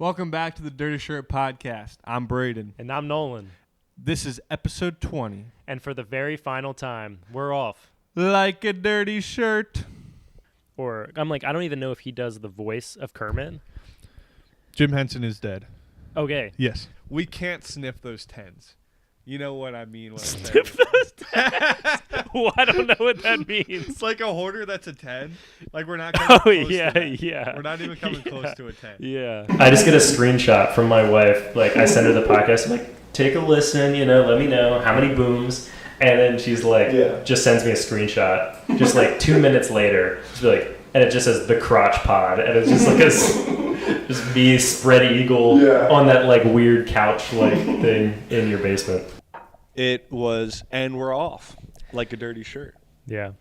Welcome back to the Dirty Shirt Podcast. I'm Braden. And I'm Nolan. This is episode 20. And for the very final time, we're off. Like a dirty shirt. Or, I don't even know if he does the voice of Kermit. Jim Henson is dead. Okay. Yes. We can't sniff those 10s. You know what I mean when I say Sniff those 10s? Well, I don't know what that means. It's like a hoarder that's a 10. Like we're not coming close to that. Yeah. We're not even coming close to a 10. Yeah. I just get a screenshot from my wife. Like, I send her the podcast. I'm like, take a listen, let me know how many booms. And then she's like, just sends me a screenshot. Just like 2 minutes later, she's like, and it just says the crotch pod. And it's just like just me spread eagle on that like weird couch like thing in your basement. It was, and we're off like a dirty shirt. Yeah.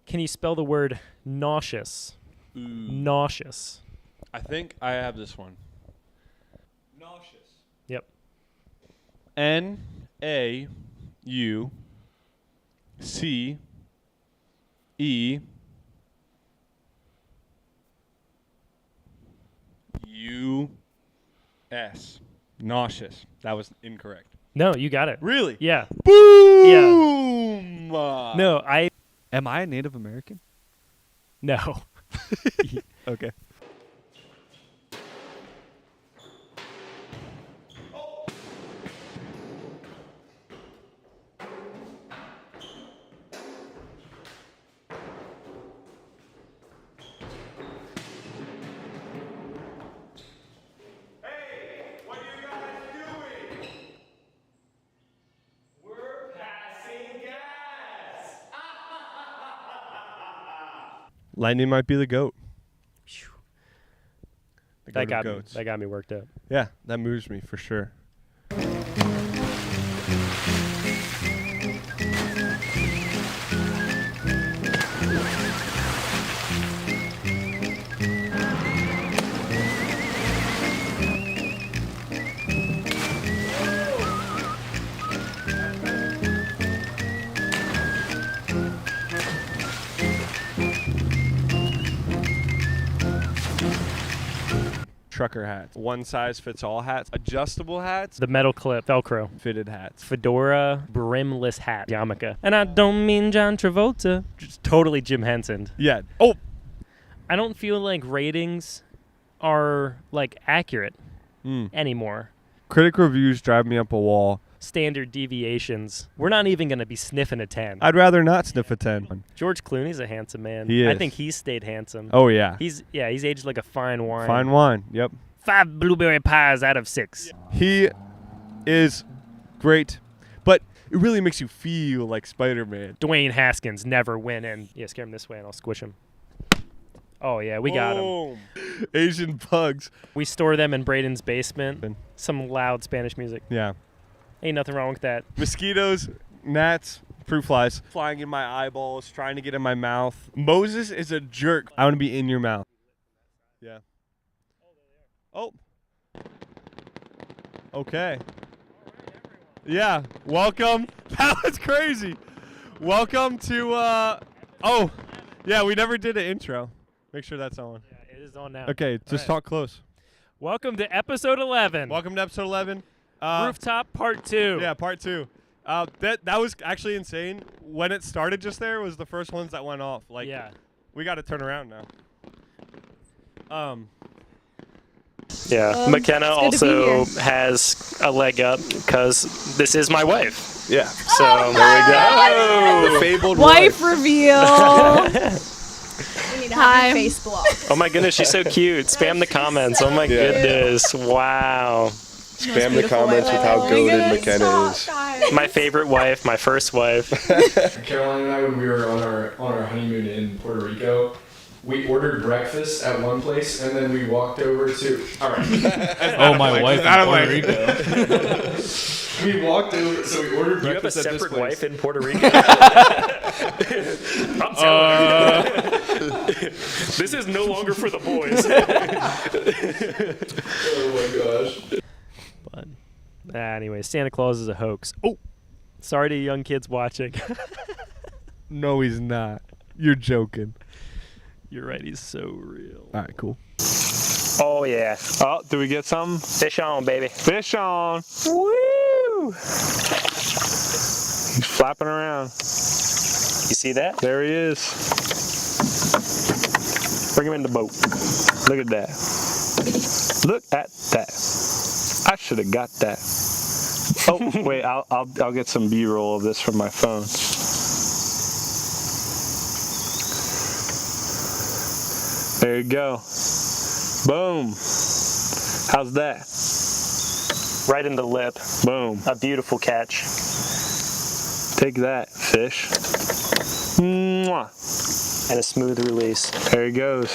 Can you spell the word nauseous? Nauseous. I think I have this one. Nauseous. Yep. Nauseous. Nauseous. That was incorrect. No, you got it. Really? Yeah. Boom! Yeah. No, Am I a Native American? No. Okay. Lightning might be the goat. The That goat of goats. got me worked up. Yeah, that moves me for sure. Trucker hats, one size fits all hats, adjustable hats, The metal clip, Velcro. fitted hats. Fedora, brimless hat, yarmulke. And I don't mean John Travolta. Just totally Jim Henson. Yeah. Oh, I don't feel like ratings are, accurate anymore. critic reviews drive me up a wall. Standard deviations. We're not even going to be sniffing a 10. I'd rather not sniff a 10. George Clooney's a handsome man. He I is. think he's stayed handsome. Oh, yeah. He's aged like a fine wine. Fine wine. Yep. 5 blueberry pies out of 6. He is great, but it really makes you feel like Spider-Man. Dwayne Haskins never winning. Yeah, scare him this way and I'll squish him. Oh, yeah, we got him. Asian bugs. We store them in Braden's basement. Some loud Spanish music. Yeah. Ain't nothing wrong with that. Mosquitoes, gnats, fruit flies flying in my eyeballs, trying to get in my mouth. Moses is a jerk. I want to be in your mouth. Yeah. Oh. Okay. Yeah. Welcome. That was crazy. Welcome to, oh. Yeah, we never did an intro. Make sure that's on. Yeah, it is on now. Okay, just talk close. Welcome to episode 11. Welcome to episode 11. Rooftop part 2. Yeah, part 2. That was actually insane. When it started just there was the first ones that went off. We got to turn around now. Yeah, McKenna also has a leg up because this is my wife. Yeah. So there we go. The fabled Wife reveal. We need to have your face blocked. Oh my goodness, she's so cute. Spam the comments. Oh my goodness. Wow. Spam the comments with how goated McKenna is. My favorite wife, my first wife. Caroline and I, when we were on our honeymoon in Puerto Rico, we ordered breakfast at one place and then we walked over to. All right. Oh, my wife in Puerto Rico. We walked over, so we ordered You have a breakfast at this separate place. wife in Puerto Rico? I'm telling her. This is no longer for the boys. Oh my gosh. But anyway, Santa Claus is a hoax. Oh, sorry to young kids watching. No, he's not. You're joking. You're right, he's so real. All right, cool. Oh, yeah. Oh, do we get something? Fish on, baby. Fish on. Woo! He's flapping around. You see that? There he is. Bring him in the boat. Look at that. Look at that. I should have got that. Oh, wait, I'll get some B-roll of this from my phone. There you go. Boom. How's that? Right in the lip. Boom. A beautiful catch. Take that, fish. Mwah. And a smooth release. There he goes.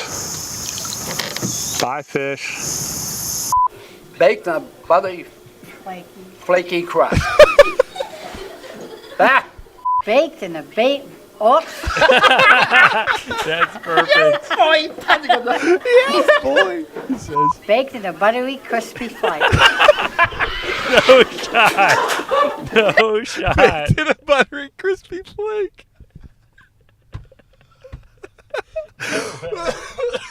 Bye, fish. Baked on a buttery, flaky crust. Ah! Baked in a bait. Oh, That's perfect. Boy, Yes, boy. He says. baked in a buttery, crispy flake. No shot. No shot. In a buttery, crispy flake.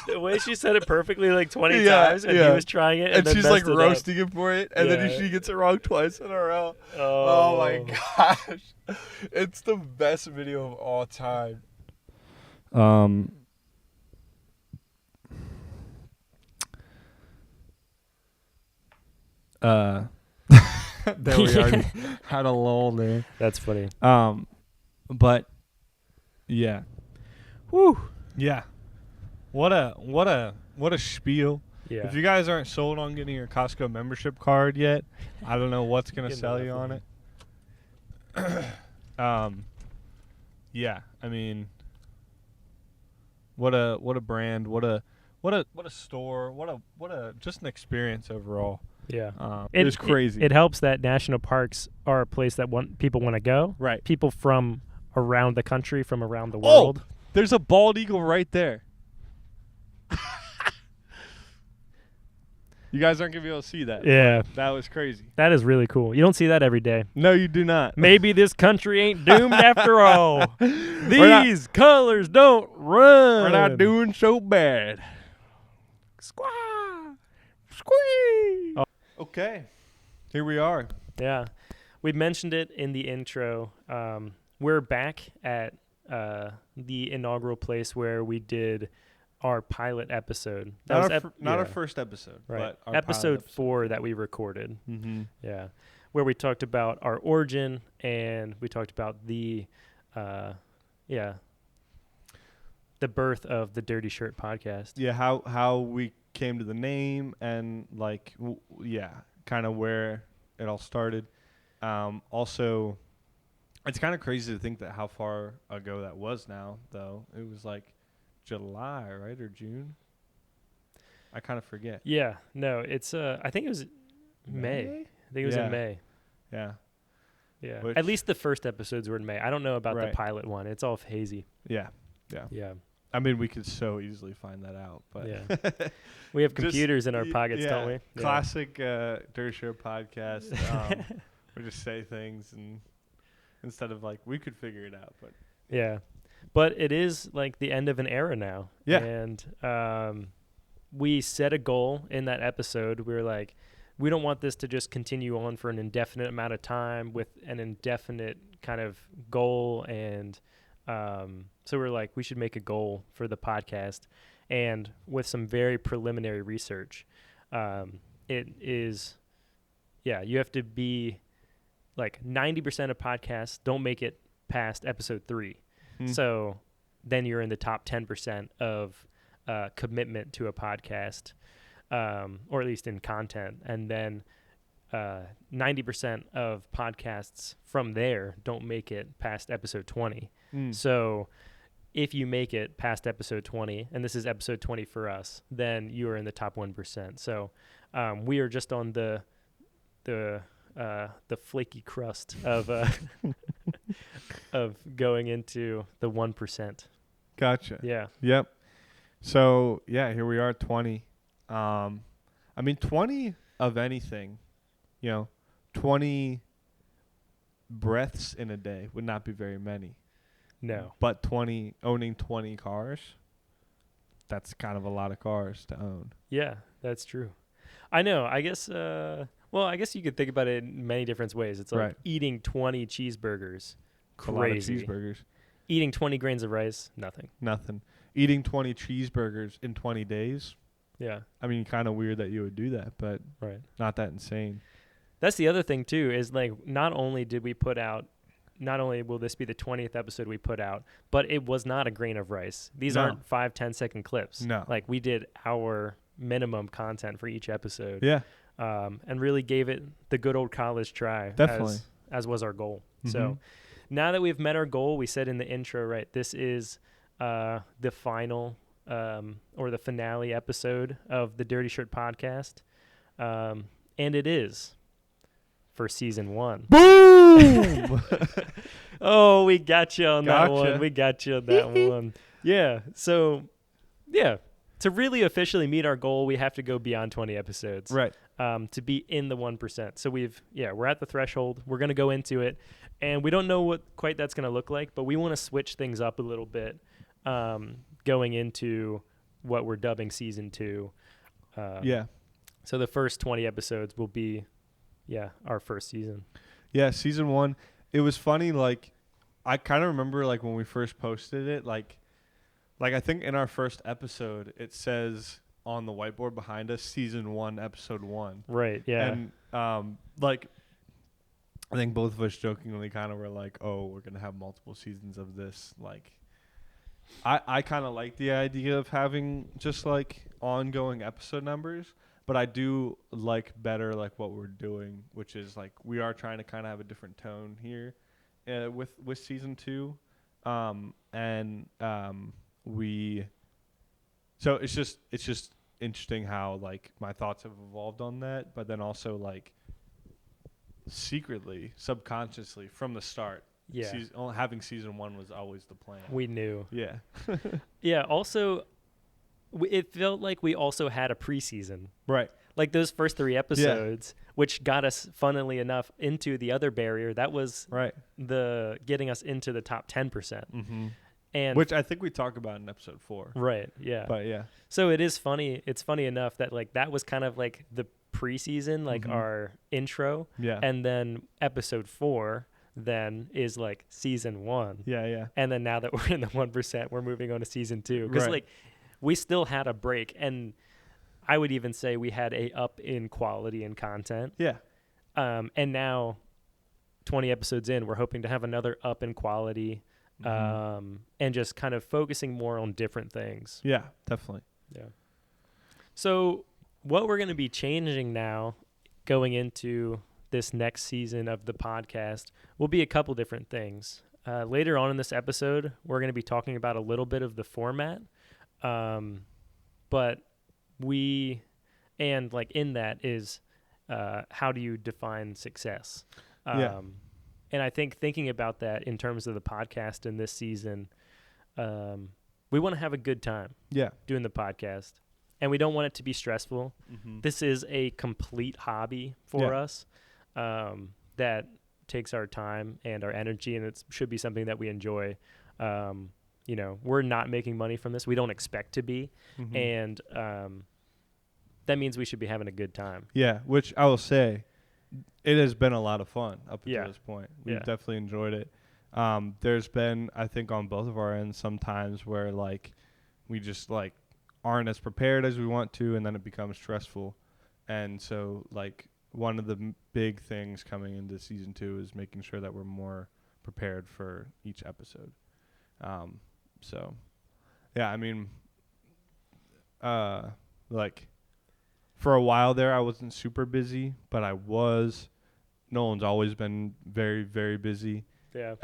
The way she said it perfectly like 20 Yeah, times, and yeah. he was trying it, And then she's like messed it up. roasting him for it, and then Yeah. she gets it wrong twice in a row. Oh. Oh my gosh. It's the best video of all time. There we are. Had a lull there. That's funny. But yeah. Woo. Yeah. What a spiel. Yeah. If you guys aren't sold on getting your Costco membership card yet, I don't know what's gonna Get sell another you on it. Yeah, I mean, what a brand, what a store, what a just an experience overall. Yeah. It was crazy. It helps that national parks are a place that people want to go. Right. People from around the country, from around the Oh, world. there's a bald eagle right there. You guys aren't gonna be able to see that. Yeah. That was crazy. That is really cool. You don't see that every day. No, you do not. Maybe this country ain't doomed after all. We're not- These colors don't run. We're not doing so bad. Squaw. Squee. Oh. Okay. Here we are. Yeah. We mentioned it in the intro. We're back at the inaugural place where we did our pilot episode. Not our first episode, right. but our episode 4 that we recorded. Mm-hmm. Yeah. Where we talked about our origin, and we talked about the birth of the Dirty Shirt podcast. Yeah, how we came to the name, and kind of where it all started. Also, it's kind of crazy to think that how far ago that was now, though. It was like July, right, or June? I kind of forget. Yeah. No, it's I think it was May. I think it was in May. Yeah. Yeah. Which- At least the first episodes were in May. I don't know about Right. the pilot one. It's all hazy. Yeah. Yeah. I mean, we could so easily find that out, but Yeah. We have Just- computers in our pockets, don't we? Yeah. Classic Dirty Shirt podcast. We just say things, and instead of like we could figure it out, but Yeah. But it is like the end of an era now. Yeah. And we set a goal in that episode. We were like, we don't want this to just continue on for an indefinite amount of time with an indefinite kind of goal. And so we're like, we should make a goal for the podcast. And with some very preliminary research, it is, you have to be like 90% of podcasts don't make it past episode 3. So then you're in the top 10% of commitment to a podcast, or at least in content. And then 90% of podcasts from there don't make it past episode 20. So if you make it past episode 20, and this is episode 20 for us, then you are in the top 1%. So we are just on the flaky crust of of going into the 1%. gotcha. Yeah. Yep. So here we are, 20. I mean, 20 of anything, 20 breaths in a day would not be very many. No. But owning 20 cars, that's kind of a lot of cars to own. Yeah, that's true. I know. I guess. Well, I guess you could think about it in many different ways. It's like Right. eating 20 cheeseburgers. A lot of Crazy. cheeseburgers. Eating 20 grains of rice. Nothing. Nothing. Eating 20 cheeseburgers in 20 days. Yeah. I mean, kind of weird that you would do that, but Right. not that insane. That's the other thing too. Is like not only will this be the 20th episode we put out, but it was not a grain of rice. These No. aren't 5-10 second clips. No. Like we did our minimum content for each episode. Yeah. And really gave it the good old college try. Definitely. As was our goal. Mhm. So now that we've met our goal, we said in the intro, right, this is the final or the finale episode of the Dirty Shirt podcast. And it is for season 1. Boom! Oh, we got you on that Gotcha. one. We got you on that one. Yeah. So, yeah. To really officially meet our goal, we have to go beyond 20 episodes. Right. To be in the 1%. So we're at the threshold. We're going to go into it. And we don't know what quite that's going to look like, but we want to switch things up a little bit going into what we're dubbing season 2. Yeah. So the first 20 episodes will be, our first season. Yeah, season 1. It was funny, like, I kind of remember, like, when we first posted it, like I think in our first episode, it says on the whiteboard behind us, season 1, episode 1. Right, yeah. And, like, I think both of us jokingly kind of were like, oh, we're going to have multiple seasons of this. Like, I kind of like the idea of having just, like, ongoing episode numbers. But I do like better, like, what we're doing, which is, like, we are trying to kind of have a different tone here with season 2. So it's just interesting how, like, my thoughts have evolved on that, but then also, like, secretly, subconsciously, from the start, having season 1 was always the plan. We knew. Yeah. Yeah, also, it felt like we also had a preseason. Right. Like those first 3 episodes, which got us, funnily enough, into the other barrier. That was the getting us into the top 10%. Mm-hmm. And which I think we talk about in episode 4. Right, yeah. But, yeah. So it is funny. It's funny enough that, like, that was kind of like the preseason, like our intro. Yeah. And then episode 4 then is, like, season 1. Yeah, yeah. And then now that we're in the 1%, we're moving on to season 2. Because, like, we still had a break. And I would even say we had a up in quality and content. Yeah. And now, 20 episodes in, we're hoping to have another up in quality. And just kind of focusing more on different things. Yeah, definitely. Yeah. So what we're going to be changing now going into this next season of the podcast will be a couple different things. Later on in this episode, we're going to be talking about a little bit of the format. But like in that is how do you define success? And I think thinking about that in terms of the podcast in this season, we want to have a good time doing the podcast. And we don't want it to be stressful. Mm-hmm. This is a complete hobby for us that takes our time and our energy, and it should be something that we enjoy. We're not making money from this. We don't expect to be. Mm-hmm. And that means we should be having a good time. Yeah, which I will say, it has been a lot of fun up until this point. We've definitely enjoyed it. There's been, I think, on both of our ends some times where, like, we just, like, aren't as prepared as we want to, and then it becomes stressful. And so, like, one of the big things coming into season 2 is making sure that we're more prepared for each episode. So, yeah, I mean, like, for a while there, I wasn't super busy, but I was. Nolan's always been very, very busy. Yeah.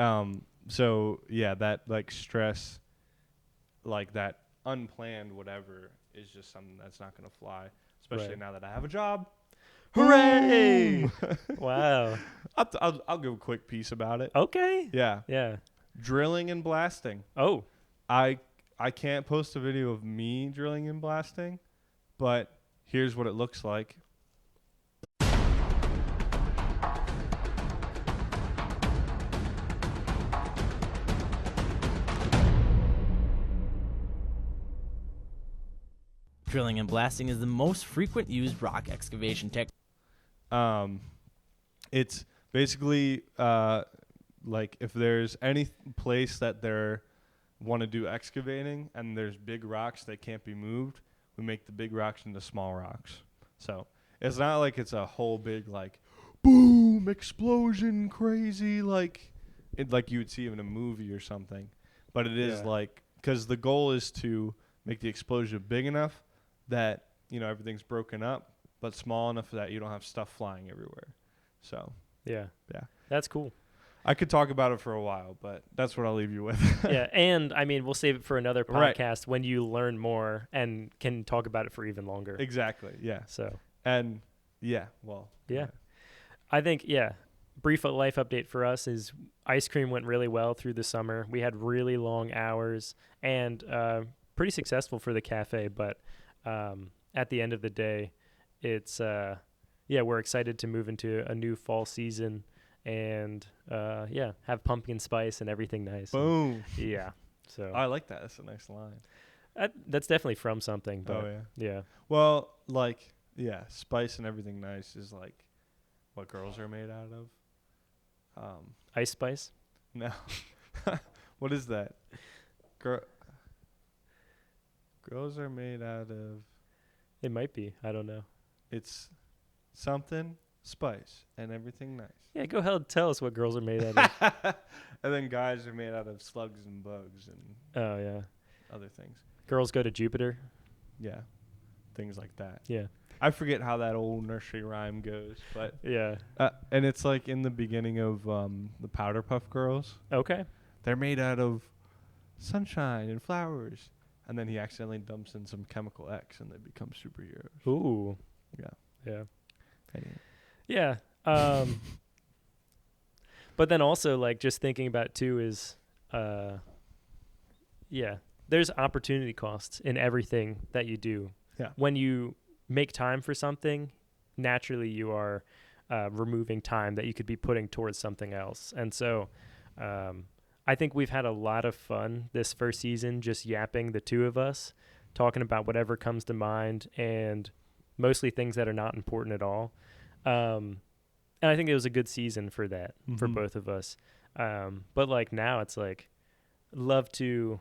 So, yeah, that, like, stress, like, that unplanned whatever is just something that's not going to fly, especially now that I have a job. Hooray! Wow. I'll give a quick piece about it. Okay. Yeah. Yeah. Drilling and blasting. Oh. I can't post a video of me drilling and blasting, but here's what it looks like. Drilling and blasting is the most frequent used rock excavation technique. It's basically like if there's any place that they want to do excavating and there's big rocks that can't be moved, we make the big rocks into small rocks. So it's not like it's a whole big like boom explosion crazy like you would see in a movie or something, but it is like, because the goal is to make the explosion big enough that everything's broken up, but small enough that you don't have stuff flying everywhere. So yeah, that's cool. I could talk about it for a while, but that's what I'll leave you with. Yeah, and I mean, we'll save it for another podcast when you learn more and can talk about it for even longer. Exactly. Yeah. So. And well. Yeah. I think brief life update for us is ice cream went really well through the summer. We had really long hours and pretty successful for the cafe, but at the end of the day, it's we're excited to move into a new fall season and have pumpkin spice and everything nice. Boom. Yeah. So I like that. That's a nice line. That's definitely from something. But yeah. Well, spice and everything nice is like what girls are made out of. Ice Spice? No. What is that? Girls are made out of... It might be. I don't know. It's something spice and everything nice. Yeah, go ahead and tell us what girls are made out of. And then guys are made out of slugs and bugs and other things. Girls go to Jupiter. Yeah. Things like that. Yeah. I forget how that old nursery rhyme goes, but yeah. And it's like in the beginning of the Powder Puff Girls. Okay. They're made out of sunshine and flowers, and then he accidentally dumps in some chemical X, and they become superheroes. Ooh. Yeah. Yeah. Anyway. Yeah. But then also like just thinking about it too is, there's opportunity costs in everything that you do. Yeah. When you make time for something, naturally you are removing time that you could be putting towards something else. And so I think we've had a lot of fun this first season, just yapping, the two of us, talking about whatever comes to mind and mostly things that are not important at all. And I think it was a good season for that, for both of us. But like now it's like, love to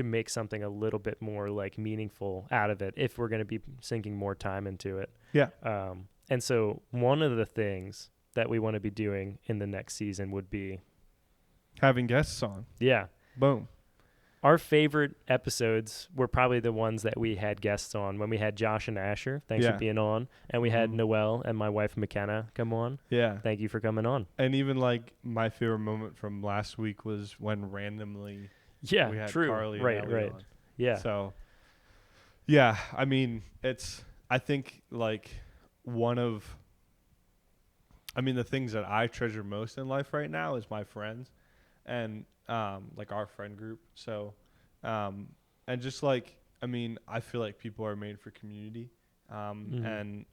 make something a little bit more like meaningful out of it if we're going to be sinking more time into it. Yeah. And so one of the things that we want to be doing in the next season would be having guests on. Yeah. Boom. Our favorite episodes were probably the ones that we had guests on when we had Josh and Asher. Thanks for being on. And we had Noelle and my wife McKenna come on. Yeah. Thank you for coming on. And even like my favorite moment from last week was when randomly we had Carly and Ellie on. Yeah. So, yeah, I mean, I think like the things that I treasure most in life right now is my friends and like our friend group. So, and just like, I mean, I feel like people are made for community, and,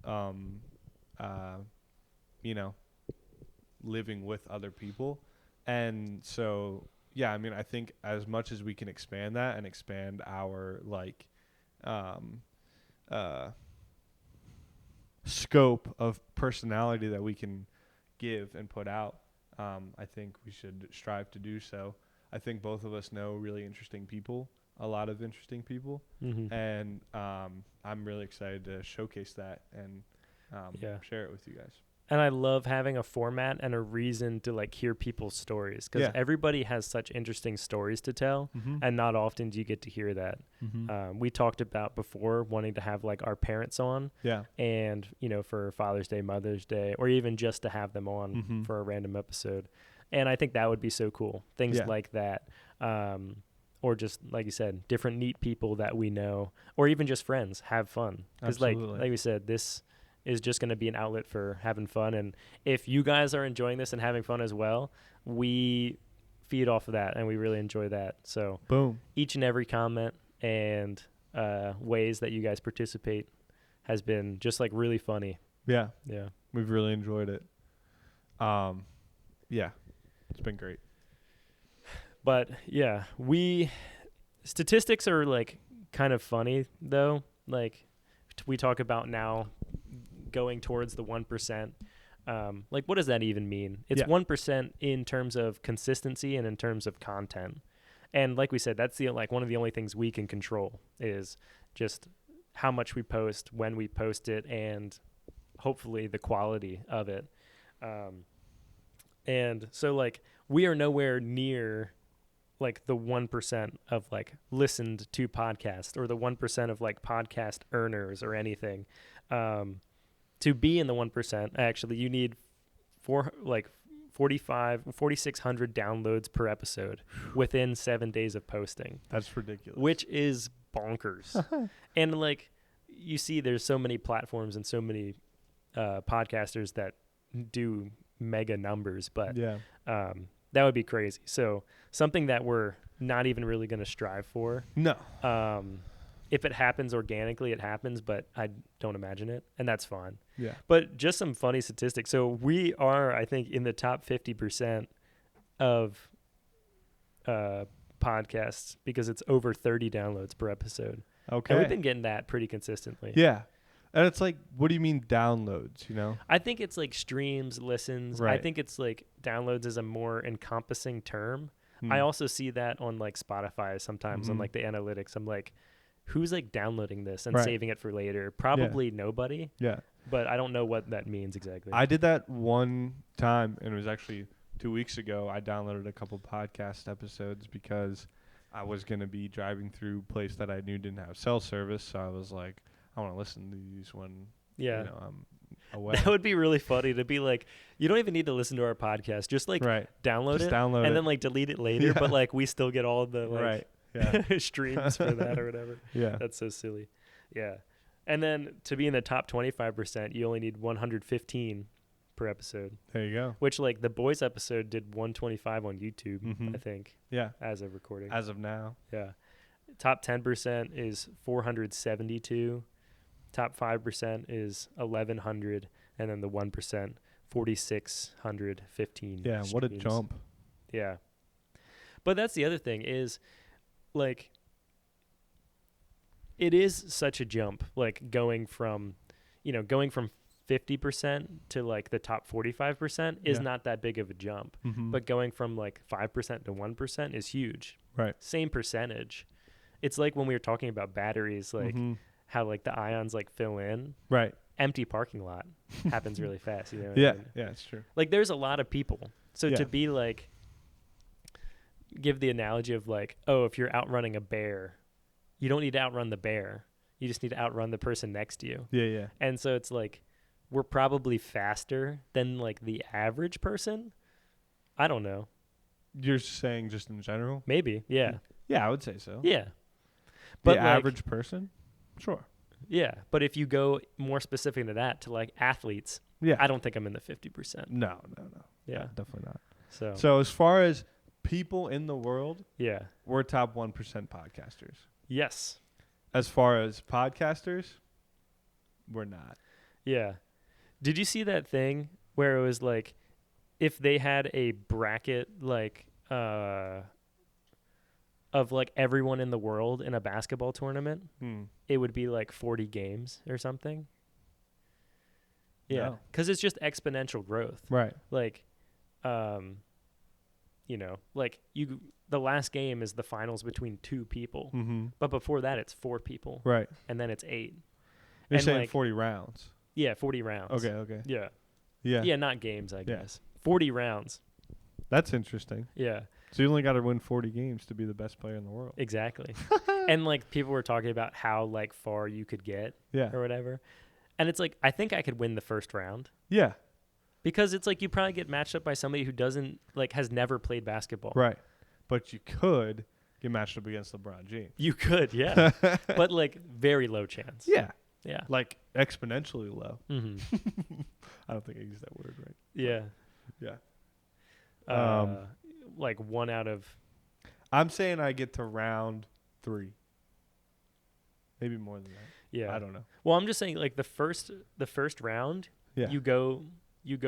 living with other people. And so, yeah, I mean, I think as much as we can expand that and expand our like, scope of personality that we can give and put out, I think we should strive to do so. I think both of us know really interesting people, a lot of interesting people, and I'm really excited to showcase that and share it with you guys. And I love having a format and a reason to like hear people's stories because everybody has such interesting stories to tell, and not often do you get to hear that. We talked about before wanting to have like our parents on, and for Father's Day, Mother's Day, or even just to have them on for a random episode. And I think that would be so cool. Things like that, or just like you said, different neat people that we know, or even just friends. Have fun because like we said, this is just going to be an outlet for having fun. And if you guys are enjoying this and having fun as well, we feed off of that and we really enjoy that. So boom, each and every comment and ways that you guys participate has been just like really funny. Yeah. Yeah. We've really enjoyed it. Yeah, it's been great. But yeah, statistics are like kind of funny though. like we talk about now going towards the 1%. Like, what does that even mean? It's 1% in terms of consistency and in terms of content. And like we said, that's one of the only things we can control is just how much we post, when we post it, and hopefully the quality of it. And so like we are nowhere near like the 1% of like listened to podcast or the 1% of like podcast earners or anything. To be in the 1%, actually you need 4,600 downloads per episode within 7 days of posting. That's ridiculous. Which is bonkers. And like you see there's so many platforms and so many podcasters that do mega numbers, but that would be crazy. So something that we're not even really going to strive for. No. If it happens organically, it happens, but I don't imagine it, and that's fine. Yeah. But just some funny statistics. So we are, I think, in the top 50% of podcasts because it's over 30 downloads per episode. Okay. And we've been getting that pretty consistently. Yeah. And it's like, what do you mean downloads, you know? I think it's like streams, listens. Right. I think it's like downloads is a more encompassing term. I also see that on like Spotify sometimes on like the analytics. I'm like, who's like downloading this and saving it for later? Probably nobody. Yeah. But I don't know what that means exactly. I did that one time, and it was actually 2 weeks ago. I downloaded a couple podcast episodes because I was going to be driving through a place that I knew didn't have cell service. So I was like, I want to listen to these when you know, I'm away. That would be really funny to be like, you don't even need to listen to our podcast. Just like download it and then like delete it later. But like we still get all the like streams for that or whatever. Yeah. That's so silly. Yeah. And then to be in the top 25%, you only need 115 per episode. There you go. Which like the boys episode did 125 on YouTube, I think. Yeah. As of recording. As of now. Yeah. Top 10% is 472. Top 5% is 1,100. And then the 1%, 4,615. Yeah. What a jump. Yeah. But that's the other thing is like, it is such a jump, like going from 50% to like the top 45% is not that big of a jump, but going from like 5% to 1% is huge. Right. Same percentage. It's like when we were talking about batteries, like how like the ions like fill in. Right. Empty parking lot happens really fast. You know what I mean? Yeah, it's true. Like there's a lot of people. So to be like, give the analogy of like, oh, if you're outrunning a bear, you don't need to outrun the bear. You just need to outrun the person next to you. Yeah, yeah. And so it's like, we're probably faster than like the average person. I don't know. You're saying just in general? Maybe, yeah. Yeah, I would say so. Yeah. But the average person? Sure. Yeah, but if you go more specific to that, to like athletes, I don't think I'm in the 50%. No. Yeah. Definitely not. So as far as people in the world, we're top 1% podcasters. Yes. As far as podcasters, we're not. Yeah. Did you see that thing where it was like, if they had a bracket like of like everyone in the world in a basketball tournament, it would be like 40 games or something? Yeah. Because it's just exponential growth. Right. Like, you know, like the last game is the finals between 2 people, but before that it's 4 people, right? And then it's 8. You're and saying like, 40 rounds? Yeah, 40 rounds. Okay. Yeah, not games, I guess. 40 rounds. That's interesting. Yeah. So you only got to win 40 games to be the best player in the world. Exactly. And like people were talking about how like far you could get, or whatever, and it's like I think I could win the first round. Yeah. Because it's like you probably get matched up by somebody who doesn't like has never played basketball. Right. But you could get matched up against LeBron James. You could, yeah. But like very low chance. Yeah. Yeah. Like exponentially low. Mm-hmm. I don't think I used that word right. Yeah. Yeah. Like 1 out of. I'm saying I get to round 3. Maybe more than that. Yeah. I don't know. Well, I'm just saying like the first round, you go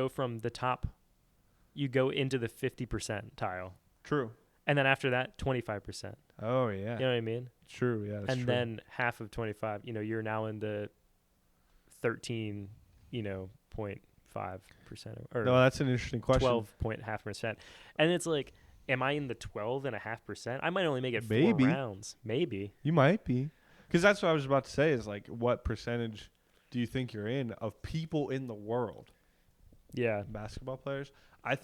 from the top, you go into the 50% tile. True. And then after that, 25%. Oh yeah. You know what I mean? True. Yeah. That's And true. then half of 25, you're now in the 13, 0.5%, or No, that's an interesting question. 12.5%. And it's like, am I in the 12.5%? I might only make it Maybe. 4 rounds. Maybe. You might be, because that's what I was about to say. Is like, what percentage do you think you're in of people in the world? Yeah. Basketball players. I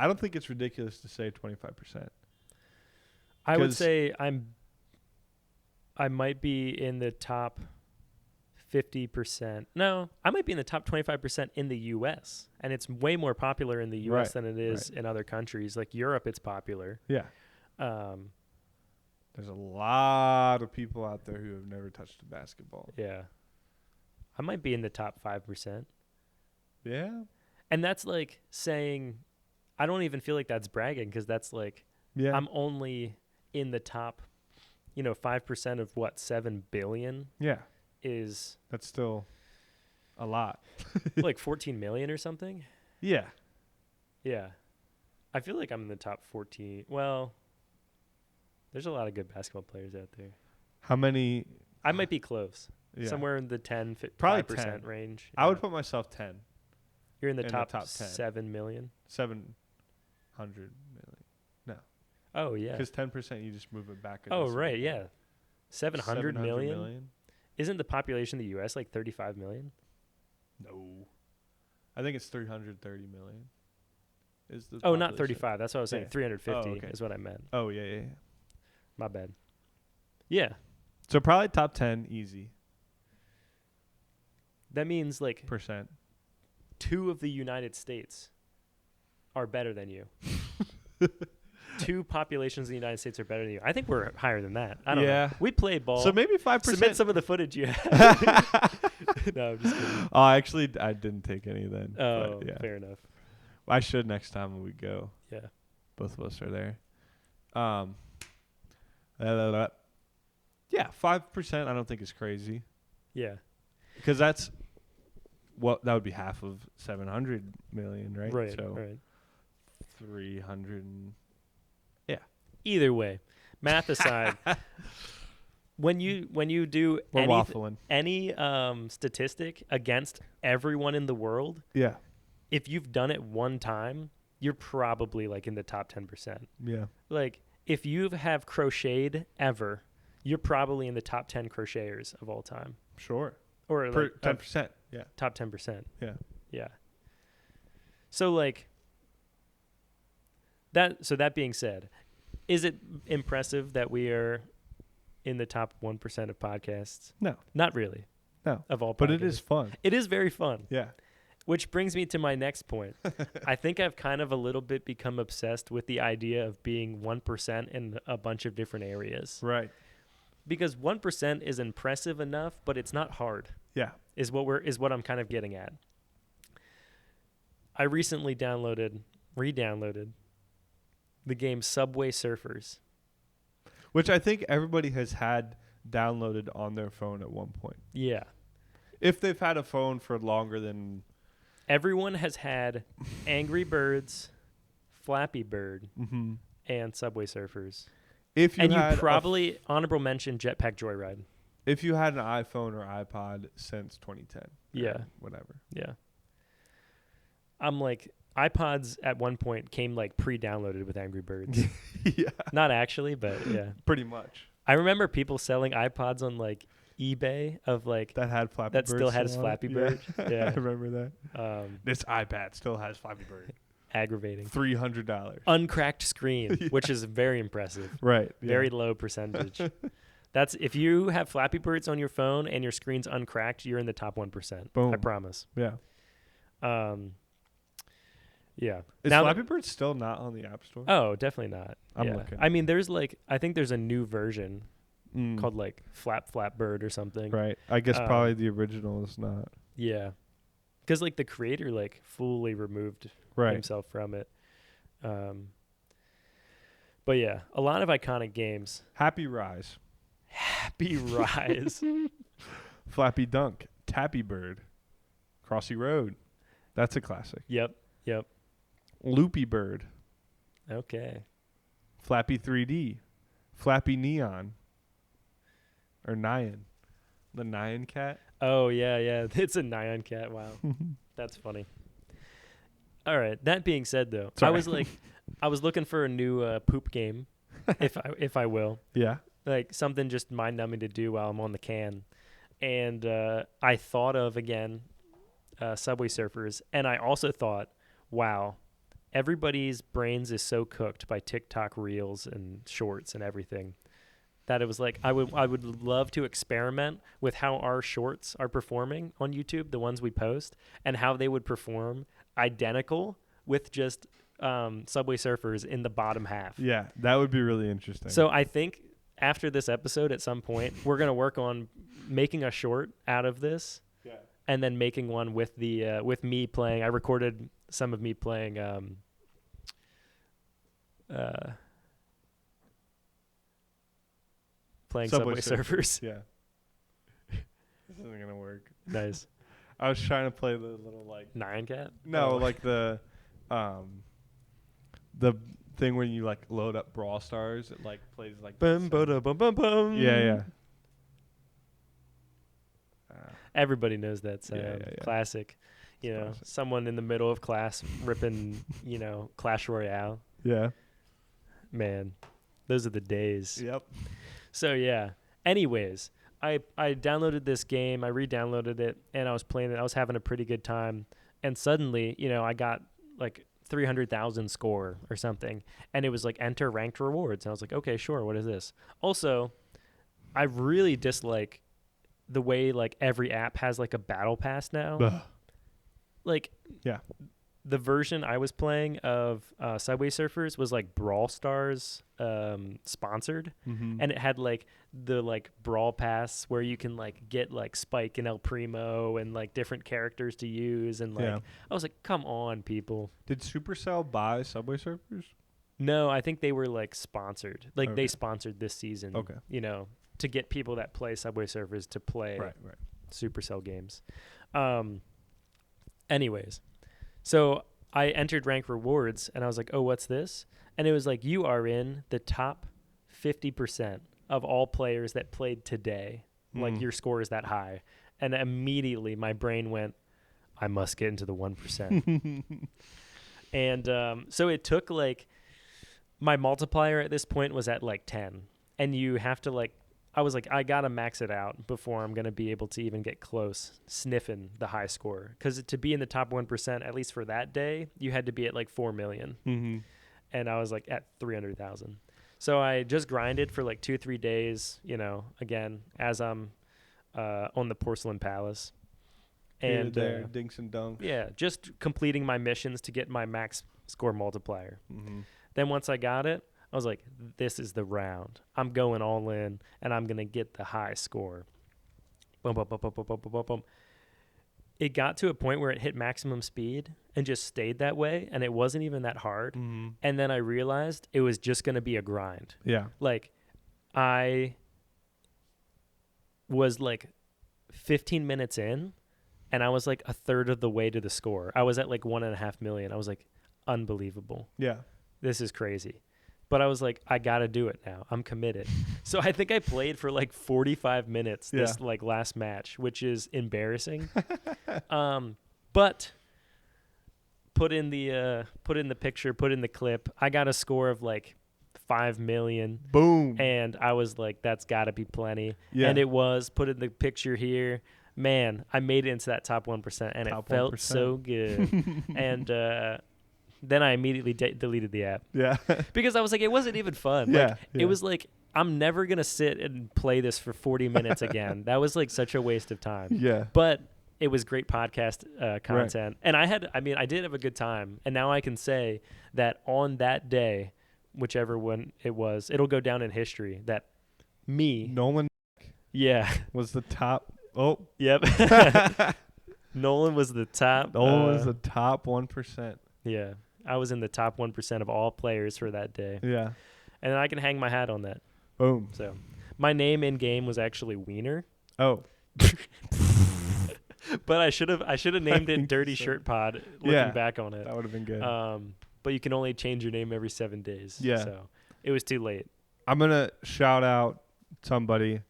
don't think it's ridiculous to say 25%. I would say I might be in the top 50%. No, I might be in the top 25% in the U.S. And it's way more popular in the U.S. Right, than it is in other countries. Like Europe, it's popular. Yeah. There's a lot of people out there who have never touched a basketball. Yeah. I might be in the top 5%. Yeah. And that's like saying, I don't even feel like that's bragging, because that's like, Yeah. I'm only in the top, 5% of what, 7 billion Yeah. is That's still a lot. like 14 million or something. Yeah. Yeah. I feel like I'm in the top 14. Well, there's a lot of good basketball players out there. How many? I might be close. Yeah. Somewhere in the 10, Probably 5% 10 range. I would put myself 10. You're in the in top, the top 10. 7 million. 700 million. No. Oh, yeah. Because 10% you just move it back. Oh, right. Yeah. 700 million? Isn't the population of the U.S. like 35 million? No. I think it's 330 million. Is the Oh, not population. 35. That's what I was saying. Yeah. 350 Oh, okay. is what I meant. Oh, yeah, yeah, yeah. My bad. Yeah. So probably top 10 easy. That means like Percent. 2 of the United States are better than you. 2 populations of the United States are better than you. I think we're higher than that. I don't know. We play ball. So maybe 5%. Submit some of the footage you have. No, I'm just kidding. Oh, actually, I didn't take any then. Oh, but yeah. fair enough. I should next time when we go. Yeah. Both of us are there. Yeah, 5% I don't think is crazy. Yeah. Because that would be half of 700 million, right? Right. So right. 300. Either way, math aside, when you do We're waffling. any statistic against everyone in the world, Yeah. if you've done it one time, you're probably like in the top 10%. Yeah. Like if you have crocheted ever, you're probably in the top 10 crocheters of all time. Sure. Or like 10%. Yeah. top 10%. Yeah. Yeah. So like that. So that being said, is it impressive that we are in the top 1% of podcasts? No. Not really. No. Of all podcasts. But it is fun. It is very fun. Yeah. Which brings me to my next point. I think I've kind of a little bit become obsessed with the idea of being 1% in a bunch of different areas. Right. Because 1% is impressive enough, but it's not hard. Yeah. Is what I'm kind of getting at. I recently re-downloaded the game Subway Surfers. Which I think everybody has had downloaded on their phone at one point. Yeah. If they've had a phone for longer than... Everyone has had Angry Birds, Flappy Bird, and Subway Surfers. If you and had you probably honorable mention Jetpack Joyride. If you had an iPhone or iPod since 2010. Yeah. Whatever. Yeah. I'm like, iPods at one point came like pre-downloaded with Angry Birds. Yeah. Not actually, but yeah. Pretty much. I remember people selling iPods on like eBay of like that had Flappy Bird. That still had has Flappy Bird. Yeah. I remember that. This iPad still has Flappy Bird. Aggravating. $300. Uncracked screen, Yeah. which is very impressive. Right. Yeah. Very low percentage. That's if you have Flappy Birds on your phone and your screen's uncracked, you're in the top 1%. Boom. I promise. Yeah. Yeah. Is now Flappy Bird still not on the App Store? Oh, definitely not. I'm looking. I mean, there's like, I think there's a new version called like Flap Bird or something. Right. I guess probably the original is not. Yeah. Because like the creator like fully removed himself from it. But yeah, a lot of iconic games. Happy Rise. Happy Rise. Flappy Dunk. Tappy Bird. Crossy Road. That's a classic. Yep. Loopy Bird. Okay. Flappy 3D, Flappy Neon, or Nyan, the Nyan cat. Oh yeah, it's a Nyan cat. Wow, that's funny. All right. That being said, though, Sorry. I was looking for a new poop game, if I will, Yeah. like something just mind numbing to do while I'm on the can, and I thought of again, Subway Surfers, and I also thought, wow, everybody's brains is so cooked by TikTok reels and shorts and everything that it was like I would love to experiment with how our shorts are performing on YouTube, the ones we post, and how they would perform identical with just Subway Surfers in the bottom half. Yeah, that would be really interesting. So I think after this episode, at some point, we're gonna work on making a short out of this, and then making one with the with me playing. I recorded some of me playing. Playing Subway Surfers. Yeah. This isn't gonna work. Nice. I was trying to play the little like Nyan cat. No, like the thing when you like load up Brawl Stars, it like plays like bum bum bum bum bum. Yeah. Everybody knows that sound. Yeah. Classic. You know, someone in the middle of class ripping, Clash Royale. Yeah. Man, those are the days. Yep. So yeah. Anyways, I downloaded this game, I re-downloaded it, and I was playing it. I was having a pretty good time, and suddenly, I got like 300,000 score or something, and it was like enter ranked rewards. And I was like, okay, sure. What is this? Also, I really dislike the way like every app has like a battle pass now. Ugh. Like, yeah. The version I was playing of Subway Surfers was like Brawl Stars sponsored, and it had like the like Brawl Pass where you can like get like Spike and El Primo and like different characters to use, and like I was like, come on, people. Did Supercell buy Subway Surfers? No, I think they were like sponsored. Like they sponsored this season. Okay. To get people that play Subway Surfers to play Supercell games. Anyways. So I entered rank rewards, and I was like, oh, what's this? And it was like, you are in the top 50% of all players that played today. Like, your score is that high. And immediately my brain went, I must get into the 1%. And so it took, like, my multiplier at this point was at, like, 10. And you have to, like, I was like, I got to max it out before I'm going to be able to even get close, sniffing the high score. Because to be in the top 1%, at least for that day, you had to be at like 4 million. Mm-hmm. And I was like at 300,000. So I just grinded for like 2-3 days, again, as I'm on the Porcelain Palace. And there, dinks and dunks. Yeah, just completing my missions to get my max score multiplier. Mm-hmm. Then once I got it, I was like, this is the round. I'm going all in, and I'm going to get the high score. Boom, boom, boom, boom, boom, boom, boom, boom. It got to a point where it hit maximum speed and just stayed that way, and it wasn't even that hard. Mm-hmm. And then I realized it was just going to be a grind. Yeah. Like, I was like 15 minutes in, and I was like a third of the way to the score. I was at like 1.5 million. I was like, unbelievable. Yeah. This is crazy. But I was like, I got to do it now. I'm committed. So I think I played for like 45 minutes this like last match, which is embarrassing. But put in the picture, put in the clip. I got a score of like 5 million. Boom. And I was like, that's got to be plenty. Yeah. And it was. Put in the picture here. Man, I made it into that top 1%, and it felt 1%. So good. And then I immediately deleted the app. Yeah. Because I was like, it wasn't even fun. Yeah. Like, it was like, I'm never going to sit and play this for 40 minutes again. That was like such a waste of time. Yeah. But it was great podcast content. Right. And I did have a good time. And now I can say that on that day, whichever one it was, it'll go down in history that me. Nolan. Yeah. Was the top. Oh. Yep. Nolan was the top. Nolan was the top 1%. Yeah. I was in the top 1% of all players for that day. Yeah. And I can hang my hat on that. Boom. So my name in game was actually Wiener. Oh. But I should have named it Dirty Shirt Pod looking back on it. That would have been good. But you can only change your name every 7 days. Yeah. So It was too late. I'm gonna shout out somebody.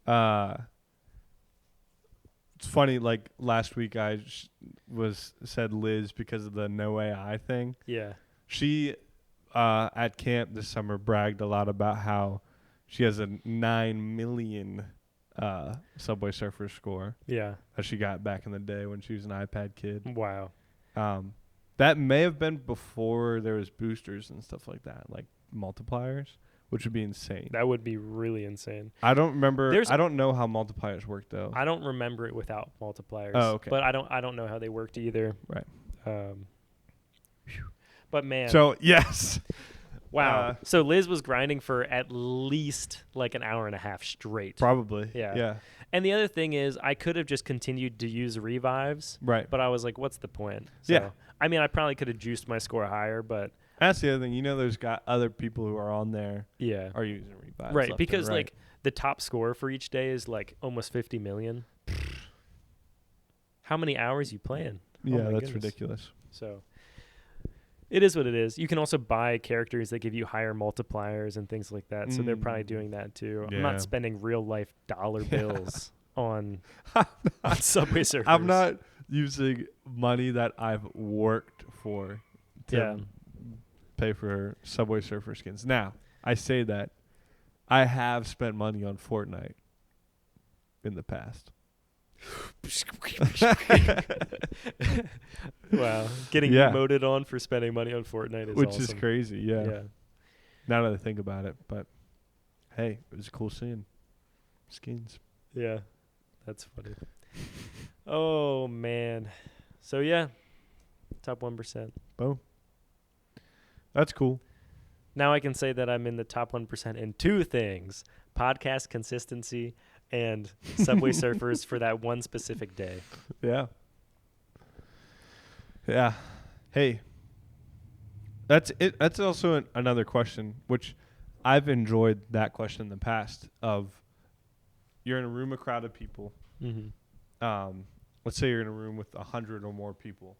It's funny. Like last week, I said Liz because of the no AI thing. Yeah. She at camp this summer bragged a lot about how she has a 9 million Subway Surfer score. Yeah. That she got back in the day when she was an iPad kid. Wow. That may have been before there was boosters and stuff like that, like multipliers, which would be insane. That would be really insane. I don't remember. I don't know how multipliers work though. I don't remember it without multipliers. Oh, okay. But I don't know how they worked either. Right. But man. So yes. Wow. So Liz was grinding for at least like an hour and a half straight. Probably. Yeah. Yeah. And the other thing is, I could have just continued to use revives. Right. But I was like, what's the point? So, yeah. I mean, I probably could have juiced my score higher, but that's the other thing. You know, there's got other people who are on there. Yeah. Are using revives. Right. Because right. like the top score for each day is like almost 50 million. How many hours you playing? Yeah, that's goodness. Ridiculous. So it is what it is. You can also buy characters that give you higher multipliers and things like that. So they're probably doing that too. Yeah. I'm not spending real life dollar bills on Subway Surfers. I'm not using money that I've worked for to pay for Subway Surfer skins. Now, I say that I have spent money on Fortnite in the past. Wow. Getting emoted on for spending money on Fortnite is Which awesome. is crazy, yeah. Now that I think about it, but hey, it was cool seeing skins. Yeah. That's funny. Oh man. So yeah. Top 1%. Boom. That's cool. Now I can say that I'm in the top 1% in two things: podcast consistency and Subway Surfers for that one specific day. Yeah. Yeah. Hey. That's it. That's also another question, which I've enjoyed that question in the past of you're in a room of crowded people. Mm-hmm. Let's say you're in a room with 100 or more people.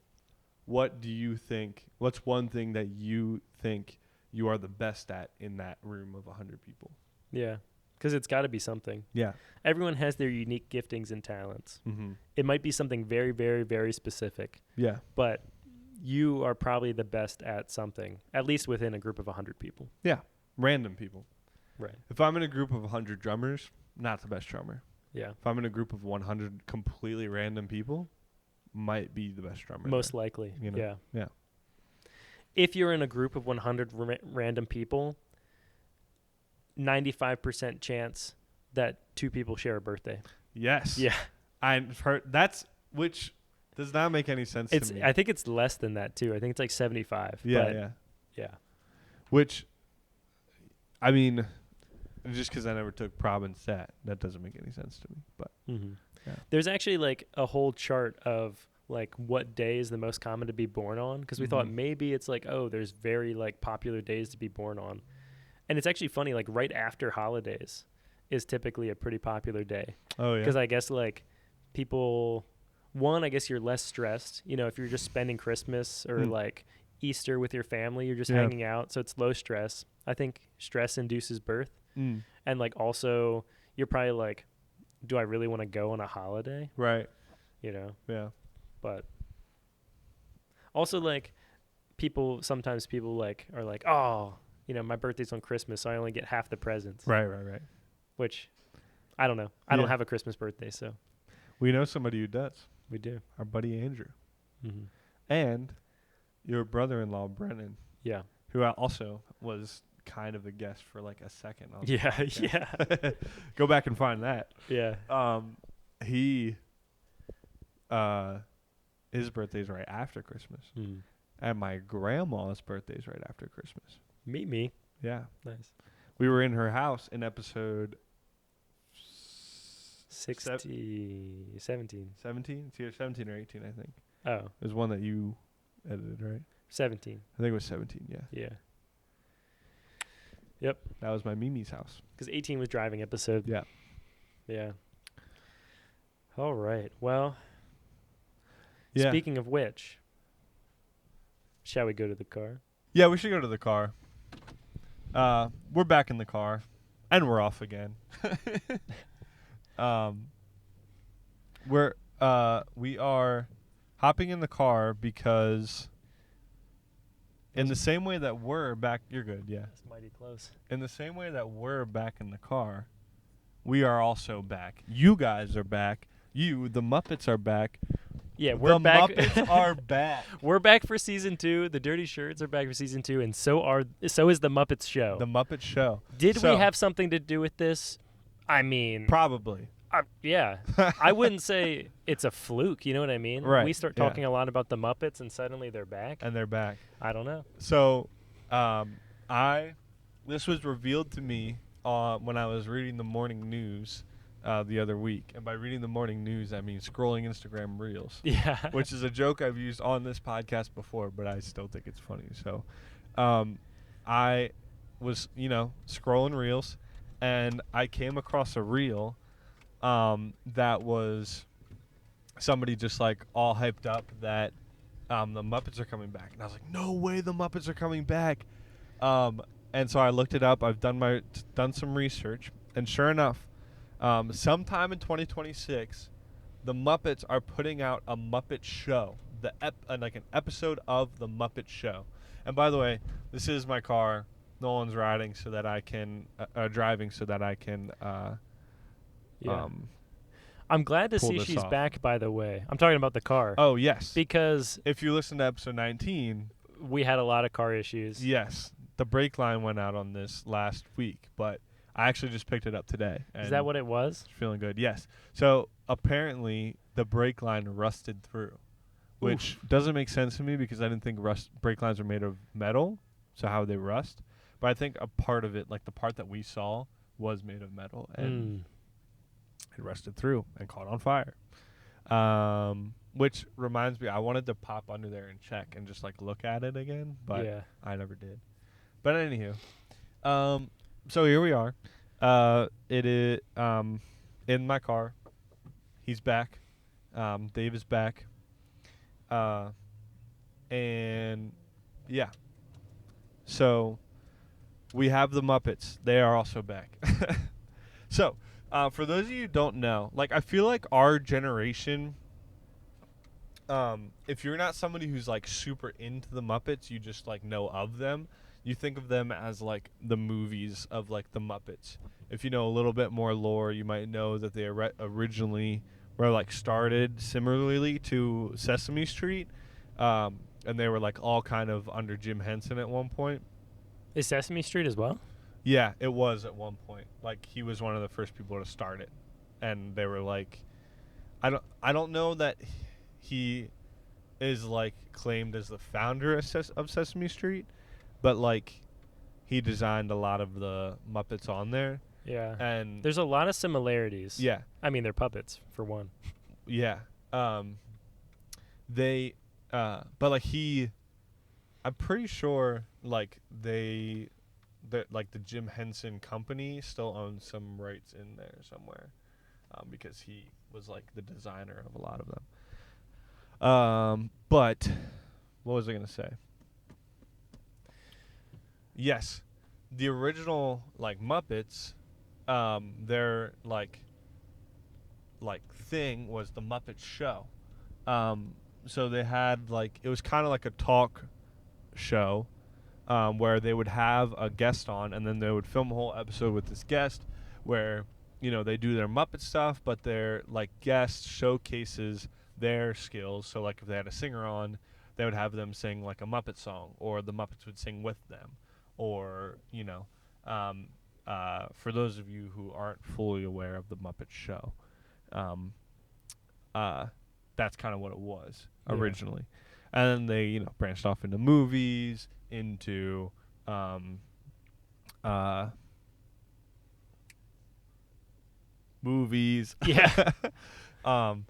What do you think? What's one thing that you think you are the best at in that room of 100 people? Yeah. Because it's got to be something. Yeah. Everyone has their unique giftings and talents. Mm-hmm. It might be something very, very, very specific. Yeah. But you are probably the best at something, at least within a group of 100 people. Yeah. Random people. Right. If I'm in a group of 100 drummers, not the best drummer. Yeah. If I'm in a group of 100 completely random people, might be the best drummer. Most likely. You know? Yeah. Yeah. If you're in a group of 100 random people, 95% chance that two people share a birthday. Yes. Yeah. I've heard which does not make any sense to me. I think it's less than that too. I think it's like 75. Yeah, yeah. Which, I mean, just because I never took prob and stat, that doesn't make any sense to me. But there's actually like a whole chart of like what day is the most common to be born on, because we thought maybe it's like, oh, there's very like popular days to be born on. And it's actually funny, like right after holidays is typically a pretty popular day. Oh, yeah. Because I guess like people, I guess you're less stressed. You know, if you're just spending Christmas or like Easter with your family, you're just hanging out. So it's low stress. I think stress induces birth. And like also you're probably like, do I really want to go on a holiday? Right. You know? Yeah. But also like sometimes people like are like, oh, you know, my birthday's on Christmas, so I only get half the presents. Right. Which, I don't know. I don't have a Christmas birthday, so. We know somebody who does. We do. Our buddy Andrew. Mm-hmm. And your brother-in-law, Brennan. Yeah. Who also was kind of a guest for like a second. Yeah. Go back and find that. Yeah. His birthday's right after Christmas. And my grandma's birthday's right after Christmas. Meet me. Yeah. Nice. We were in her house in episode 17. 17? It's either 17 or 18, I think. Oh. It was one that you edited, right? 17. I think it was 17, yeah. Yeah. Yep. That was my Mimi's house. Because 18 was driving episode. Yeah. Yeah. All right. Well, yeah. Speaking of which, shall we go to the car? Yeah, we should go to the car. we're back in the car, and we're off again. We are hopping in the car because in the same way that we're back, you're good, yeah. That's mighty close. In the same way that we're back in the car, we are also back. You guys are back. You, the Muppets, are back. Yeah, we're back. The Muppets are back. We're back for season 2. The Dirty Shirts are back for season 2, and so is the Muppets show. The Muppets show. Did we have something to do with this? I mean, probably. Yeah. I wouldn't say it's a fluke. You know what I mean? Right. We start talking a lot about the Muppets, and suddenly they're back. And they're back. I don't know. So, this was revealed to me when I was reading the morning news the other week. And by reading the morning news, I mean scrolling Instagram Reels. Yeah. Which is a joke I've used on this podcast before, but I still think it's funny. So, I was, scrolling Reels, and I came across a reel that was somebody just like all hyped up that the Muppets are coming back, and I was like, no way, the Muppets are coming back. And so I looked it up. I've done some research, and sure enough, sometime in 2026, the Muppets are putting out a Muppet show, like an episode of the Muppet Show. And by the way, this is my car. Nolan's riding so that I can driving so that I can. I'm glad to pull see this she's off. back, by the way. I'm talking about the car. Oh, yes. Because if you listen to episode 19, we had a lot of car issues. Yes. The brake line went out on this last week, but I actually just picked it up today. Is that what it was? Feeling good, yes. So apparently the brake line rusted through, which doesn't make sense to me because I didn't think brake lines were made of metal, so how would they rust? But I think a part of it, like the part that we saw, was made of metal, and it rusted through and caught on fire. Which reminds me, I wanted to pop under there and check and just like look at it again, but I never did. But anywho, so here we are. It is in my car. He's back. Dave is back. And yeah. So we have the Muppets. They are also back. So, for those of you who don't know, like I feel like our generation, if you're not somebody who's like super into the Muppets, you just like know of them. You think of them as like the movies of like the Muppets. If you know a little bit more lore, you might know that they originally were like started similarly to Sesame Street, and they were like all kind of under Jim Henson at one point. Is Sesame Street as well? Yeah, it was at one point. Like he was one of the first people to start it, and they were like, I don't know that he is like claimed as the founder of Sesame Street, but like he designed a lot of the Muppets on there. Yeah, and there's a lot of similarities. Yeah, I mean they're puppets for one. Yeah, they, but like I'm pretty sure like like the Jim Henson Company still owns some rights in there somewhere, because he was like the designer of a lot of them. But what was I gonna say? Yes, the original like Muppets, their like thing was the Muppet Show. So they had like, it was kind of like a talk show, where they would have a guest on, and then they would film a whole episode with this guest where, they do their Muppet stuff, but their like guest showcases their skills. So like if they had a singer on, they would have them sing like a Muppet song, or the Muppets would sing with them, or for those of you who aren't fully aware of the Muppet Show, that's kind of what it was originally. And then they, branched off into movies, into movies. Yeah. And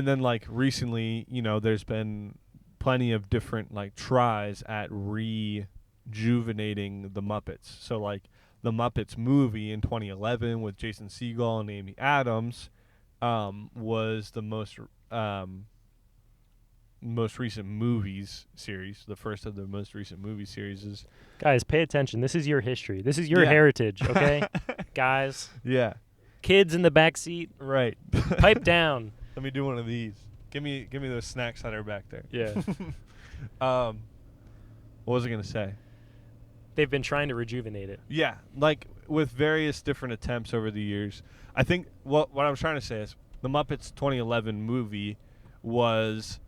then like recently, there's been plenty of different like tries at rejuvenating the Muppets. So like the Muppets movie in 2011 with Jason Segel and Amy Adams was the most most recent movies series, the first of the most recent movie series is. Guys, pay attention. This is your history. This is your heritage, okay? Guys. Yeah. Kids in the back seat. Right. Pipe down. Let me do one of these. Give me those snacks that are back there. Yeah. What was I gonna say? They've been trying to rejuvenate it. Yeah, like with various different attempts over the years. I think what I was trying to say is the Muppets 2011 movie was,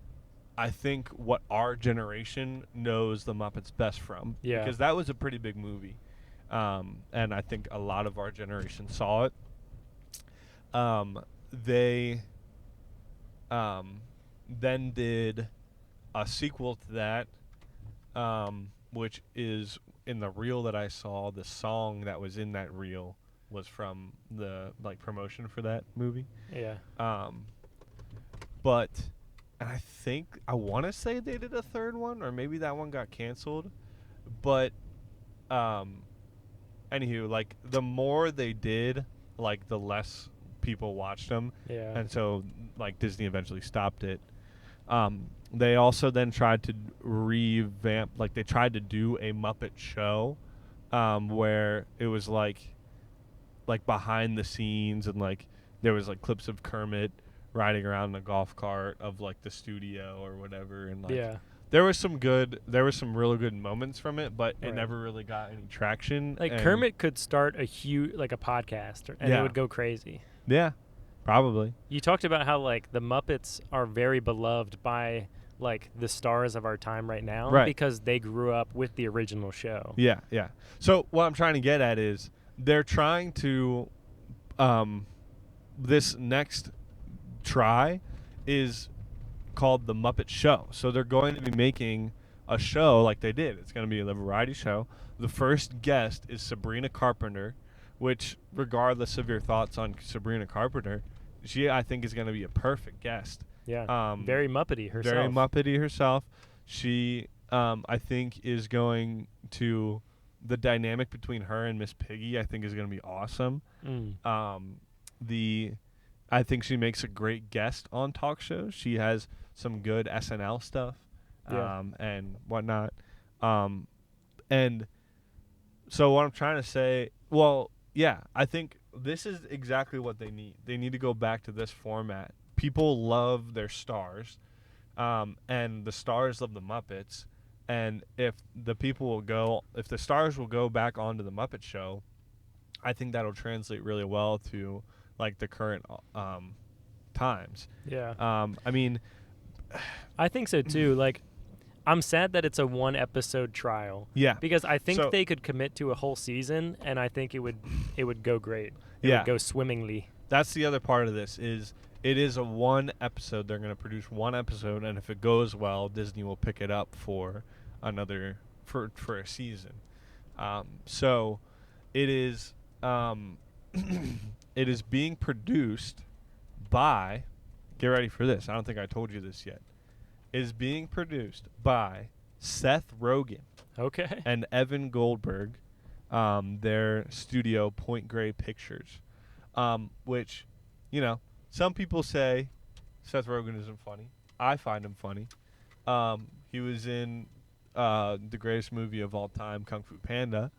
I think, what our generation knows the Muppets best from. Yeah. Because that was a pretty big movie. And I think a lot of our generation saw it. They then did a sequel to that, which is in the reel that I saw. The song that was in that reel was from the promotion for that movie. Yeah. But and I want to say they did a third one, or maybe that one got canceled. But anywho, the more they did, the less people watched them. Yeah. And so Disney eventually stopped it. They also then tried to revamp, they tried to do a Muppet show, where it was like behind the scenes, and there was clips of Kermit riding around in a golf cart of the studio or whatever, and yeah. there were some really good moments from it, but it never really got any traction. Kermit could start a huge a podcast, and it would go crazy. Yeah, probably. You talked about how the Muppets are very beloved by the stars of our time right now, right? Because they grew up with the original show. Yeah, yeah. So what I'm trying to get at is they're trying to, this next try is called The Muppet Show. So they're going to be making a show like they did. It's going to be a variety show. The first guest is Sabrina Carpenter, which, regardless of your thoughts on Sabrina Carpenter, she, I think, is going to be a perfect guest. Yeah. Very Muppety herself. Very Muppety herself. She, I think, is going to, the dynamic between her and Miss Piggy, I think, is going to be awesome. I think she makes a great guest on talk shows. She has some good SNL stuff, and whatnot. And so what I'm trying to say, I think this is exactly what they need. They need to go back to this format. People love their stars, and the stars love the Muppets. And if the stars will go back onto the Muppet Show, I think that'll translate really well to the current times. Yeah. I mean, I think so too. I'm sad that it's a 1-episode trial. Yeah. Because I think they could commit to a whole season, and I think it would go great. It would go swimmingly. That's the other part of this is it is a 1 episode. They're going to produce 1 episode, and if it goes well, Disney will pick it up for another for a season. So it is it is being produced by, get ready for this, I don't think I told you this yet. It is being produced by Seth Rogen. Okay. And Evan Goldberg, their studio Point Grey Pictures, which, some people say Seth Rogen isn't funny. I find him funny. He was in the greatest movie of all time, Kung Fu Panda.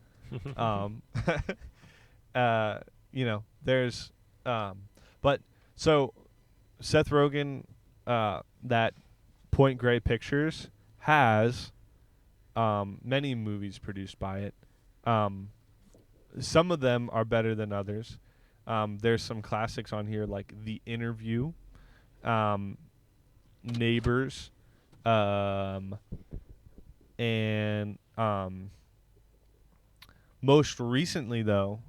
There's, but so Seth Rogen, that Point Grey Pictures has many movies produced by it. Some of them are better than others. There's some classics on here like The Interview, Neighbors, and most recently, though,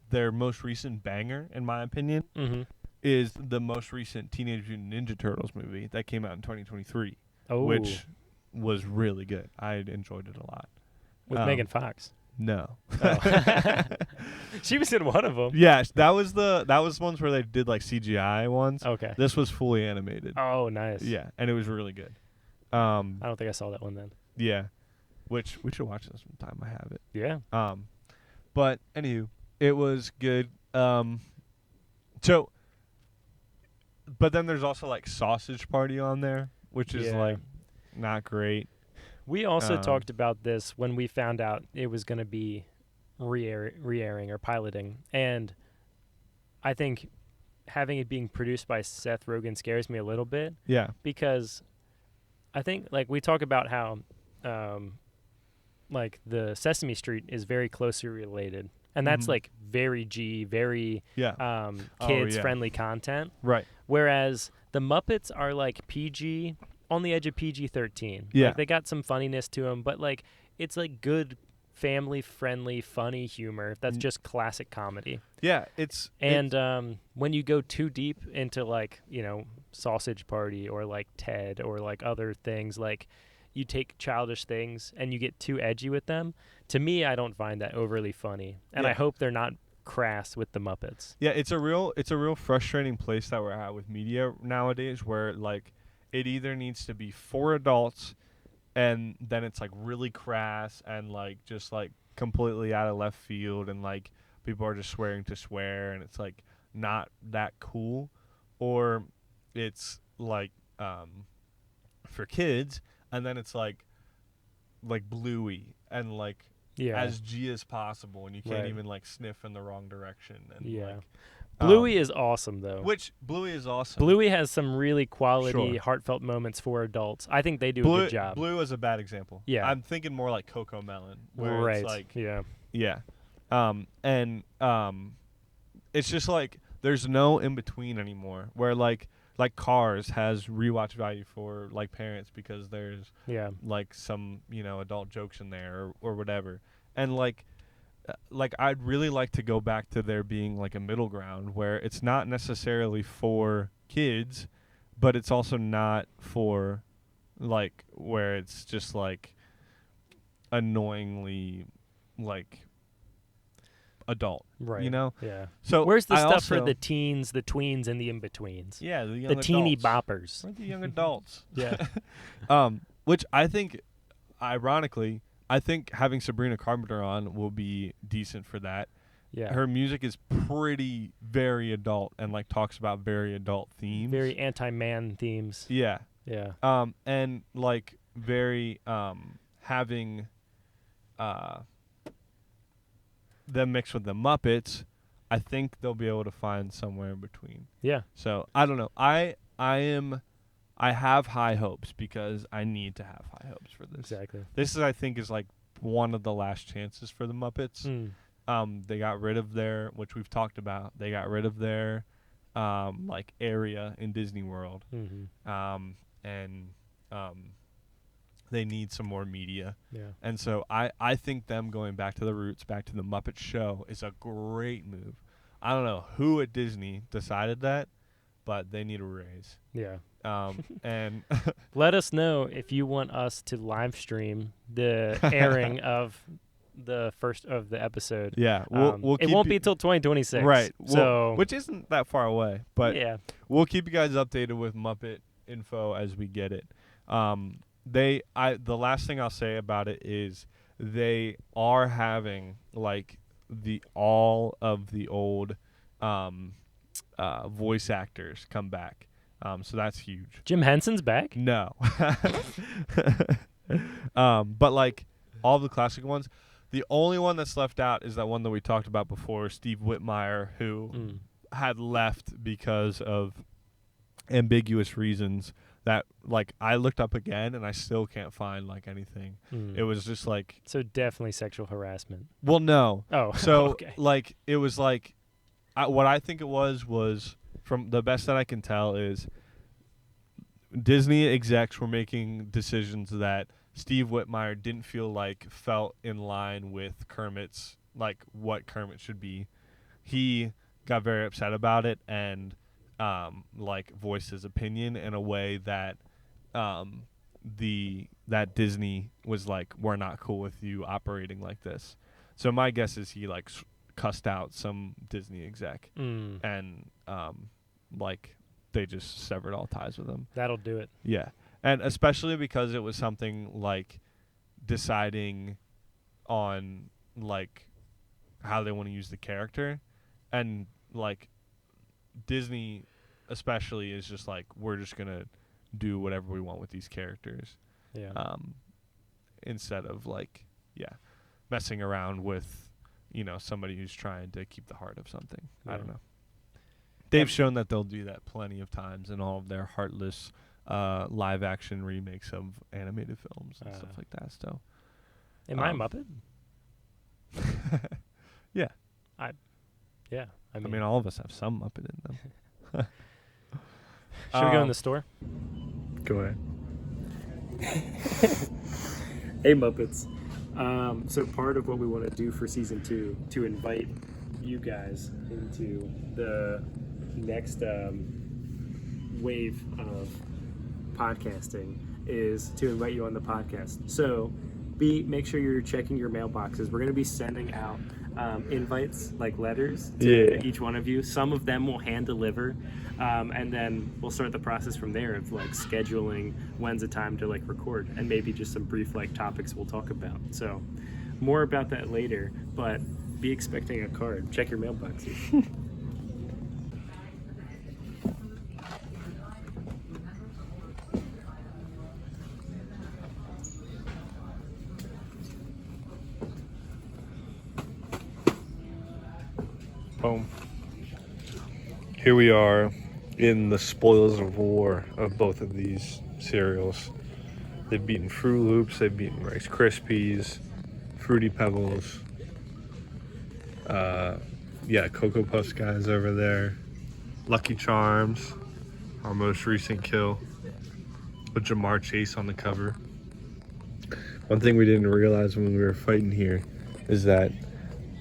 their most recent banger, in my opinion, is the most recent Teenage Mutant Ninja Turtles movie that came out in 2023, which was really good. I enjoyed it a lot. With Megan Fox. No. Oh. She was in one of them. Yeah, that was ones where they did CGI ones. Okay. This was fully animated. Oh, nice. Yeah, and it was really good. I don't think I saw that one then. Yeah. Which we should watch this sometime. I have it. Yeah. But anywho, it was good. But then there's also Sausage Party on there, which is not great. We also talked about this when we found out it was going to be re-airing or piloting, and I think having it being produced by Seth Rogen scares me a little bit. Yeah. Because I think, like, we talk about how, like, the Sesame Street is very closely related, and that's like very kids-friendly content. Right. Whereas the Muppets are like PG, on the edge of PG-13. Yeah. Like, they got some funniness to them, but like it's like good family-friendly, funny humor that's just classic comedy. Yeah, when you go too deep into, like, you know, Sausage Party or like Ted or like other things, like you take childish things and you get too edgy with them. To me, I don't find that overly funny, and I hope they're not crass with the Muppets. Yeah, it's a real frustrating place that we're at with media nowadays, where like it either needs to be for adults, and then it's like really crass and like just like completely out of left field, and like people are just swearing to swear, and it's like not that cool, or it's like for kids, and then it's like Bluey and like as G as possible, and you can't even like sniff in the wrong direction. And like, Bluey is awesome though. Which Bluey is awesome. Bluey has some really quality, heartfelt moments for adults. I think they do a good job. Blue is a bad example. Yeah, I'm thinking more like Coco Melon, where it's like it's just like there's no in between anymore. Where like Cars has rewatch value for like parents because there's like some, you know, adult jokes in there or whatever, and like I'd really like to go back to there being like a middle ground where it's not necessarily for kids, but it's also not for like where it's just like annoyingly like adult, right? You know, So where's the stuff for the teens, the tweens, and the in-betweens? Yeah, the teeny boppers. Or the young adults. Yeah. Which I think, ironically, I think having Sabrina Carpenter on will be decent for that. Yeah. Her music is very adult and like talks about very adult themes. Very anti-man themes. Yeah. Yeah. And like very having them mixed with the Muppets, I think they'll be able to find somewhere in between. Yeah. So I don't know. I have high hopes because I need to have high hopes for this. Exactly. This is, I think, is like one of the last chances for the Muppets. They got rid of their, which we've talked about, they got rid of their like area in Disney World. And they need some more media. Yeah. And so I think them going back to the roots, back to the Muppet Show, is a great move. I don't know who at Disney decided that, but they need a raise. Yeah. And let us know if you want us to live stream the airing of the first of the episode. Yeah, it won't be till 2026, right? So which isn't that far away, but yeah, we'll keep you guys updated with Muppet info as we get it. The last thing I'll say about it is they are having like all of the old voice actors come back. So that's huge. Jim Henson's back? No. But like all the classic ones, the only one that's left out is that one that we talked about before, Steve Whitmire, who had left because of ambiguous reasons that like I looked up again and I still can't find like anything. It was just like, so definitely sexual harassment. Well, no. Oh, so okay. Like it was like what I think it was from the best that I can tell is Disney execs were making decisions that Steve Whitmire didn't feel like felt in line with Kermit's, like what Kermit should be. He got very upset about it and like voiced his opinion in a way that that Disney was like, we're not cool with you operating like this. So my guess is he like cussed out some Disney exec and like they just severed all ties with him. That'll do it. Yeah. And especially because it was something like deciding on like how they want to use the character, and like Disney especially is just like, we're just going to do whatever we want with these characters. Yeah. Instead of messing around with, somebody who's trying to keep the heart of something. I Yeah. don't know. They've shown that they'll do that plenty of times in all of their heartless live action remakes of animated films and stuff like that. So, am I a Muppet? Yeah. I mean, all of us have some Muppet in them. Should we go in the store? Go ahead. Hey, Muppets. So part of what we want to do for season 2 to invite you guys into the next wave of podcasting is to invite you on the podcast. So make sure you're checking your mailboxes. We're going to be sending out invites, like letters, to each one of you. Some of them will hand deliver, and then we'll start the process from there of scheduling when's the time to record, and maybe just some brief topics we'll talk about. So more about that later, but be expecting a card. Check your mailboxes. Boom. Here we are in the spoils of war of both of these cereals. They've beaten Fruit Loops, they've beaten Rice Krispies, Fruity Pebbles. Cocoa Puffs guys over there. Lucky Charms, our most recent kill, with Jamar Chase on the cover. One thing we didn't realize when we were fighting here is that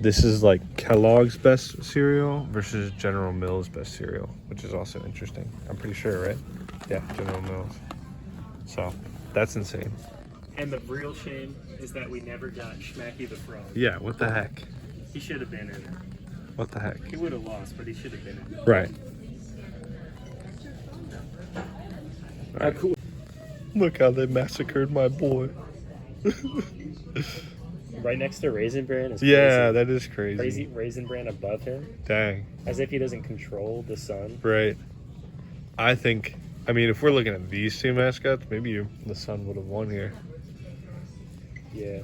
this is Kellogg's best cereal versus General Mills' best cereal, which is also interesting. I'm pretty sure, right? Yeah, General Mills. So, that's insane. And the real shame is that we never got Schmacky the Frog. Yeah, what the heck? He should have been in it. What the heck? He would have lost, but he should have been in it. Right. Right. Cool. Look how they massacred my boy. Right next to Raisin Bran is crazy. Yeah, that is crazy. Raisin Bran above him. Dang. As if he doesn't control the sun. Right. I think, if we're looking at these two mascots, maybe the sun would have won here. Yeah.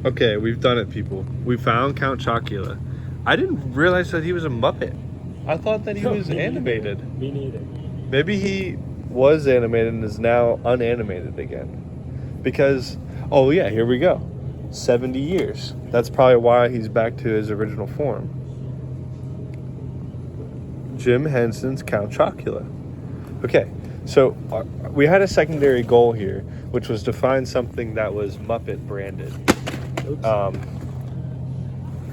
Okay, we've done it, people. We found Count Chocula. I didn't realize that he was a Muppet. I thought that he was animated. Me neither. Maybe he was animated and is now unanimated again. Because, here we go. 70 years. That's probably why he's back to his original form. Jim Henson's Count Chocula. Okay, so we had a secondary goal here, which was to find something that was Muppet branded. Oops.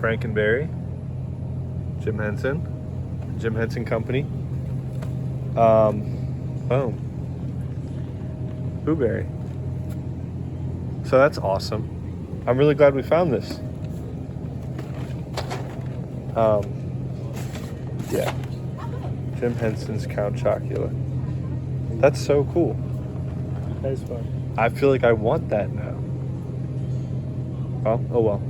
Frankenberry, Jim Henson Company. Boom. Blueberry. So that's awesome. I'm really glad we found this. Jim Henson's Count Chocula. That's so cool. That is fun. I feel like I want that now. Oh well.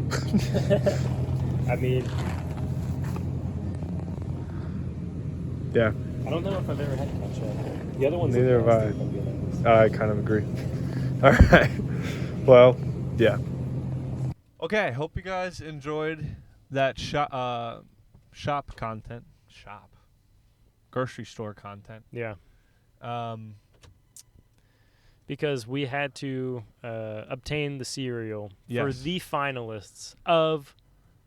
Yeah. I don't know if I've ever had Count Chocula. The other one's Neither have nasty, if I'm being honest. I kind of agree. All right. Well, yeah. Okay, hope you guys enjoyed that shop content. Grocery store content. Yeah. Because we had to obtain the cereal for the finalists of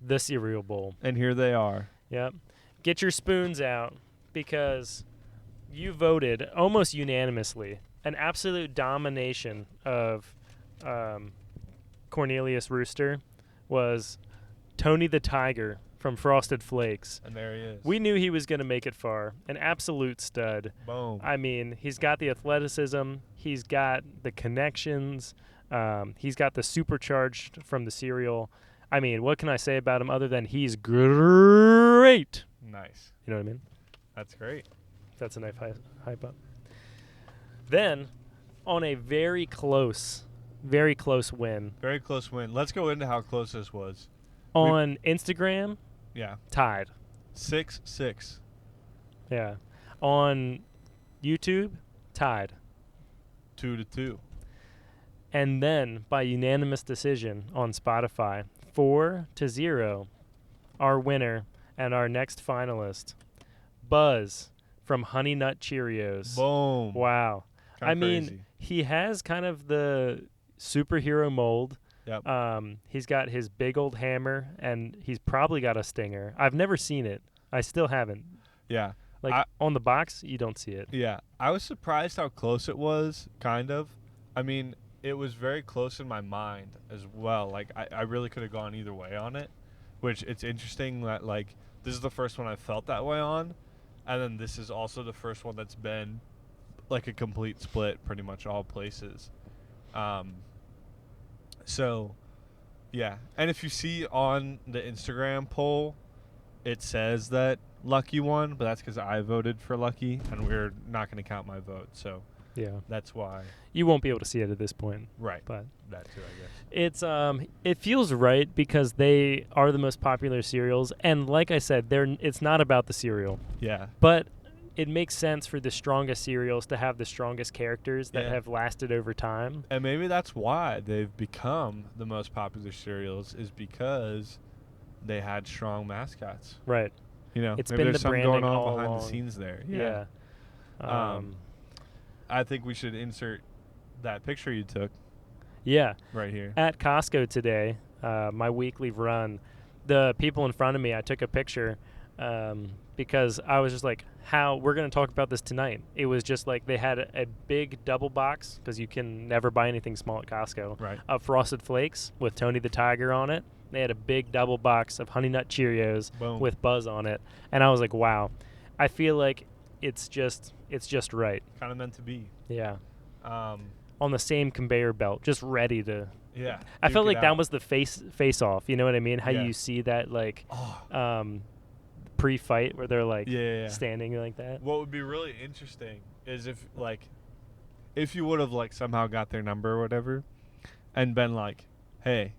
the cereal bowl. And here they are. Yep. Get your spoons out because you voted almost unanimously an absolute domination of Cornelius Rooster was Tony the Tiger from Frosted Flakes. And there he is. We knew he was going to make it far. An absolute stud. Boom. He's got the athleticism. He's got the connections. He's got the supercharged from the cereal. What can I say about him other than he's great? Nice. You know what I mean? That's great. That's a nice hype up. Then, on a very close win. Very close win. Let's go into how close this was. On Instagram, yeah, tied. 6-6. Yeah. On YouTube, tied. 2-2. And then, by unanimous decision on Spotify, 4-0, our winner and our next finalist, Buzz from Honey Nut Cheerios. Boom. Wow. Kinda I mean, crazy. he has kind of the superhero mold. Yep. He's got his big old hammer, and he's probably got a stinger. I've never seen it. I still haven't. Yeah. Like, on the box, you don't see it. Yeah. I was surprised how close it was, kind of. I mean, it was very close in my mind as well. Like, I really could have gone either way on it, which it's interesting that, like, this is the first one I felt that way on, and then this is also the first one that's been, like, a complete split pretty much all places. So, yeah. And if you see on the Instagram poll, it says that Lucky won, but that's because I voted for Lucky, and we're not going to count my vote. So, yeah, that's why. You won't be able to see it at this point. Right. But that too, I guess. it's it feels right because they are the most popular cereals, and like I said, it's not about the cereal. Yeah. But it makes sense for the strongest cereals to have the strongest characters that have lasted over time. And maybe that's why they've become the most popular cereals, is because they had strong mascots. Right. You know, it's maybe been there's the something branding going on all behind along. the scenes there. Yeah. I think we should insert that picture you took. Yeah. Right here. At Costco today, my weekly run, the people in front of me, I took a picture because I was just like, we're going to talk about this tonight. It was just like they had a big double box, because you can never buy anything small at Costco, right, of Frosted Flakes with Tony the Tiger on it. They had a big double box of Honey Nut Cheerios with Buzz on it. And I was like, wow, I feel like it's just right. Kind of meant to be. Yeah. On the same conveyor belt, just ready to. Yeah. I felt like that was the face off. You know what I mean? How you see that, like, pre-fight where they're like standing like that. What would be really interesting is if you would have like somehow got their number or whatever, and been like, hey,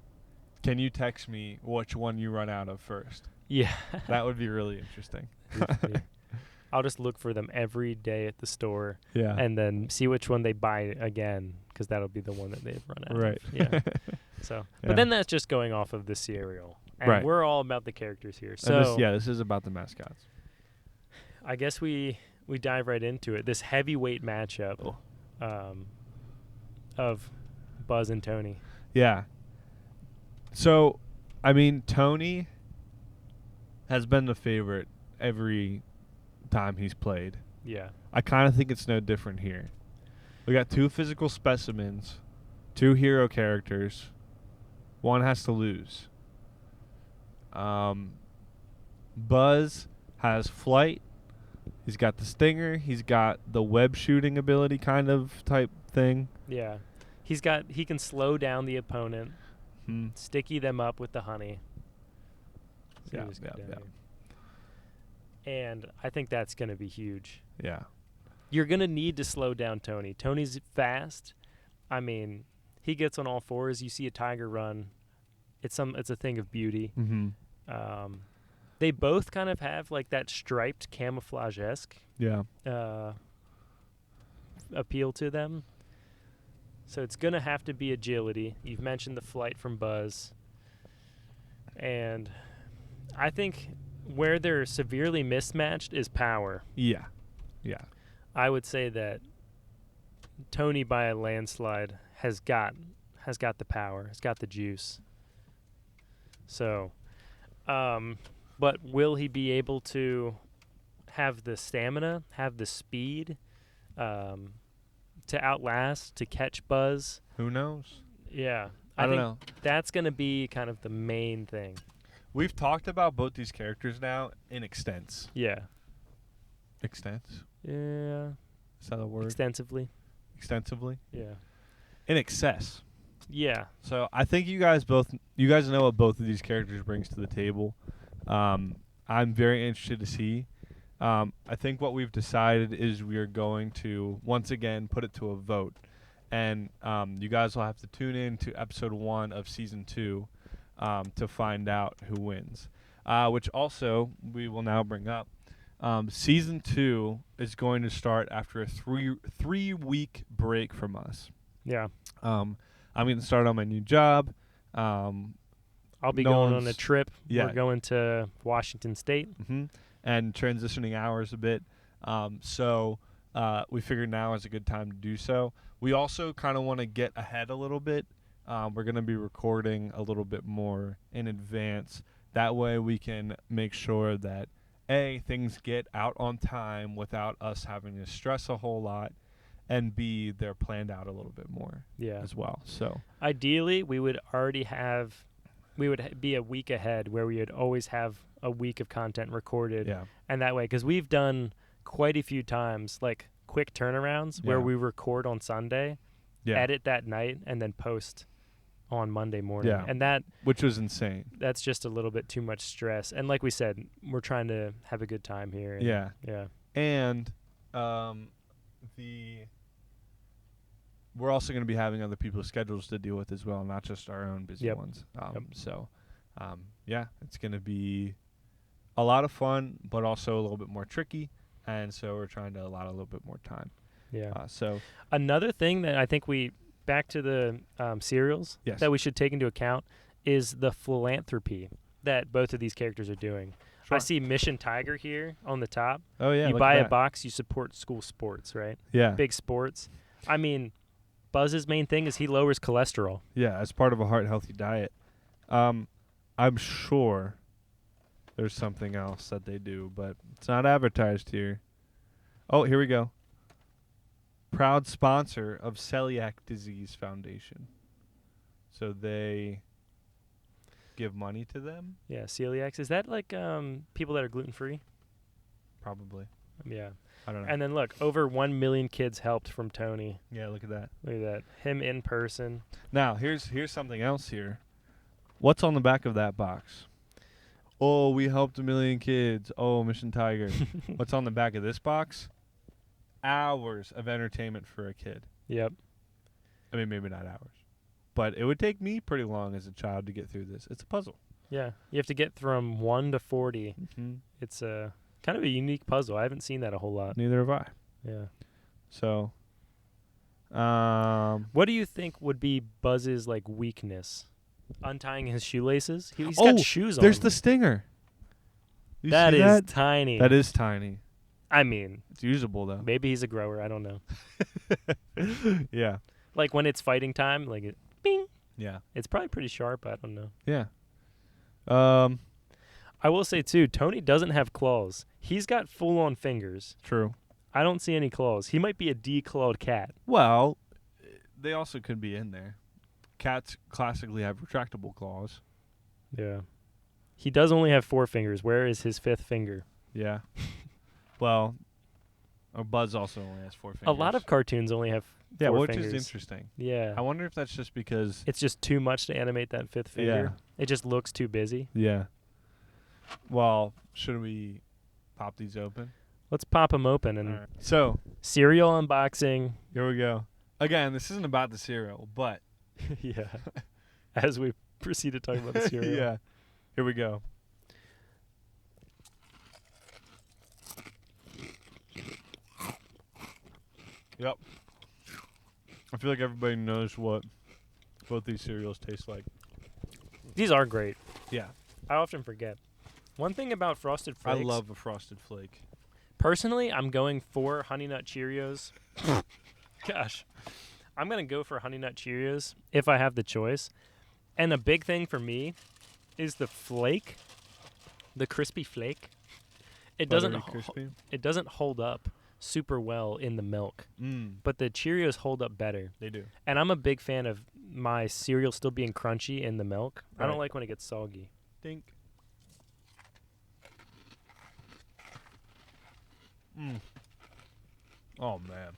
can you text me which one you run out of first? Yeah. That would be really interesting. I'll just look for them every day at the store. Yeah. And then see which one they buy again, because that'll be the one that they've run out right. of. Yeah. So, but then that's just going off of the cereal. And we're all about the characters here. So this is about the mascots. I guess we dive right into it. This heavyweight matchup of Buzz and Tony. Yeah. So, I mean, Tony has been the favorite every time he's played. Yeah. I kind of think it's no different here. We got two physical specimens, two hero characters. One has to lose. Buzz has flight. He's got the stinger. He's got the web shooting ability kind of type thing. Yeah. He can slow down the opponent, sticky them up with the honey. So and I think that's going to be huge. Yeah. You're going to need to slow down Tony. Tony's fast. I mean, he gets on all fours. You see a tiger run. It's a thing of beauty. Mm-hmm. They both kind of have like that striped camouflage-esque appeal to them. So it's going to have to be agility. You've mentioned the flight from Buzz. And I think where they're severely mismatched is power. Yeah. Yeah. I would say that Tony, by a landslide, has got the power, has got the juice. So, but will he be able to have the stamina, have the speed, to outlast, to catch Buzz? Who knows? Yeah. I don't know. That's going to be kind of the main thing. We've talked about both these characters now in extents. Yeah. Extents? Yeah. Is that a word? Extensively. Extensively? Yeah. In excess. Yeah. So I think you guys know what both of these characters brings to the table. I'm very interested to see. I think what we've decided is we are going to once again put it to a vote, and you guys will have to tune in to episode 1 of season 2 to find out who wins. Which also we will now bring up. Season 2 is going to start after a three-week break from us. Yeah. I'm going to start on my new job. I'll be going on a trip. Yeah. We're going to Washington State. And transitioning hours a bit. So we figured now is a good time to do so. We also kind of want to get ahead a little bit. We're going to be recording a little bit more in advance. That way we can make sure that, A, things get out on time without us having to stress a whole lot, and B, they're planned out a little bit more as well. So ideally, we would already have, be a week ahead where we would always have a week of content recorded. Yeah. And that way, because we've done quite a few times, like quick turnarounds where we record on Sunday, edit that night, and then post on Monday morning. Yeah. And that, which was insane. That's just a little bit too much stress. And like we said, we're trying to have a good time here. And yeah. And we're also going to be having other people's schedules to deal with as well, not just our own busy ones. So, it's going to be a lot of fun, but also a little bit more tricky. And so we're trying to allot a little bit more time. Yeah. So another thing that I think back to the serials that we should take into account is the philanthropy that both of these characters are doing. Sure. I see Mission Tiger here on the top. Oh, yeah. You buy a box, you support school sports, right? Yeah. Big sports. I mean, Buzz's main thing is he lowers cholesterol. Yeah, as part of a heart-healthy diet. I'm sure there's something else that they do, but it's not advertised here. Oh, here we go. Proud sponsor of Celiac Disease Foundation. So they give money to them? Yeah, celiacs. Is that like people that are gluten-free? Probably. Yeah. I don't know. And then look, over 1 million kids helped from Tony. Yeah, look at that. Look at that. Him in person. Now, here's something else here. What's on the back of that box? Oh, we helped 1 million kids. Oh, Mission Tiger. What's on the back of this box? Hours of entertainment for a kid. Yep. I mean, maybe not hours. But it would take me pretty long as a child to get through this. It's a puzzle. Yeah. You have to get from 1 to 40. Mm-hmm. It's kind of a unique puzzle. I haven't seen that a whole lot. Neither have I. Yeah. So, what do you think would be Buzz's like weakness? Untying his shoelaces? He's got shoes on. There's the stinger. That is tiny. That is tiny. I mean, it's usable though. Maybe he's a grower. I don't know. Yeah. Like when it's fighting time, like it, bing. Yeah. It's probably pretty sharp. I don't know. Yeah. I will say too, Tony doesn't have claws. He's got full-on fingers. True. I don't see any claws. He might be a declawed cat. Well, they also could be in there. Cats classically have retractable claws. Yeah. He does only have 4 fingers. Where is his 5th finger? Yeah. Well, Buzz also only has 4 fingers. A lot of cartoons only have 4 which fingers. is interesting. Yeah. I wonder if that's just because it's just too much to animate that 5th finger. Yeah. It just looks too busy. Yeah. Well, should we pop these open? Let's pop them open. And So, cereal unboxing. Here we go. Again, this isn't about the cereal, but yeah. As we proceed to talk about the cereal. Yeah. Here we go. Yep. I feel like everybody knows what both these cereals taste like. These are great. Yeah. I often forget. One thing about Frosted Flakes. I love a Frosted Flake. Personally, I'm going for Honey Nut Cheerios. Gosh. I'm going to go for Honey Nut Cheerios if I have the choice. And a big thing for me is the flake, the crispy flake. It doesn't hold up super well in the milk. But the Cheerios hold up better. They do. And I'm a big fan of my cereal still being crunchy in the milk. Right. I don't like when it gets soggy. Dink. Oh, man.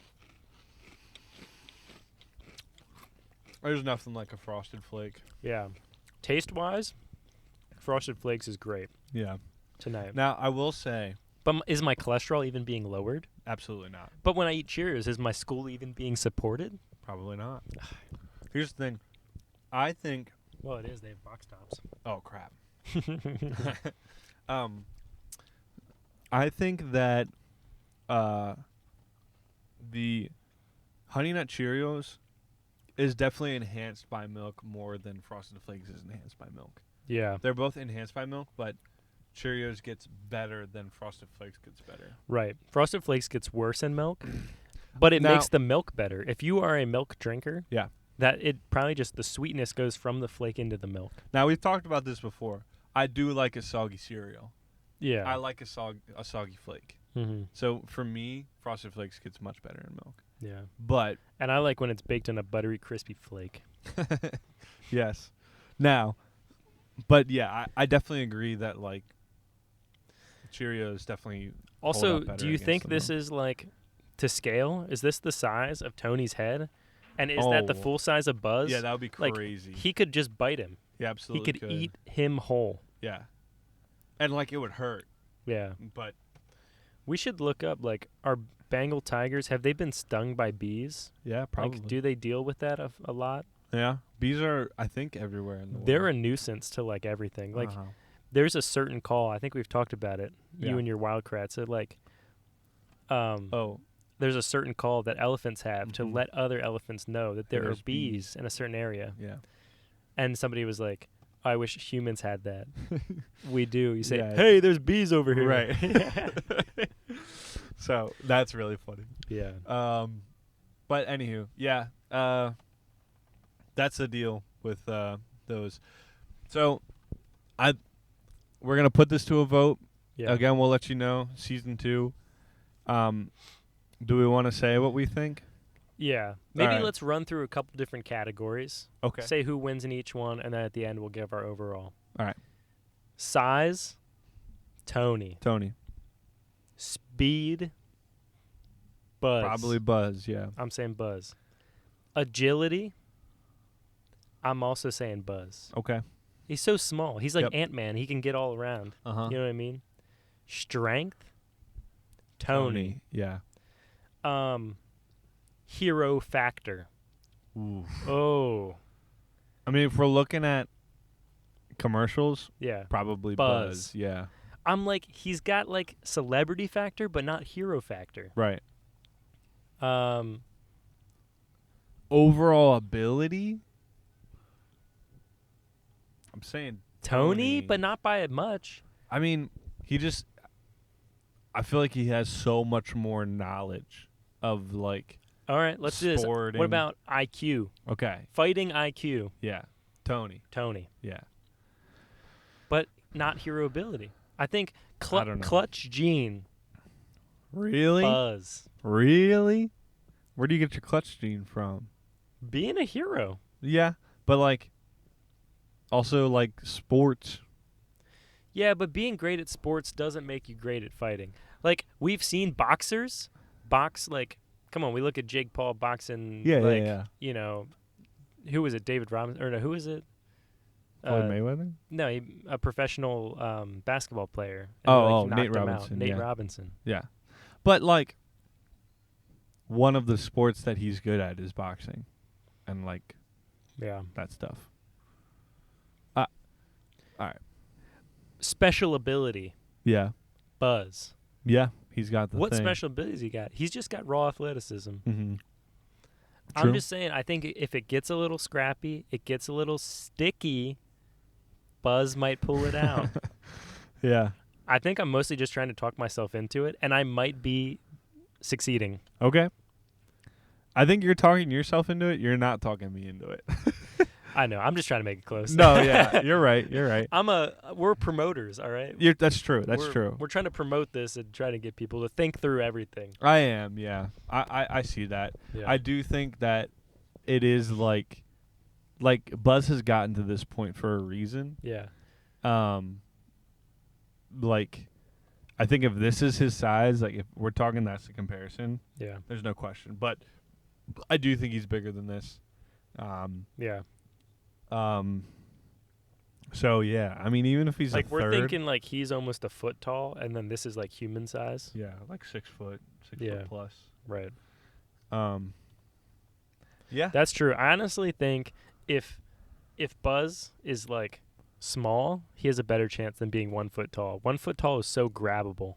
There's nothing like a Frosted Flake. Yeah. Taste-wise, Frosted Flakes is great. Yeah. Tonight. Now, I will say... But is my cholesterol even being lowered? Absolutely not. But when I eat Cheerios, is my school even being supported? Probably not. Here's the thing. I think... Well, it is. They have box tops. Oh, crap. I think that the Honey Nut Cheerios is definitely enhanced by milk more than Frosted Flakes is enhanced by milk. Yeah. They're both enhanced by milk, but Cheerios gets better than Frosted Flakes gets better. Right. Frosted Flakes gets worse in milk, but it Now- makes the milk better. If you are a milk drinker, Yeah. that it probably just the sweetness goes from the flake into the milk. Now, we've talked about this before. I do like a soggy cereal. Yeah. I like a soggy flake. Mm-hmm. So for me, Frosted Flakes gets much better in milk. Yeah. But And I like when it's baked in a buttery, crispy flake. yes. Now, but yeah, I definitely agree that like Cheerios definitely hold Also, up better do you against think the this milk. is like to scale? Is this the size of Tony's head? And is that the Oh. full size of Buzz? Yeah, that would be Like, crazy. he could just bite him. Yeah, absolutely. He could eat him whole. Yeah. And like it would hurt, Yeah. but We should look up, like, are Bengal tigers, have they been stung by bees? yeah, probably. Like, do they deal with that a lot? Yeah. Bees are, I think, everywhere in the world. They're a nuisance to, like, everything. Like, there's a certain call, I think we've talked about it, you Yeah. and your wildcrats. So, like, Oh, there's a certain call that elephants have to Mhm. let other elephants know that there are There's bees. bees in a certain area. yeah. And somebody was like, I wish humans had that. We do. You say, Yeah. hey, there's bees over here. Right. So that's really funny. Yeah. But anywho, yeah. That's the deal with those. So we're gonna put this to a vote. Yeah. Again, we'll let you know. Season 2. Do we want to say what we think? Yeah. Maybe Alright. let's run through a couple different categories. Okay. Say who wins in each one, and then at the end we'll give our overall. All right. Size, Tony. Tony. Speed, Buzz. Probably Buzz, yeah. I'm saying Buzz. Agility, I'm also saying Buzz. Okay. He's so small. He's like Yep. Ant-Man. He can get all around. Uh-huh. You know what I mean? Strength, Tony. Yeah. Hero factor. Ooh. Oh, I mean, if we're looking at commercials, yeah. probably Buzz. Buzz. Yeah. I'm like, he's got like celebrity factor, but not hero factor. Right. Overall ability, I'm saying Tony, but not by much. I mean, I feel like he has so much more knowledge of like. All right, let's do this. Sport What and- about IQ? Okay. Fighting IQ. Yeah. Tony. Yeah. But not hero ability. I think I don't know. clutch gene. Really? Buzz. Really? Where do you get your clutch gene from? Being a hero. Yeah, but like, also like sports. Yeah, but being great at sports doesn't make you great at fighting. Like, we've seen boxers box, like, come on, we look at Jake Paul boxing, Yeah, like, yeah. you know, who was it, David Robinson? Or no, who is it? Floyd Mayweather? No, a professional basketball player. Oh, knocked Nate him out. Robinson, Nate yeah. Robinson. Yeah. But like, one of the sports that he's good at is boxing. And like, Yeah. that stuff. All right. Special ability. Yeah. Buzz. Yeah. He's got the What thing. special abilities he got? He's just got raw athleticism. Mm-hmm. I'm True. just saying, I think if it gets a little scrappy, it gets a little sticky, Buzz might pull it out. Yeah. I think I'm mostly just trying to talk myself into it, and I might be succeeding. Okay. I think you're talking yourself into it. You're not talking me into it. I know. I'm just trying to make it close. No, yeah. You're right. You're right. We're promoters, all right? That's true. That's We're- true. We're trying to promote this and try to get people to think through everything. I am, yeah. I see that. Yeah. I do think that it is like Buzz has gotten to this point for a reason. Yeah. Like, I think if this is his size, like if we're talking that's the comparison, Yeah. there's no question. But I do think he's bigger than this. Yeah. So yeah, I mean, even if he's Like, a we're third, thinking like he's almost a foot tall, and then this is like human size. yeah, like 6 foot, 6 Yeah. foot plus. Right. Yeah, That's true. I honestly think if Buzz is like small, he has a better chance than being 1 foot tall. 1 foot tall is so grabbable.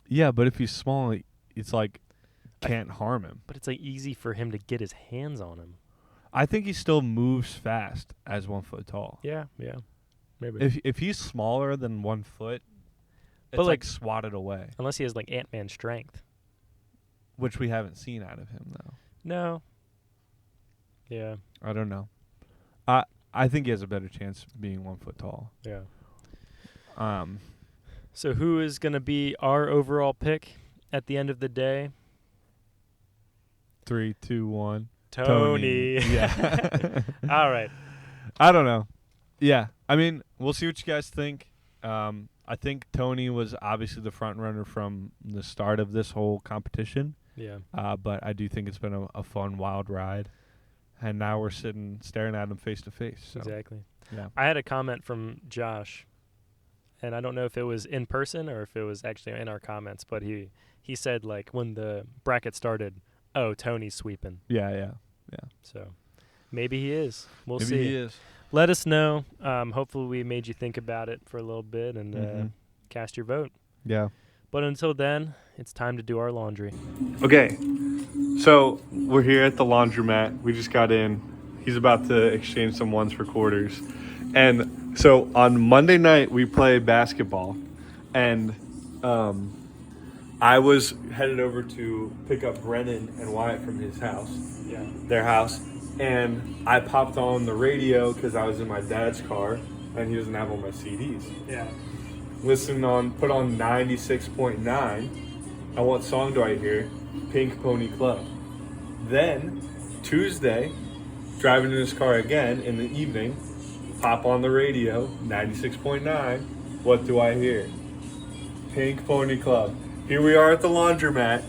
Yeah, but if he's small, it's like can't harm him. But it's like easy for him to get his hands on him. I think he still moves fast as 1 foot tall. Yeah, maybe. If he's smaller than 1 foot, it's But, like like, swatted away, Unless he has like Ant-Man strength. which we haven't seen out of him though. No. Yeah. I don't know. I think he has a better chance of being 1 foot tall. Yeah. Um, So who is going to be our overall pick at the end of the day? 3, 2, 1. Tony. Yeah. All right. I don't know. Yeah. I mean, we'll see what you guys think. I think Tony was obviously the front runner from the start of this whole competition. Yeah. But I do think it's been a fun, wild ride. And now we're staring at him face to face. So. Exactly. Yeah. I had a comment from Josh, and I don't know if it was in person or if it was actually in our comments, but he said, like, when the bracket started, oh, Tony's sweeping. Yeah. So maybe he is. We'll Maybe see. he is. Let us know. Hopefully we made you think about it for a little bit and Mhm. cast your vote. Yeah. But until then, it's time to do our laundry. Okay. So we're here at the laundromat. We just got in. He's about to exchange some ones for quarters. And so on Monday night, we play basketball. And I was headed over to pick up Brennan and Wyatt from his house. Yeah. Their house. And I popped on the radio because I was in my dad's car and he doesn't have all my CDs. Yeah. Put on 96.9. And what song do I hear? Pink Pony Club. Then, Tuesday, driving in his car again in the evening, pop on the radio, 96.9. What do I hear? Pink Pony Club. Here we are at the laundromat.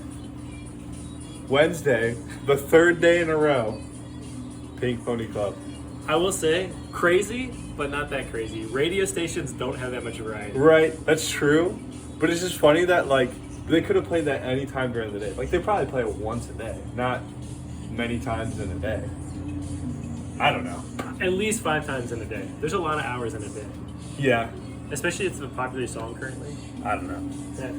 Wednesday, the third day in a row. Pink Pony Club. I will say, crazy, but not that crazy. Radio stations don't have that much variety. Right, that's true. But it's just funny that, like, they could have played that any time during the day. Like, they probably play it once a day, not many times in a day. I don't know. At least 5 times in a day. There's a lot of hours in a day. Yeah, Especially if it's a popular song currently. I don't know. Yeah.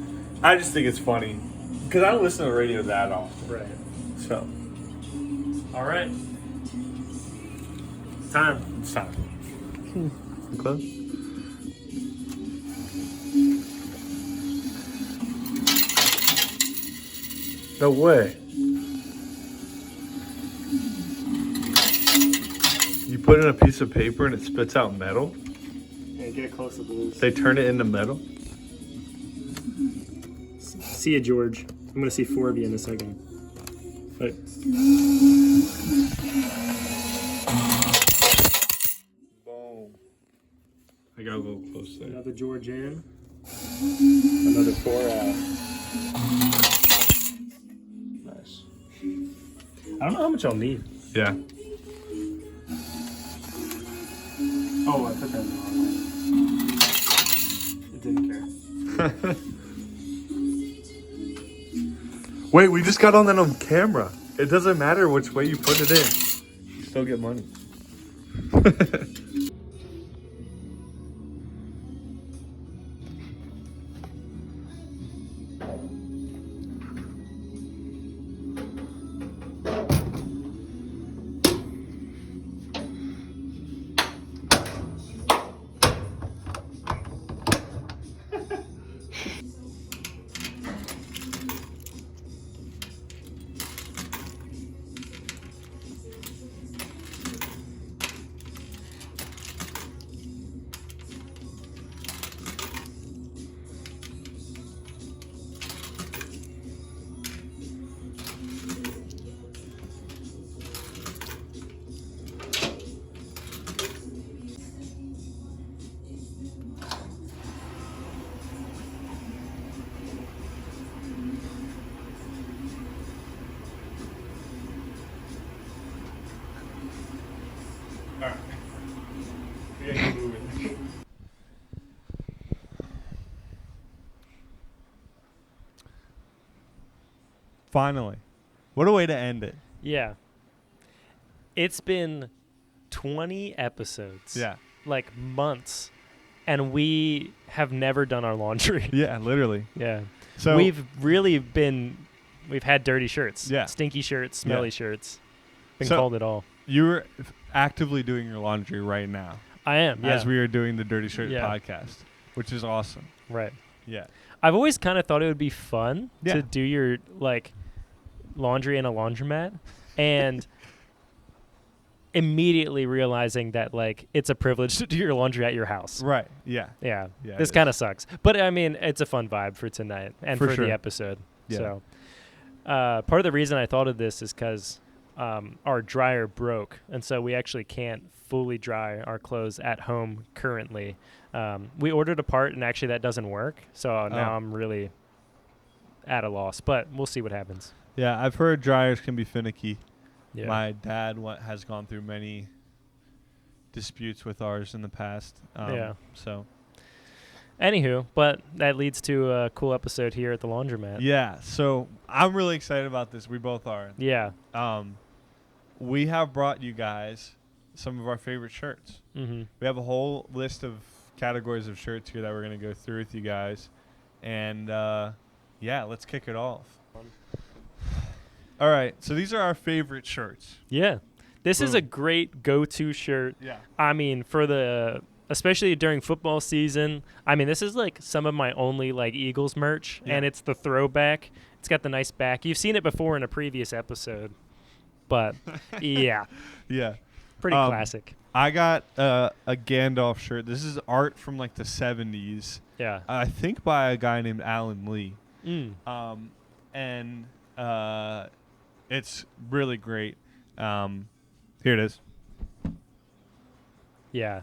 I just think it's funny. Because I don't listen to the radio that often. Right. So, All right. Time. it's time. Close? No way. You put in a piece of paper and it spits out metal? Yeah, get it close to the loose. They turn it into metal? See you, George. I'm going to see 4 of you in a second. But Boom. I got a little close there. another George in. Another 4 out. Nice. I don't know how much I'll need. Yeah. Oh, I put that in the wrong way. It didn't care. Wait, we just got on that on camera. It doesn't matter which way you put it in. You still get money. Finally. What a way to end it. Yeah. It's been 20 episodes. Yeah. Like months. And we have never done our laundry. Yeah, literally. Yeah. So we've had dirty shirts. Yeah. Stinky shirts, smelly Yeah. shirts. Been So- called it all. You're actively doing your laundry right now I am. Yeah. as we are doing the Dirty Shirt Yeah. podcast, which is awesome. Right. Yeah. I've always kind of thought it would be fun Yeah. to do your like laundry in a laundromat, and immediately realizing that like it's a privilege to do your laundry at your house. Right. Yeah. Yeah. Yeah, This it kind of sucks, but I mean it's a fun vibe for tonight and For for sure. the episode. Yeah. So part of the reason I thought of this is because our dryer broke, and so we actually can't fully dry our clothes at home currently. We ordered a part, and actually that doesn't work. So now I'm really at a loss, but we'll see what happens. Yeah. I've heard dryers can be finicky. Yeah. My dad has gone through many disputes with ours in the past. Yeah. So. Anywho, but that leads to a cool episode here at the laundromat. Yeah. So I'm really excited about this. We both are. Yeah. We have brought you guys some of our favorite shirts. Mm-hmm. We have a whole list of categories of shirts here that we're going to go through with you guys. And, yeah, let's kick it off. All right. So these are our favorite shirts. Yeah. This is Boom. a great go-to shirt. Yeah. I mean, especially during football season. I mean, this is like some of my only like Eagles merch, Yeah. and it's the throwback. It's got the nice back. You've seen it before in a previous episode, but yeah, Yeah. pretty classic. I got a Gandalf shirt. This is art from like the 70s. Yeah. I think by a guy named Alan Lee. Mm. And it's really great. Here it is. Yeah.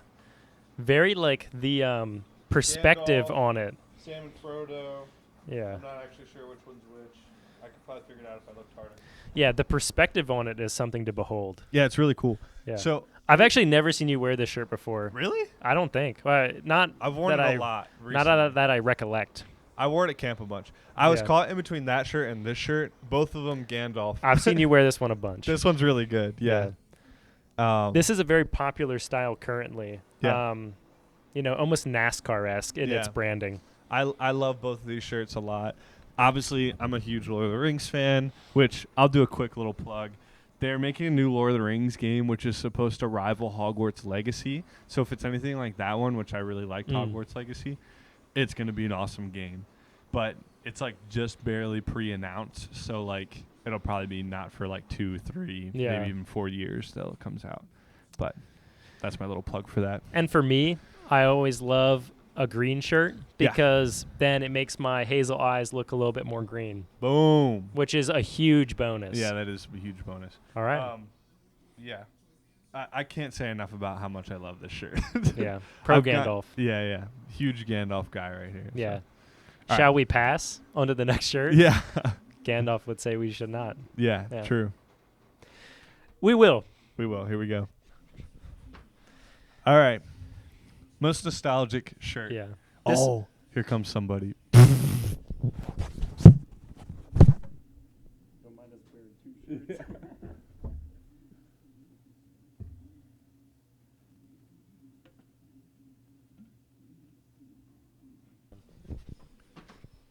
Very like the perspective Gandalf. on it. Sam and Frodo. Yeah. I'm not actually sure which one's which. I could probably figure it out if I looked harder. Yeah, the perspective on it is something to behold. Yeah, it's really cool. Yeah. So I've actually never seen you wear this shirt before. really, I don't think. Not I've worn it that a lot. Not Recently. that I recollect. I wore it at camp a bunch. I was Yeah. caught in between that shirt and this shirt. Both of them Gandalf. I've seen you wear this one a bunch. This one's really good. Yeah. This is a very popular style currently. Yeah. Almost NASCAR-esque in its Yeah. branding. I love both of these shirts a lot. Obviously, I'm a huge Lord of the Rings fan, which I'll do a quick little plug. They're making a new Lord of the Rings game, which is supposed to rival Hogwarts Legacy. So if it's anything like that one, which I really liked Hogwarts Legacy, it's going to be an awesome game. But it's like just barely pre-announced, so like it'll probably be not for like 2, 3, maybe even 4 years till it comes out. But that's my little plug for that. And for me, I always love a green shirt because then it makes my hazel eyes look a little bit more green. Boom. Which is a huge bonus. Yeah, that is a huge bonus. All right. Yeah. I can't say enough about how much I love this shirt. Yeah. Pro Gandalf. Yeah. Huge Gandalf guy right here. Yeah. So. Shall we pass on to the next shirt? Yeah. Gandalf would say we should not. Yeah, true. We will. We will. Here we go. All right. Most nostalgic shirt. Yeah. Here comes somebody.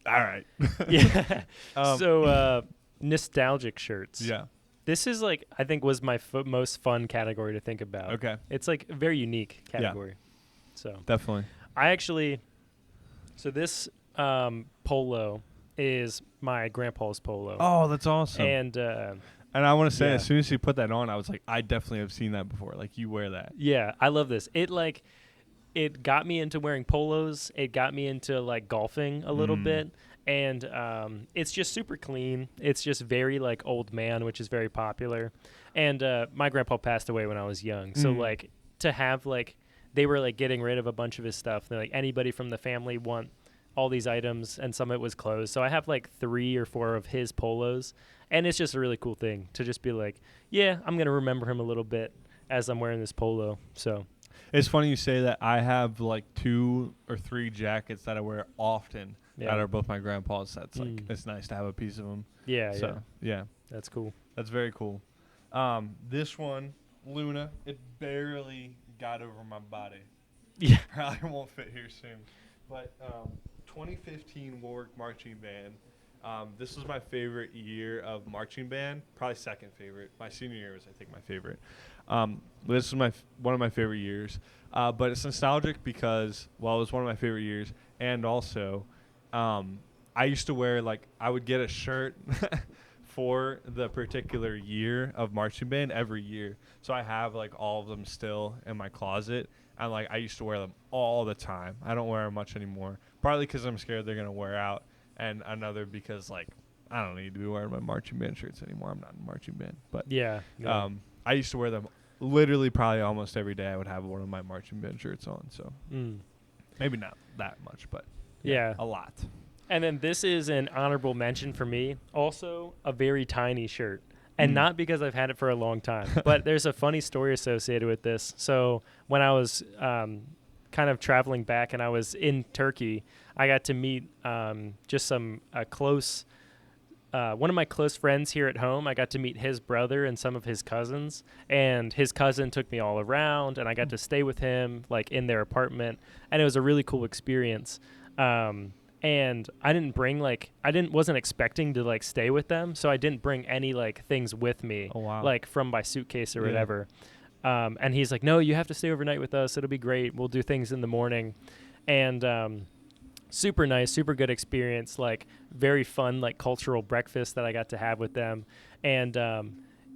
All right. Yeah. So nostalgic shirts. Yeah. This is like I think was my most fun category to think about. Okay. It's like a very unique category. So Definitely. So this polo is my grandpa's polo. Oh, that's awesome. And I want to say, yeah. as soon as you put that on, I was like, I definitely have seen that before. Like, you wear that. Yeah, I love this. It got me into wearing polos. It got me into like golfing a little bit. And it's just super clean. It's just very like old man, which is very popular. And my grandpa passed away when I was young. So like to have like, they were like getting rid of a bunch of his stuff. They're like, anybody from the family want all these items, and some of it was closed. So I have like 3 or 4 of his polos. And it's just a really cool thing to just be like, yeah, I'm going to remember him a little bit as I'm wearing this polo. So it's funny you say that. I have like 2 or 3 jackets that I wear often that are both my grandpa's. That's like, it's nice to have a piece of them. Yeah. So, yeah. That's cool. That's very cool. This one, Luna, it barely got over my body. Yeah. Probably won't fit here soon. But 2015 Warwick Marching Band. This was my favorite year of marching band, probably second favorite. My senior year was, I think, my favorite. This was one of my favorite years. But it's nostalgic because, well, it was one of my favorite years. And also, I used to wear, I would get a shirt for the particular year of marching band every year. So I have, all of them still in my closet. And, I used to wear them all the time. I don't wear them much anymore. Partly because I'm scared they're going to wear out. And another because, I don't need to be wearing my marching band shirts anymore. I'm not in a marching band. But Yeah. No. I used to wear them literally probably almost every day. I would have one of my marching band shirts on. So maybe not that much, but yeah, a lot. And then this is an honorable mention for me. Also, a very tiny shirt. And not because I've had it for a long time, but there's a funny story associated with this. So when I was kind of traveling back and I was in Turkey, I got to meet just one of my close friends here at home. I got to meet his brother and some of his cousins, and his cousin took me all around, and I got to stay with him in their apartment, and it was a really cool experience. And I didn't bring wasn't expecting to stay with them, so I didn't bring any things with me, from my suitcase or whatever. And he's like, "No, you have to stay overnight with us. It'll be great. We'll do things in the morning." And super nice, super good experience. Very fun, cultural breakfast that I got to have with them. And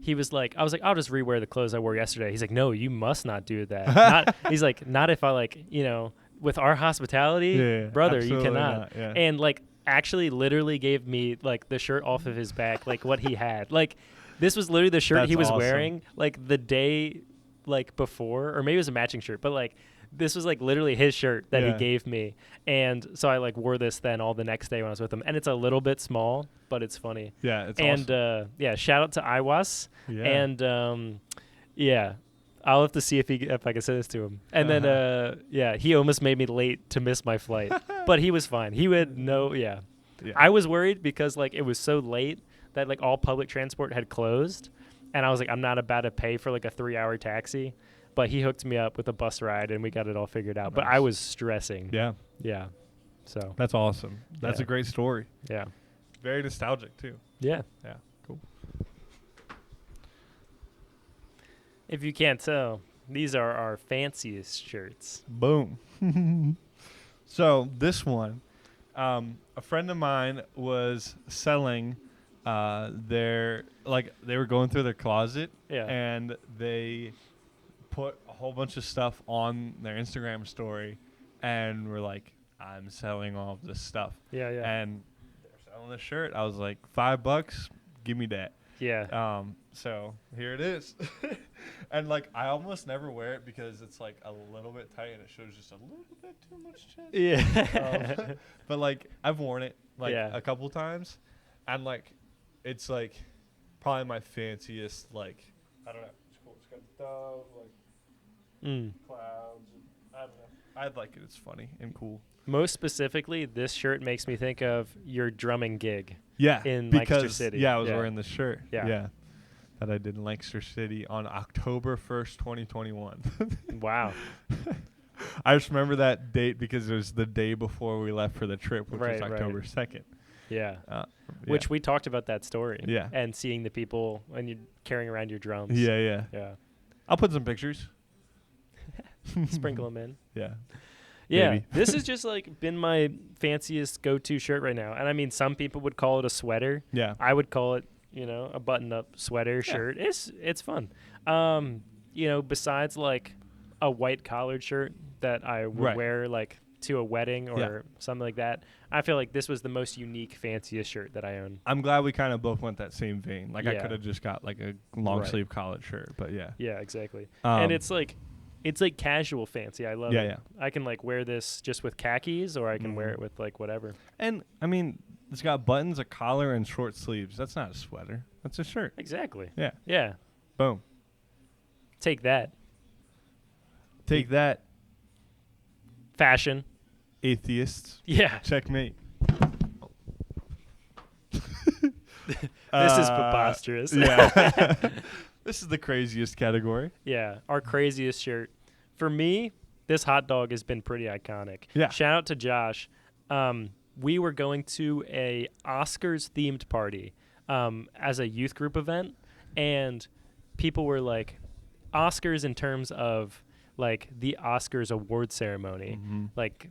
he was like, I was like, "I'll just rewear the clothes I wore yesterday." He's like, "No, you must not do that." He's like, "Not if I with our hospitality, brother, you cannot." Yeah. And actually literally gave me the shirt off of his back, what he had. This was literally the shirt he was wearing the day before, or maybe it was a matching shirt, but this was literally his shirt that he gave me. And so I wore this then all the next day when I was with him. And it's a little bit small, but it's funny. Yeah, it's awesome. And shout out to Iwas. Yeah. And I'll have to see if I can send this to him. And then he almost made me late to miss my flight. But he was fine. He would know. Yeah. I was worried because it was so late that all public transport had closed, and I was I'm not about to pay for a 3-hour taxi. But he hooked me up with a bus ride, and we got it all figured out. Nice. But I was stressing. Yeah. Yeah. So that's awesome. That's a great story. Yeah. Very nostalgic too. Yeah. Yeah. Cool. If you can't tell, these are our fanciest shirts. Boom. So this one, a friend of mine was selling they were going through their closet, and they put a whole bunch of stuff on their Instagram story, and were like, "I'm selling all of this stuff." Yeah. And they're selling the shirt. I was like, $5, give me that. Yeah. So here it is. And I almost never wear it because it's a little bit tight and it shows just a little bit too much chest. Yeah. But I've worn it a couple times, and it's probably my fanciest I don't know. It's cool. It's got the dove, clouds. I don't know. I like it. It's funny and cool. Most specifically, this shirt makes me think of your drumming gig. Yeah, in Lancaster City. Yeah, I was wearing this shirt. Yeah. That I did in Lancaster City on October 1st, 2021. Wow. I just remember that date because it was the day before we left for the trip, which was October 2nd. Yeah. Which we talked about that story. Yeah. And seeing the people when you're carrying around your drums. Yeah. I'll put some pictures. Sprinkle them in. Yeah. Yeah. Maybe. This has just been my fanciest go-to shirt right now. And I mean, some people would call it a sweater. Yeah. I would call it, a button-up sweater shirt. It's fun. Besides a white collared shirt that I would wear to a wedding or something like that, I feel like this was the most unique, fanciest shirt that I own. I'm glad we kind of both went that same vein. I could have just got a long sleeve collared shirt, but yeah. Yeah, exactly. And it's casual fancy. I love it. Yeah. I can wear this just with khakis, or I can wear it with whatever. And I mean, it's got buttons, a collar, and short sleeves. That's not a sweater. That's a shirt. Exactly. Yeah. Yeah. Boom. Take that. Take that. Fashion. Atheists. Yeah. Checkmate. This is preposterous. Yeah. This is the craziest category. Yeah. Our craziest shirt. For me, this hot dog has been pretty iconic. Yeah. Shout out to Josh. we were going to a Oscars themed party as a youth group event, and people were like, Oscars in terms of like the Oscars award ceremony, like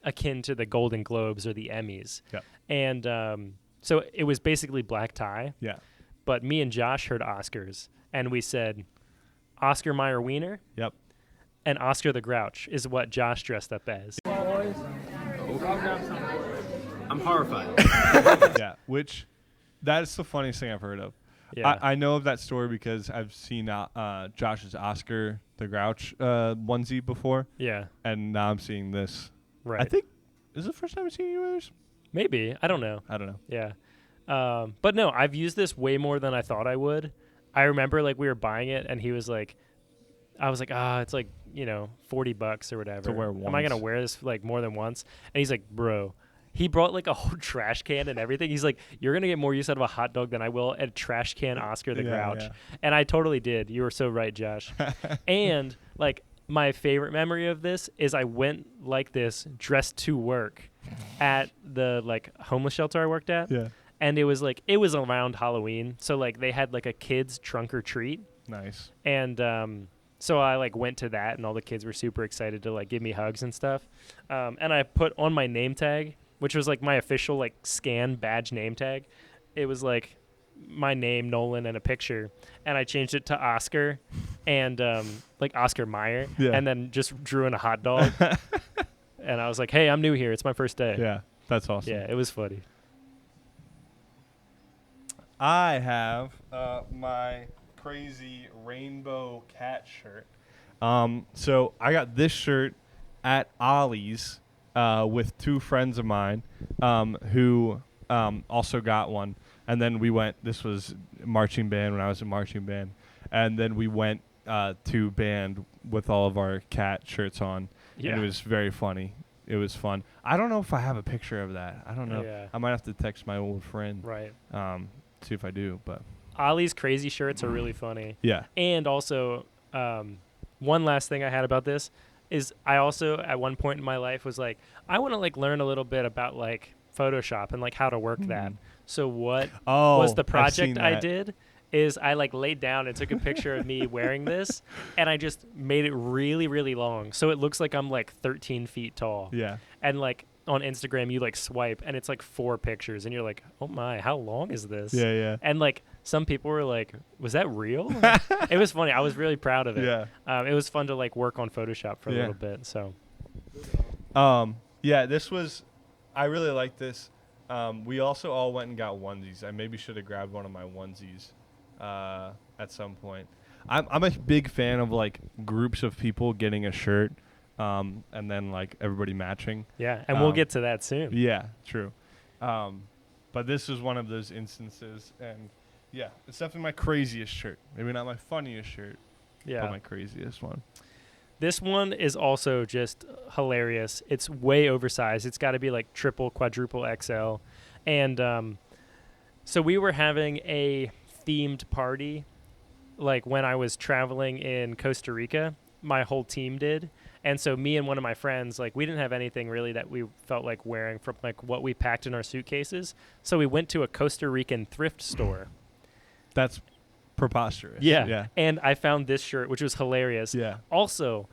akin to the Golden Globes or the Emmys. Yep. And so it was basically black tie. Yeah. But me and Josh heard Oscars, and we said, Oscar Mayer Wiener. Yep. And Oscar the Grouch is what Josh dressed up as. I'm horrified. Yeah, which that is the funniest thing I've heard of. Yeah. I know of that story because I've seen Josh's Oscar the Grouch onesie before. Yeah. And now I'm seeing this. Right. I think, is it the first time I've seen you wears? Maybe. I don't know. Yeah. But no, I've used this way more than I thought I would. I remember like we were buying it and he was like, I was like, it's like, $40 or whatever. To wear once. Am I going to wear this like more than once? And he's like, bro, he brought like a whole trash can and everything. He's like, you're going to get more use out of a hot dog than I will at a trash can Oscar the Grouch. Yeah. And I totally did. You were so right, Josh. And like my favorite memory of this is I went like this dressed to work at the like homeless shelter I worked at. Yeah. And it was around Halloween. So like they had like a kid's trunk or treat. Nice. And so I like went to that and all the kids were super excited to like give me hugs and stuff. And I put on my name tag, which was like my official like scan badge name tag. It was like my name, Nolan, and a picture. And I changed it to Oscar and like Oscar Mayer. Yeah. And then just drew in a hot dog. And I was like, hey, I'm new here. It's my first day. Yeah, that's awesome. Yeah, it was funny. I have my crazy rainbow cat shirt. So I got this shirt at Ollie's with two friends of mine who also got one. And then we went, this was marching band when I was in marching band. And then we went to band with all of our cat shirts on. Yeah. And it was very funny. It was fun. I don't know if I have a picture of that. I don't know. Yeah. I might have to text my old friend. Right. See if I do, but Ollie's crazy shirts are really funny. yeah. And also, one last thing I had about this is I also at one point in my life was like, I want to like learn a little bit about like Photoshop and like how to work that. So what was the project I did is I like laid down and took a picture of me wearing this and I just made it really, really long. So it looks like I'm like 13 feet tall. Yeah. And like on Instagram, you like swipe and it's like 4 pictures and you're like, oh my, how long is this? Yeah, yeah. And like some people were like, was that real? It was funny. I was really proud of it. Yeah. It was fun to like work on Photoshop for a little bit. So, yeah, this was, I really like this. We also all went and got onesies. I maybe should have grabbed one of my onesies at some point. I'm a big fan of like groups of people getting a shirt. And then like everybody matching. Yeah, and we'll get to that soon. Yeah, true. But this is one of those instances, and yeah, it's definitely my craziest shirt. Maybe not my funniest shirt, but my craziest one. This one is also just hilarious. It's way oversized. It's got to be like triple, quadruple XL. And so we were having a themed party like when I was traveling in Costa Rica. My whole team did. And so me and one of my friends, like we didn't have anything really that we felt like wearing from like what we packed in our suitcases. So we went to a Costa Rican thrift store. That's preposterous. Yeah. And I found this shirt, which was hilarious. Yeah. Also,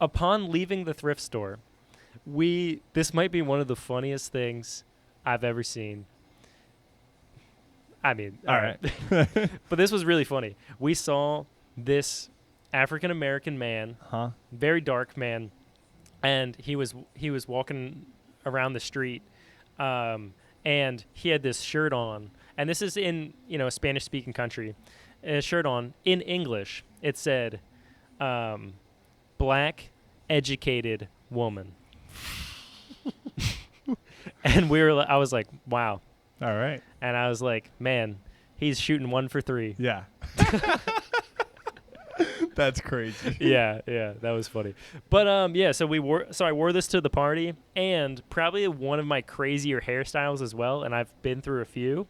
upon leaving the thrift store, this might be one of the funniest things I've ever seen. I mean, all right. But this was really funny. We saw this African-American man, very dark man, and he was walking around the street, and he had this shirt on, and this is in a Spanish-speaking country, a shirt on in English. It said, "Black educated woman," and I was like, wow, all right, and I was like, man, he's shooting 1 for 3. Yeah. That's crazy. Yeah, that was funny. But so I wore this to the party, and probably one of my crazier hairstyles as well, and I've been through a few,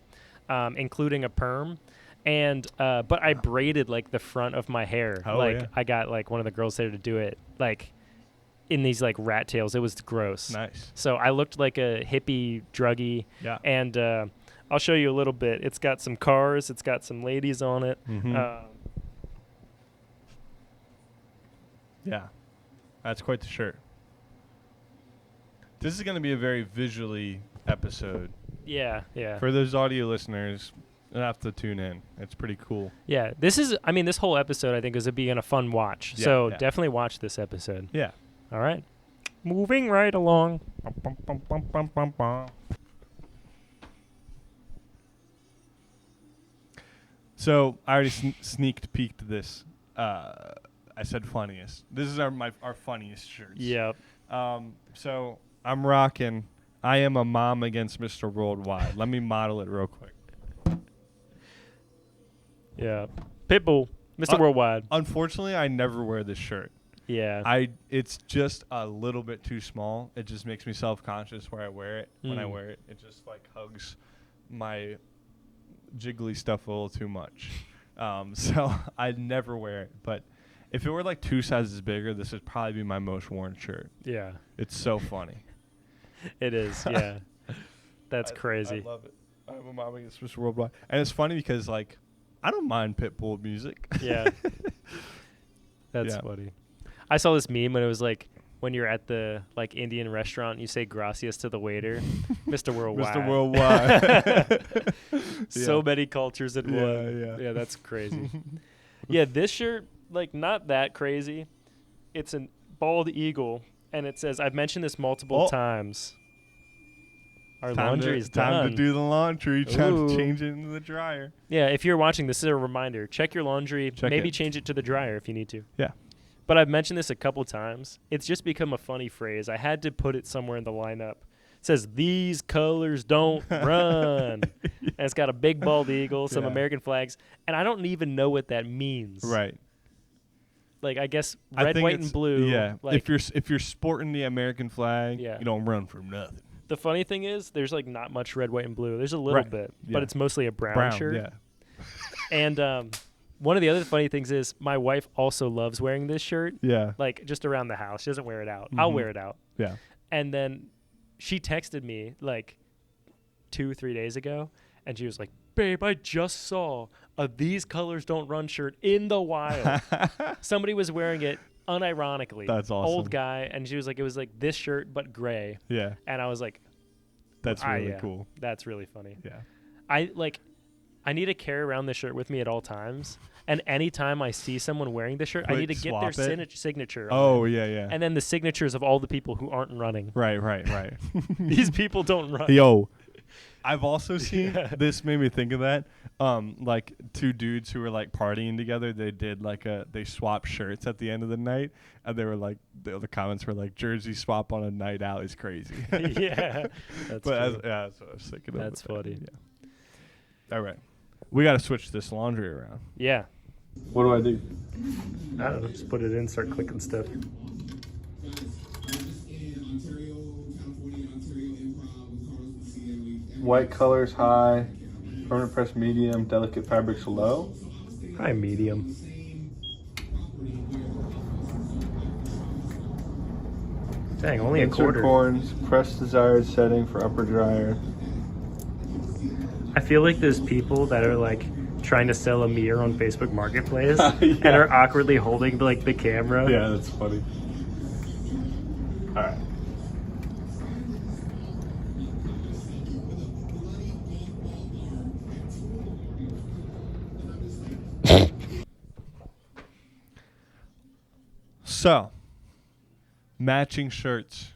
including a perm. And but I braided like the front of my hair. I got like one of the girls there to do it. Like in these like rat tails. It was gross. Nice. So I looked like a hippie druggie. Yeah. And I'll show you a little bit. It's got some cars. It's got some ladies on it. Yeah. That's quite the shirt. This is going to be a very visually episode. Yeah, yeah. For those audio listeners, you'll have to tune in. It's pretty cool. Yeah, this whole episode I think is being a fun watch. Yeah, so yeah. definitely watch this episode. Yeah. All right. Moving right along. So I already sneaked peeked this. I said funniest. This is our funniest shirts. Yep. So I'm rocking I Am a Mom Against Mr. Worldwide. Let me model it real quick. Yeah. Pitbull, Mr. Worldwide. Unfortunately, I never wear this shirt. Yeah. It's just a little bit too small. It just makes me self-conscious where I wear it. When I wear it, it just like hugs my jiggly stuff a little too much. So I'd never wear it. But if it were like 2 sizes bigger, this would probably be my most worn shirt. Yeah. It's so funny. It is, yeah. That's crazy. I love it. I'm a Mom Against Mr. Worldwide. And it's funny because like I don't mind Pitbull music. Yeah. That's funny. I saw this meme when it was like when you're at the like Indian restaurant, you say gracias to the waiter, Mr. Worldwide. Mr. Worldwide. So many cultures in one. Yeah. Yeah, that's crazy. Yeah, this shirt, like not that crazy. It's a bald eagle, and it says, I've mentioned this multiple times. Our laundry's done. Time to do the laundry. Time to change it into the dryer. Yeah, if you're watching, this is a reminder. Check your laundry. Maybe it. change it to the dryer if you need to. Yeah. But I've mentioned this a couple times. It's just become a funny phrase. I had to put it somewhere in the lineup. It says, these colors don't run. And it's got a big bald eagle, some American flags. And I don't even know what that means. Right. Like, I guess red, white, and blue. Yeah. Like, if you're sporting the American flag, you don't run from nothing. The funny thing is, there's like not much red, white, and blue. There's a little bit, but it's mostly a brown shirt. Yeah. And one of the other funny things is my wife also loves wearing this shirt. Yeah. Like just around the house. She doesn't wear it out. I'll wear it out. Yeah. And then she texted me like 2-3 days ago, and she was like, babe, I just saw a These Colors Don't Run shirt in the wild. Somebody was wearing it unironically. That's awesome. Old guy. And she was like, it was like this shirt, but gray. Yeah. And I was like, that's really cool. That's really funny. Yeah. I need to carry around this shirt with me at all times. And anytime I see someone wearing this shirt, I need to get their signature. Oh, yeah. And then the signatures of all the people who aren't running. Right. These people don't run. Yo, I've also seen, this made me think of that, like 2 dudes who were like partying together. They did like they swapped shirts at the end of the night. And they were like, the comments were like, jersey swap on a night out is crazy. Yeah. That's true. That's what I was thinking of. That's funny. Yeah. All right. We got to switch this laundry around. Yeah. What do I do? I don't know. Just put it in, start clicking stuff. White colors high, permanent press medium, delicate fabrics low. High medium. Dang, only a quarter. Corns, press desired setting for upper dryer. I feel like there's people that are like trying to sell a mirror on Facebook Marketplace and are awkwardly holding like the camera. Yeah, that's funny. All right. So, matching shirts.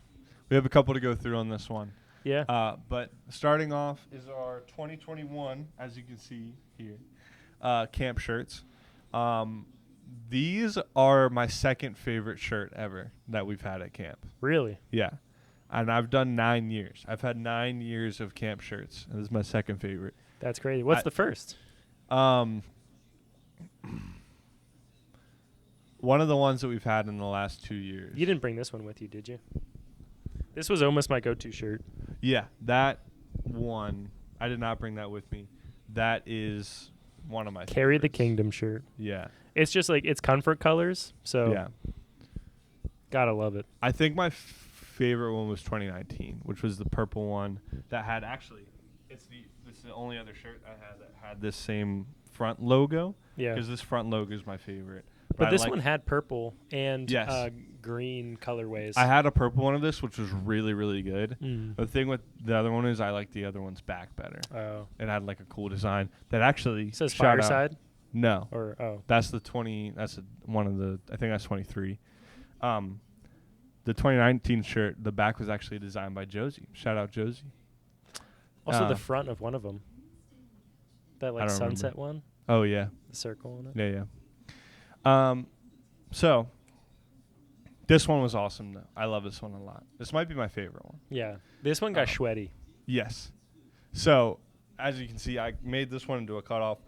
We have a couple to go through on this one. Yeah. But starting off is our 2021, as you can see here, camp shirts. These are my second favorite shirt ever that we've had at camp. Really? Yeah. And I've done 9 years. I've had 9 years of camp shirts. And this is my second favorite. That's crazy. What's the first? One of the ones that we've had in the last 2 years. You didn't bring this one with you, did you? This was almost my go-to shirt. Yeah, that one. I did not bring that with me. That is one of my Carry the favorites. Kingdom shirt. Yeah. It's just like, it's comfort colors. So yeah. Gotta love it. I think my favorite one was 2019, which was the purple one that had actually. This is the only other shirt I had that had this same front logo. Yeah. Because this front logo is my favorite. But this one had purple and Yes. green colorways. I had a purple one of this, which was really, really good. Mm. The thing with the other one is I like the other one's back better. Oh. It had like a cool design that actually It says shout out- Fireside? No. Or That's the 20. That's one of the. I think that's 23. The 2019 shirt. The back was actually designed by Josie. Shout out Josie. Also the front of one of them. That like I don't sunset remember. one. Oh yeah. The circle in it. Yeah. So this one was awesome though. I love this one a lot. This might be my favorite one. Yeah. This one got sweaty. Yes. So as you can see, I made this one into a cutoff.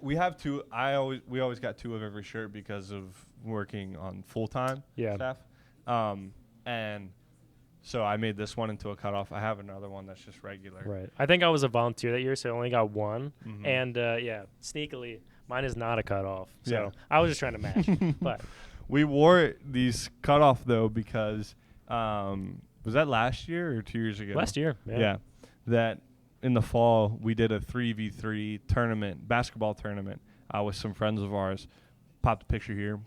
We always got 2 of every shirt because of working on full-time staff. And so I made this one into a cutoff. I have another one that's just regular. Right. I think I was a volunteer that year, so I only got one. Mhm. And sneakily, mine is not a cutoff. So Yeah. I was just trying to match. But we wore these cutoff though because was that last year or 2 years ago? Last year. Yeah. That in the fall we did a 3v3 tournament, basketball tournament with some friends of ours. Popped a picture here.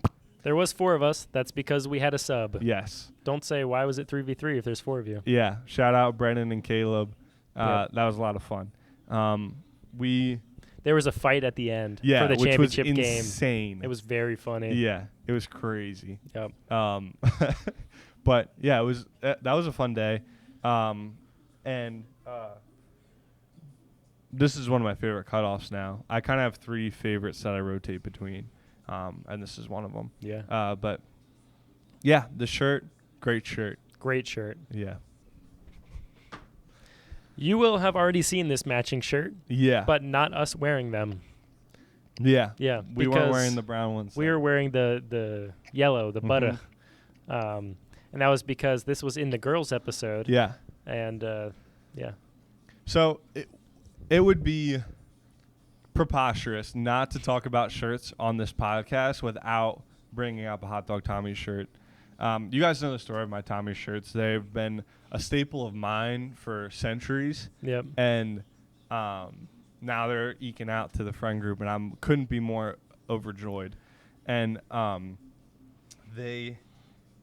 There was 4 of us. That's because we had a sub. Yes. Don't say why was it 3v3 if there's 4 of you. Yeah. Shout out Brennan and Caleb. Yep. That was a lot of fun. There was a fight at the end for the which was championship game. insane. It was very funny. Yeah, it was crazy. Yep. But yeah, it was that was a fun day. This is one of my favorite cutoffs now. I kind of have 3 favorites that I rotate between, and this is one of them. Yeah. But yeah, the shirt, great shirt. Great shirt. Yeah. You will have already seen this matching shirt. Yeah. But not us wearing them. Yeah. Yeah. We weren't because wearing the brown ones. We were wearing the yellow, the butter. And that was because this was in the girls episode. Yeah. And yeah. So it would be preposterous not to talk about shirts on this podcast without bringing up a Hot Dog Tommy shirt. You guys know the story of my Tommy shirts. They've been a staple of mine for centuries. Yep. And now they're eking out to the friend group, and I couldn't be more overjoyed. And they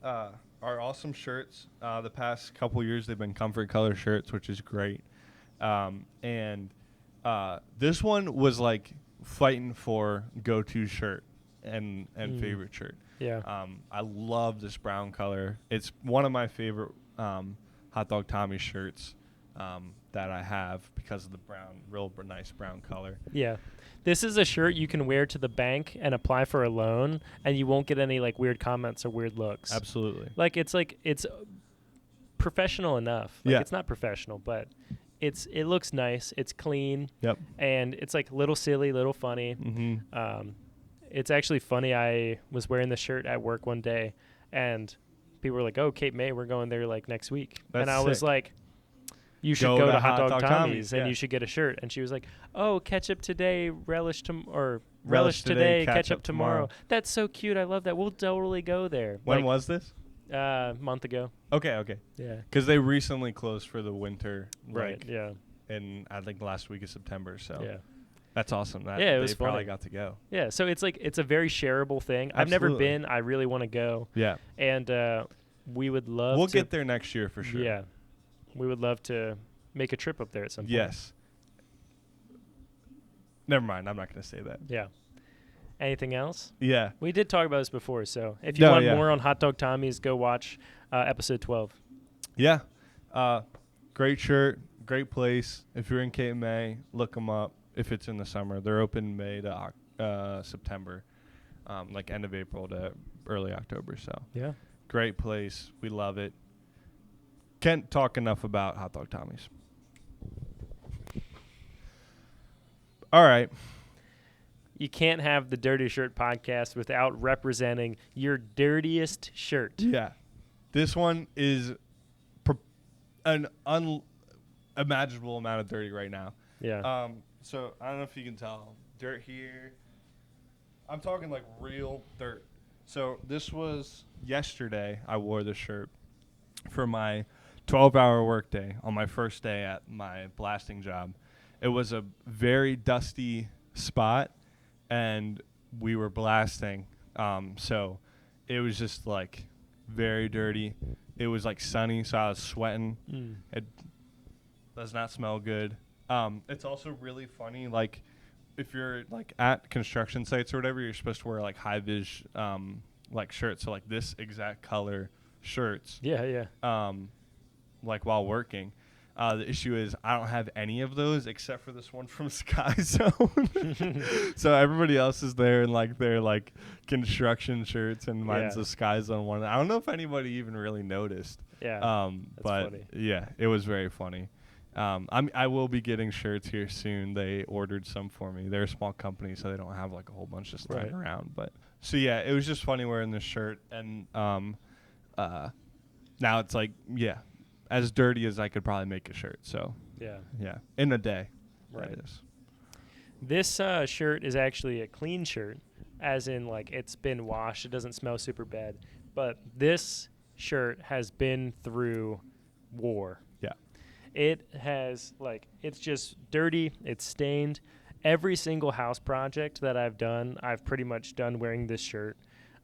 are awesome shirts. The past couple years, they've been comfort color shirts, which is great. And this one was like fighting for go-to shirt and favorite shirt. Yeah. I love this brown color. It's one of my favorite Hot Dog Tommy shirts that I have because of the brown, real nice brown color. Yeah. This is a shirt you can wear to the bank and apply for a loan, and you won't get any like weird comments or weird looks. Absolutely. It's professional enough. Like, yeah. It's not professional, but it looks nice. It's clean. Yep. And it's like little silly, little funny. Mm-hmm. It's actually funny. I was wearing this shirt at work one day, and people were like, "Oh, Cape May, we're going there like next week." That's and I was sick. like, "You should go to Hot Dog Tommy's, Tommy's, and yeah. you should get a shirt." And she was like, "Oh, ketchup today, relish today, ketchup tomorrow." That's so cute. I love that. We'll totally go there. When was this? Month ago. Okay. Yeah. Because they recently closed for the winter. Right. Yeah. In I think last week of September. So yeah. That's awesome. That yeah, it was they probably funny. got to go. Yeah, so it's like it's a very shareable thing. I've never Absolutely. been. I really want to go. Yeah. And we would love We'll to get there next year for sure. Yeah. We would love to make a trip up there at some point. Yes. Never mind. I'm not going to say that. Yeah. Anything else? Yeah. We did talk about this before, so if you want yeah. more on Hot Dog Tommy's, go watch episode 12. Yeah. Great shirt. Great place. If you're in Cape May, look them up. If it's in the summer, they're open May to September, like end of April to early October. So yeah, great place. We love it. Can't talk enough about Hot Dog Tommy's. All right. You can't have the Dirty Shirt podcast without representing your dirtiest shirt. Yeah, this one is an unimaginable amount of dirty right now. Yeah. So I don't know if you can tell. Dirt here. I'm talking like real dirt. So this was yesterday. I wore this shirt for my 12-hour workday on my first day at my blasting job. It was a very dusty spot, and we were blasting. So it was just like very dirty. It was like sunny, so I was sweating. It does not smell good. It's also really funny, like if you're like at construction sites or whatever, you're supposed to wear like high vis like shirts, so like this exact color shirts. Yeah. Like while working. The issue is I don't have any of those except for this one from Sky Zone. So everybody else is there in like their like construction shirts, and mine's the Sky Zone one. I don't know if anybody even really noticed. Yeah. But funny. yeah, it was very funny. I will be getting shirts here soon. They ordered some for me. They're a small company, so they don't have like a whole bunch just lying around. But so yeah, it was just funny wearing this shirt, and now it's like as dirty as I could probably make a shirt. So yeah, in a day. Right. That is. This shirt is actually a clean shirt, as in like it's been washed. It doesn't smell super bad. But this shirt has been through war. Yeah. It has like it's just dirty. It's stained. Every single house project that I've done, I've pretty much done wearing this shirt.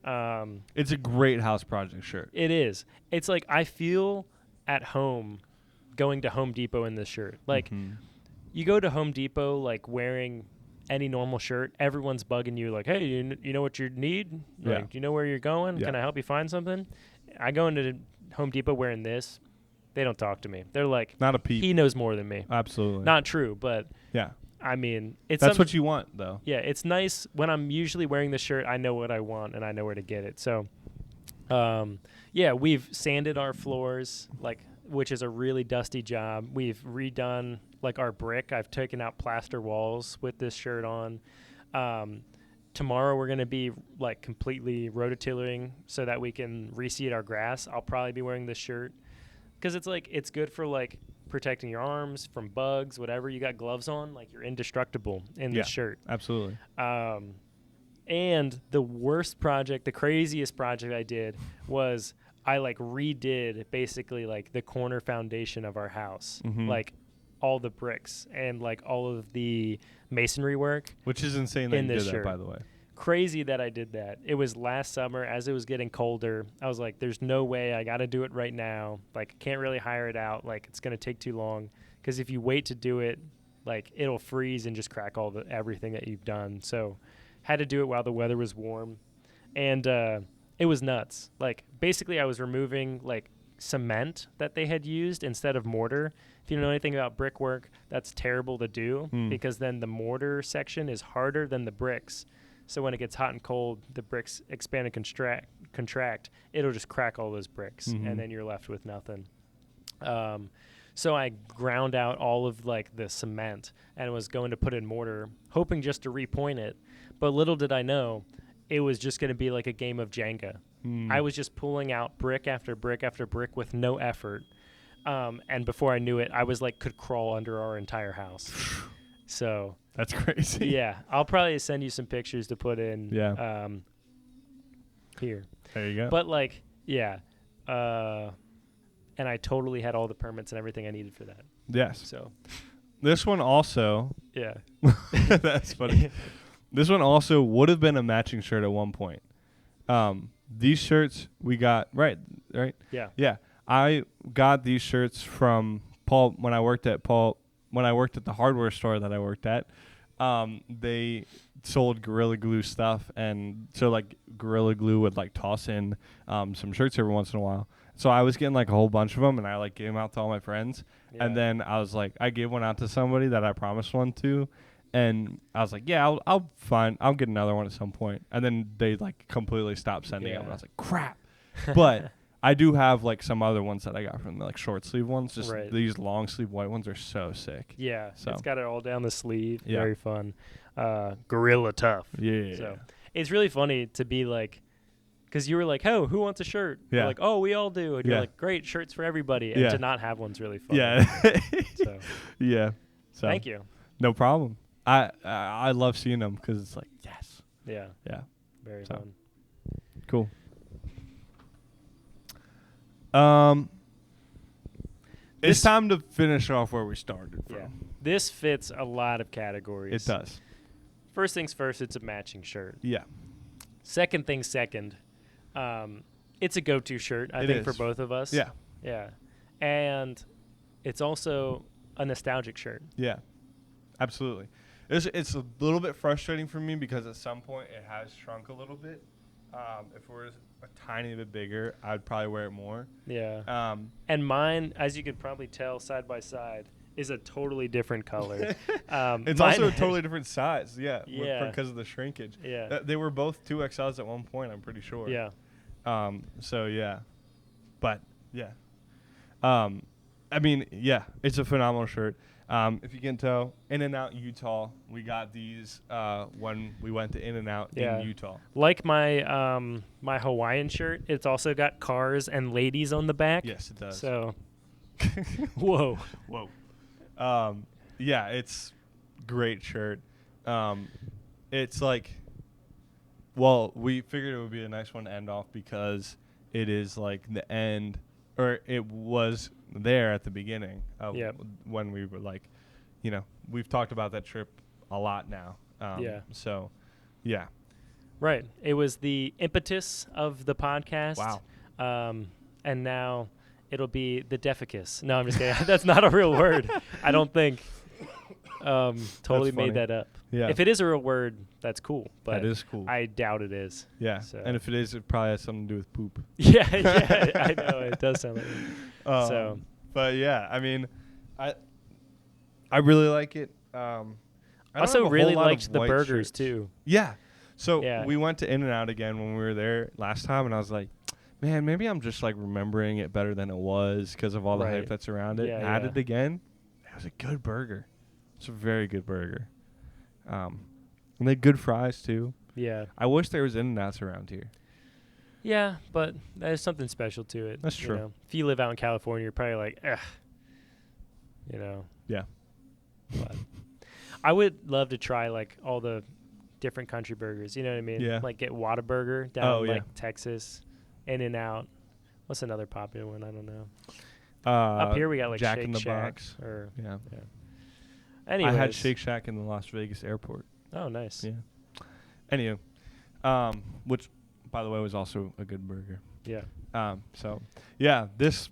It's a great house project shirt. It is. It's like I feel at home going to Home Depot in this shirt. Like you go to Home Depot like wearing any normal shirt, everyone's bugging you like, hey, you know what you need? Like, do you know where you're going? Can I help you find something? I go into Home Depot wearing this. They don't talk to me. They're like, not a peep. He knows more than me. Absolutely. Not true, but yeah. I mean, that's what you want, though. Yeah, it's nice when I'm usually wearing this shirt. I know what I want and I know where to get it. So, yeah, we've sanded our floors, which is a really dusty job. We've redone like our brick. I've taken out plaster walls with this shirt on. Tomorrow we're gonna be like completely rototilling so that we can reseed our grass. I'll probably be wearing this shirt because it's good for like protecting your arms from bugs, whatever. You got gloves on, like you're indestructible in this shirt. Absolutely. And the worst project, the craziest project I did was I like redid basically like the corner foundation of our house, like all the bricks and like all of the masonry work. Which is insane that you did that, by the way. Crazy that I did that. It was last summer as it was getting colder. I was like, there's no way. I got to do it right now. Like, can't really hire it out. Like, it's going to take too long. Because if you wait to do it, like, it'll freeze and just crack everything that you've done. So, had to do it while the weather was warm. And it was nuts. Like, basically, I was removing, like, cement that they had used instead of mortar. If you know anything about brickwork, that's terrible to do because then the mortar section is harder than the bricks. So when it gets hot and cold, the bricks expand and contract. It'll just crack all those bricks, and then you're left with nothing. So I ground out all of like the cement and was going to put in mortar, hoping just to repoint it. But little did I know, it was just going to be like a game of Jenga. I was just pulling out brick after brick after brick with no effort. And before I knew it, I was like could crawl under our entire house. So that's crazy. Yeah, I'll probably send you some pictures to put in. Yeah. Here. There you go. But like, yeah, and I totally had all the permits and everything I needed for that. Yes. So this one also. Yeah. That's funny. This one also would have been a matching shirt at one point. These shirts we got right. Yeah. Yeah. I got these shirts from Paul when I worked at the hardware store that I worked at. They sold Gorilla Glue stuff, and so like Gorilla Glue would like toss in some shirts every once in a while. So I was getting like a whole bunch of them, and I like gave them out to all my friends. Yeah. And then I was like, I gave one out to somebody that I promised one to, and I was like, yeah, I'll get another one at some point. And then they like completely stopped sending them. And I was like, crap. But I do have like some other ones that I got from the like short sleeve ones. Just these long sleeve white ones are so sick. Yeah, so. It's got it all down the sleeve. Yeah. Very fun. Gorilla tough. Yeah. So it's really funny to be like, because you were like, oh, who wants a shirt? Yeah. We're like, oh, we all do. And you're like, great, shirts for everybody. And to not have one's really fun. Yeah. So. Yeah. So thank you. No problem. I love seeing them because it's like, yes. Yeah. Yeah. Very fun. Cool. It's time to finish off where we started from. Yeah. This fits a lot of categories. It does. First things first, it's a matching shirt. Yeah. Second thing second, it's a go-to shirt, I think, for both of us. Yeah. Yeah. And it's also a nostalgic shirt. Yeah. Absolutely. It's a little bit frustrating for me because at some point it has shrunk a little bit. If it was a tiny bit bigger, I'd probably wear it more. Yeah. And mine, as you could probably tell side by side, is a totally different color. It's also a totally different size. Yeah. Yeah. Because of the shrinkage. Yeah. They were both 2XLs at one point, I'm pretty sure. Yeah. So, yeah. But, yeah. I mean, yeah, it's a phenomenal shirt. If you can tell, In-N-Out Utah, we got these when we went to In-N-Out in Utah. Like my my Hawaiian shirt, it's also got cars and ladies on the back. Yes, it does. So, whoa. Yeah, it's great shirt. It's like, well, we figured it would be a nice one to end off because it is like the end, or it was there at the beginning of when we were like, you know, we've talked about that trip a lot now. So, yeah. Right. It was the impetus of the podcast. Wow. And now it'll be the deficus. No, I'm just kidding. That's not a real word. I don't think. Totally made that up. Yeah. If it is a real word, that's cool. But that is cool. I doubt it is. Yeah. So. And if it is, it probably has something to do with poop. Yeah, I know. It does sound like it. But yeah, I mean, I really like it. I also really liked the burgers too. Yeah. So we went to In-N-Out again when we were there last time, and I was like, man, maybe I'm just like remembering it better than it was because of all the hype that's around it. Had it again. It was a good burger. It's a very good burger. And they had good fries too. Yeah. I wish there was In-N-Outs around here. Yeah, but there's something special to it. That's true. Know? If you live out in California, you're probably like, ugh. You know. Yeah. But I would love to try like all the different country burgers. You know what I mean? Yeah. Like get Whataburger down in like Texas, In-N-Out. What's another popular one? I don't know. Up here we got like Jack Shake in the Shack Box. Or yeah. Anyways. I had Shake Shack in the Las Vegas airport. Oh, nice. Yeah. Anywho, which, by the way, was also a good burger. Yeah. So, yeah, this,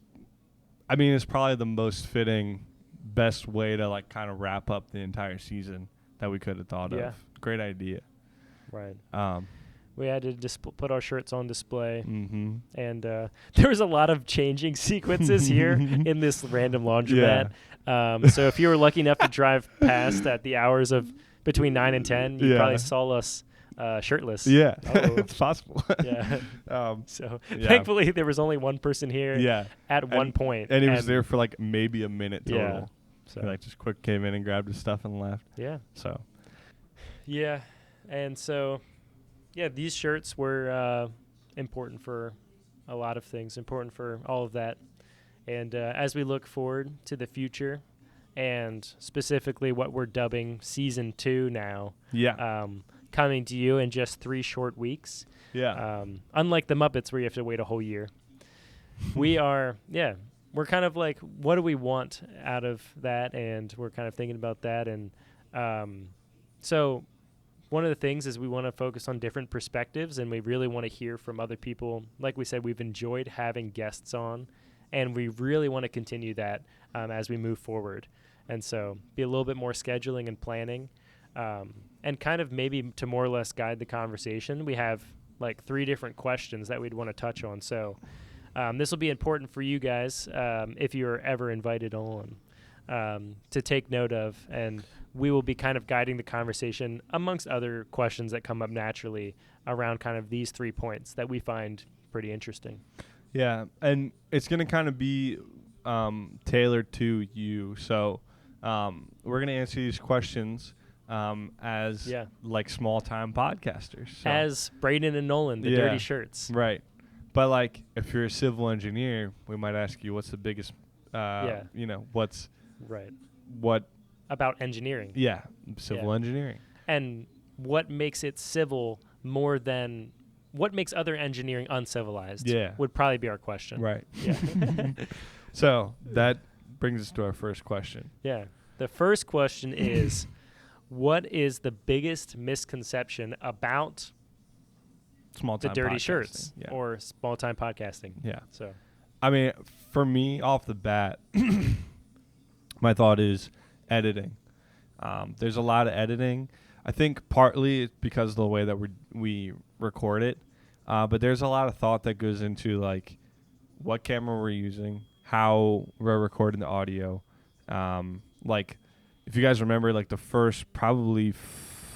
I mean, is probably the most fitting, best way to, like, kind of wrap up the entire season that we could have thought of. Great idea. Right. We had to put our shirts on display. Mm-hmm. And there was a lot of changing sequences here in this random laundromat. So if you were lucky enough to drive past at the hours of between 9 and 10, you probably saw us shirtless. Yeah, it's possible. Yeah. Thankfully, there was only one person here at one point. And he was there for like maybe a minute total. Yeah. So he like just quick came in and grabbed his stuff and left. Yeah. So. Yeah. And so, yeah, these shirts were important for a lot of things, important for all of that. And as we look forward to the future and specifically what we're dubbing Season 2 now, coming to you in just 3 short weeks. Yeah. Unlike the Muppets where you have to wait a whole year. We're kind of like, what do we want out of that? And we're kind of thinking about that. And so one of the things is we want to focus on different perspectives, and we really want to hear from other people. Like we said, we've enjoyed having guests on, and we really want to continue that as we move forward. And so be a little bit more scheduling and planning, and kind of maybe to more or less guide the conversation. We have like 3 different questions that we'd want to touch on. So this will be important for you guys if you're ever invited on to take note of, and we will be kind of guiding the conversation amongst other questions that come up naturally around kind of these 3 points that we find pretty interesting. Yeah, and it's going to kind of be tailored to you. So we're going to answer these questions as like small-time podcasters. So. As Braden and Nolan, the dirty shirts. Right. But like if you're a civil engineer, we might ask you what's the biggest, you know, what's what about engineering. Yeah, civil engineering. And what makes it civil more than what makes other engineering uncivilized? Yeah. Would probably be our question. Right. Yeah. So that brings us to our first question. Yeah. The first question is, what is the biggest misconception about Small the time dirty podcasting. shirts Yeah. or small time podcasting? Yeah. So, I mean, for me, off the bat, my thought is editing. There's a lot of editing. I think partly it's because of the way that we record it, but there's a lot of thought that goes into like what camera we're using, how we're recording the audio. Like, if you guys remember, like the first probably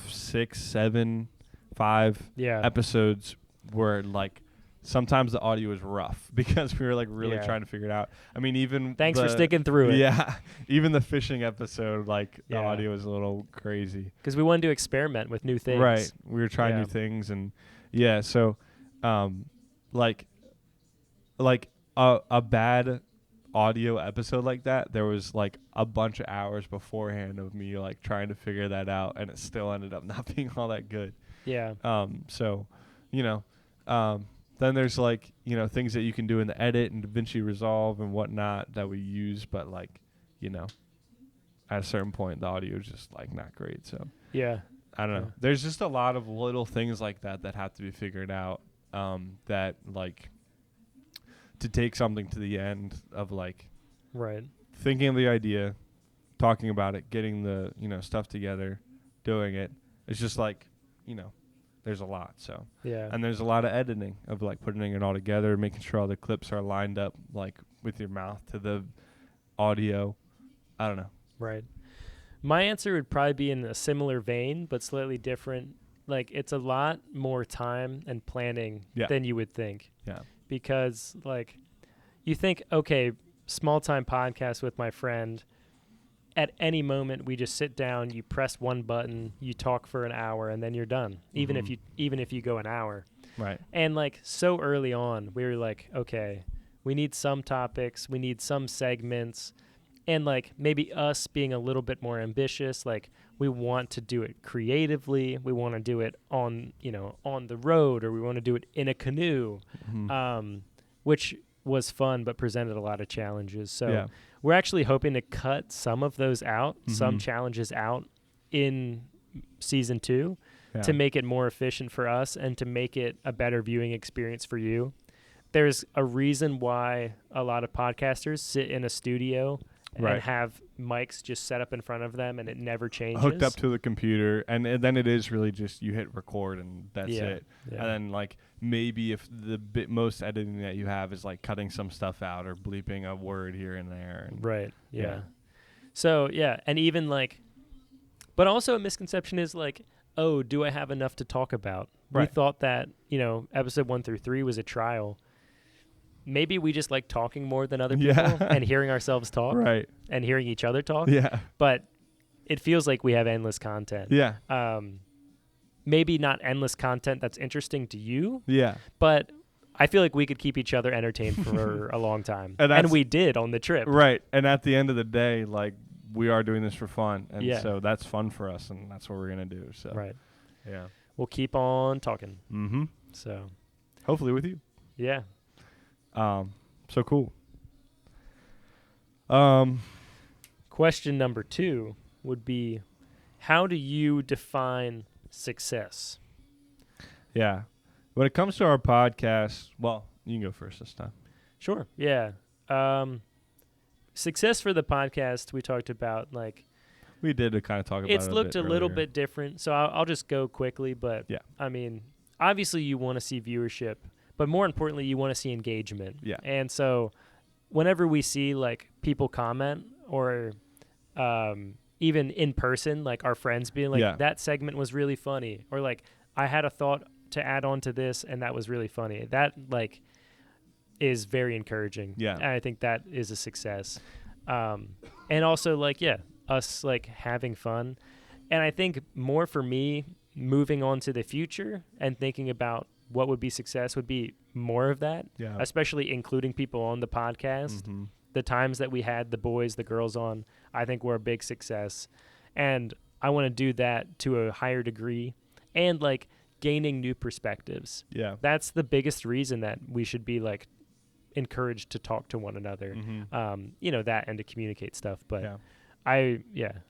6, 7, 5 yeah. episodes were like sometimes the audio was rough because we were like really trying to figure it out. I mean, even thanks for sticking through it. Yeah, even the fishing episode, like the Yeah. audio was a little crazy. Because we wanted to experiment with new things. Right, we were trying Yeah. new things, and yeah, so like a bad audio episode like that, there was like a bunch of hours beforehand of me like trying to figure that out, and it still ended up not being all that good. Yeah. So, you know, then there's like, you know, things that you can do in the edit and DaVinci Resolve and whatnot that we use, but like, you know, at a certain point the audio is just like not great. So Yeah. I don't know. Yeah. There's just a lot of little things like that that have to be figured out. That like to take something to the end of like Right. thinking of the idea, talking about it, getting the, you know, stuff together, doing it. It's just like, you know, there's a lot. So Yeah. and there's a lot of editing of like putting it all together, making sure all the clips are lined up like with your mouth to the audio. I don't know. Right. My answer would probably be in a similar vein, but slightly different. Like, it's a lot more time and planning than you would think. Yeah. Because, like, you think, okay, small time podcast with my friend. At any moment, we just sit down, you press one button, you talk for an hour, and then you're done. Even if you go an hour. Right. And like so early on, we were like, okay, we need some topics, we need some segments, and like maybe us being a little bit more ambitious, like we want to do it creatively, we want to do it on, you know, on the road, or we want to do it in a canoe, which was fun but presented a lot of challenges. So we're actually hoping to cut some of those out, some challenges out in season 2 to make it more efficient for us and to make it a better viewing experience for you. There's a reason why a lot of podcasters sit in a studio and have mics just set up in front of them and it never changes. Hooked up to the computer, and then it is really just you hit record and that's it. Yeah. And then like maybe if the most editing that you have is like cutting some stuff out or bleeping a word here and there. And right. Yeah. So yeah, and even like, but also a misconception is like, oh, do I have enough to talk about? We thought that, you know, episode 1 through 3 was a trial. Maybe we just like talking more than other people and hearing ourselves talk and hearing each other talk. Yeah. But it feels like we have endless content. Yeah. Maybe not endless content that's interesting to you. Yeah. But I feel like we could keep each other entertained for a long time. And we did on the trip. Right. And at the end of the day, like we are doing this for fun. And Yeah. so that's fun for us and that's what we're going to do. So Right. Yeah. We'll keep on talking. Mm-hmm. So hopefully with you. Yeah. So cool. Question number 2 would be, how do you define success? Yeah. When it comes to our podcast, well, you can go first this time. Sure. Yeah. Success for the podcast, we talked about like we did kind of talk about it. It's looked a little bit different, so I'll just go quickly. But yeah, I mean, obviously you want to see viewership, but more importantly, you want to see engagement. Yeah. And so, whenever we see like people comment or even in person, like our friends being like, that segment was really funny, or like I had a thought to add on to this and that was really funny. That like is very encouraging. Yeah. And I think that is a success. And also like, us like having fun. And I think more for me, moving on to the future and thinking about what would be success would be more of that, especially including people on the podcast. Mm-hmm. The times that we had the boys, the girls on, I think were a big success. And I want to do that to a higher degree and like gaining new perspectives. Yeah. That's the biggest reason that we should be like encouraged to talk to one another. You know, that and to communicate stuff. But I